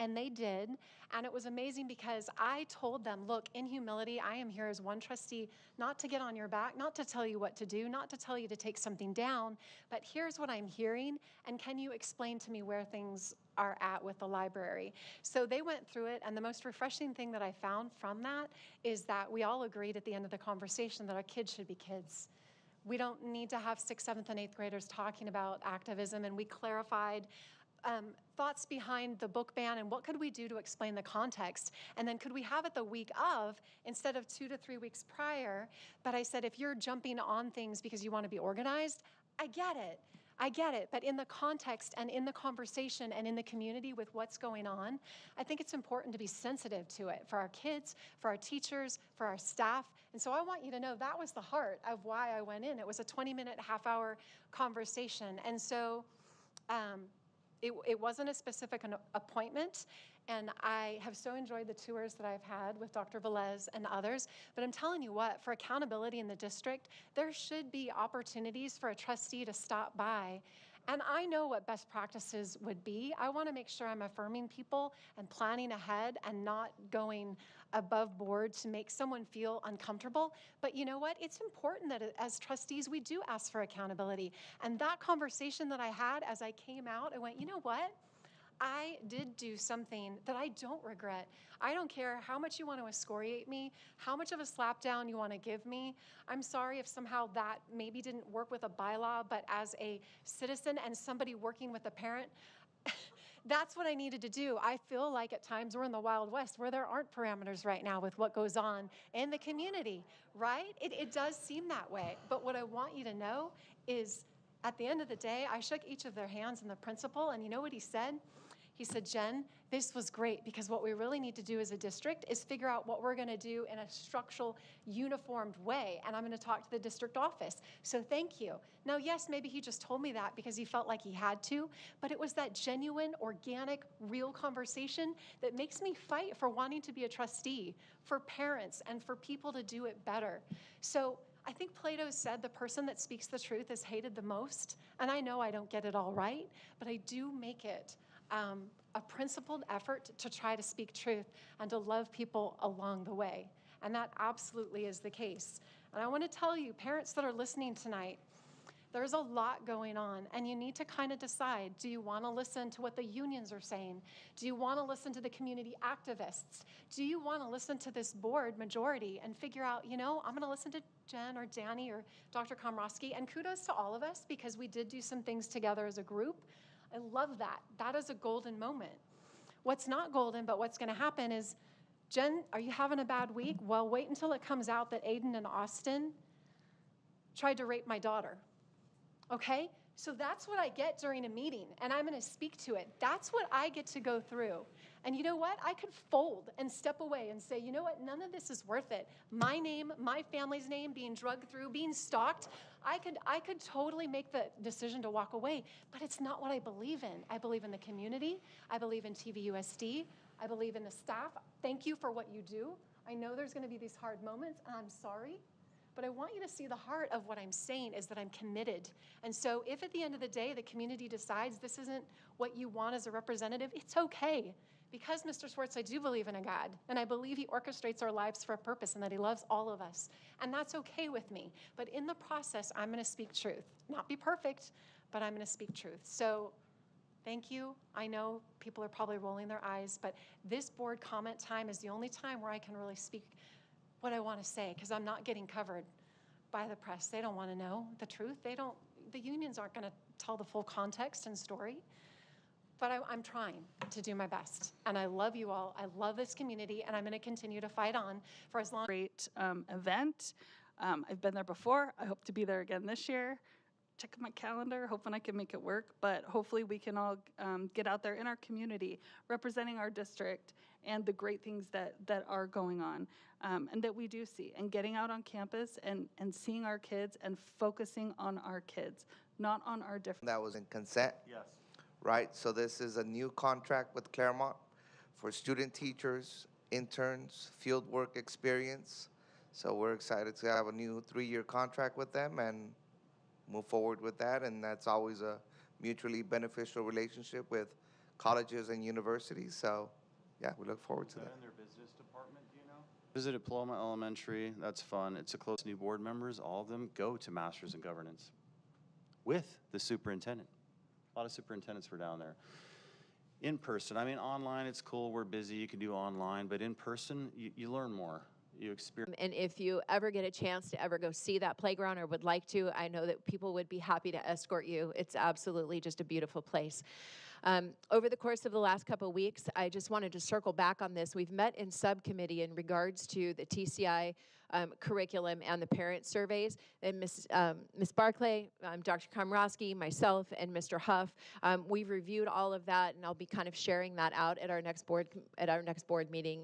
Speaker 16: And they did, and it was amazing because I told them, look, in humility, I am here as one trustee, not to get on your back, not to tell you what to do, not to tell you to take something down, but here's what I'm hearing, and can you explain to me where things are at with the library? So they went through it, and the most refreshing thing that I found from that is that we all agreed at the end of the conversation that our kids should be kids. We don't need to have 6th, 7th, and 8th graders talking about activism, and we clarified thoughts behind the book ban and what could we do to explain the context, and then could we have it the week of instead of 2 to 3 weeks prior. But I said, if you're jumping on things because you want to be organized, I get it, but in the context and in the conversation and in the community with what's going on, I think it's important to be sensitive to it for our kids, for our teachers, for our staff. And so I want you to know that was the heart of why I went in. It was a 20-minute, half-hour conversation. And so it wasn't a specific appointment, and I have so enjoyed the tours that I've had with Dr. Velez and others, but I'm telling you what, for accountability in the district, there should be opportunities for a trustee to stop by. And I know what best practices would be. I want to make sure I'm affirming people and planning ahead and not going above board to make someone feel uncomfortable. But you know what? It's important that as trustees, we do ask for accountability. And that conversation that I had as I came out, I went, you know what? I did do something that I don't regret. I don't care how much you want to excoriate me, how much of a slapdown you want to give me. I'm sorry if somehow that maybe didn't work with a bylaw, but as a citizen and somebody working with a parent, that's what I needed to do. I feel like at times we're in the Wild West where there aren't parameters right now with what goes on in the community, right? It does seem that way. But what I want you to know is At the end of the day, I shook each of their hands and the principal, and you know what he said? He said, Jen, this was great because what we really need to do as a district is figure out what we're going to do in a structural, uniformed way, and I'm going to talk to the district office. So thank you. Now, yes, maybe he just told me that because he felt like he had to, but it was that genuine, organic, real conversation that makes me fight for wanting to be a trustee, for parents, and for people to do it better. So I think Plato said the person that speaks the truth is hated the most, and I know I don't get it all right, but I do make it a principled effort to try to speak truth and to love people along the way. And that absolutely is the case. And I want to tell you, parents that are listening tonight, there's a lot going on, and you need to kind of decide, do you want to listen to what the unions are saying? Do you want to listen to the community activists? Do you want to listen to this board majority and figure out, you know, I'm going to listen to Jen or Danny or Dr. Komrosky, and kudos to all of us because we did do some things together as a group. I love that. That is a golden moment. What's not golden, but what's going to happen is, Jen, are you having a bad week? Well, wait until it comes out that Aiden and Austin tried to rape my daughter. Okay? So that's what I get during a meeting, and I'm going to speak to it. That's what I get to go through. And you know what? I could fold and step away and say, you know what? None of this is worth it. My name, my family's name being drugged through, being stalked, I could totally make the decision to walk away, but it's not what I believe in. I believe in the community. I believe in TVUSD. I believe in the staff. Thank you for what you do. I know there's going to be these hard moments, and I'm sorry. But I want you to see the heart of what I'm saying is that I'm committed. And so if at the end of the day the community decides this isn't what you want as a representative, it's okay. Because, Mr. Swartz, I do believe in a God, and I believe he orchestrates our lives for a purpose and that he loves all of us. And that's okay with me. But in the process, I'm going to speak truth. Not be perfect, but I'm going to speak truth. So thank you. I know people are probably rolling their eyes, but this board comment time is the only time where I can really speak what I want to say, because I'm not getting covered by the press. They don't want to know the truth. The unions aren't going to tell the full context and story. But I'm trying to do my best. And I love you all. I love this community, and I'm going to continue to fight on for as long.
Speaker 11: Great event. I've been there before. I hope to be there again this year. Check my calendar, hoping I can make it work, but hopefully we can all get out there in our community, representing our district and the great things that are going on, and that we do see, and getting out on campus and seeing our kids and focusing on our kids, not on our different.
Speaker 17: That was in consent?
Speaker 4: Yes.
Speaker 17: Right, so this is a new contract with Claremont for student teachers, interns, field work experience. So we're excited to have a new 3-year contract with them and move forward with that, and that's always a mutually beneficial relationship with colleges and universities. So, yeah, we look forward to that.
Speaker 4: In their business department, do you know? Visited Paloma Elementary. That's fun. It's a close new board members. All of them go to Masters in Governance with the superintendent. A lot of superintendents were down there. In person, I mean, online it's cool. We're busy. You can do online, but in person, you learn more. You experience.
Speaker 5: And if you ever get a chance to ever go see that playground or would like to, I know that people would be happy to escort you. It's absolutely just a beautiful place. Over the course of the last couple of weeks, I just wanted to circle back on this. We've met in subcommittee in regards to the TCI curriculum and the parent surveys. And Ms. Barclay, Dr. Komrosky, myself, and Mr. Huff, we've reviewed all of that, and I'll be kind of sharing that out at our next board meeting.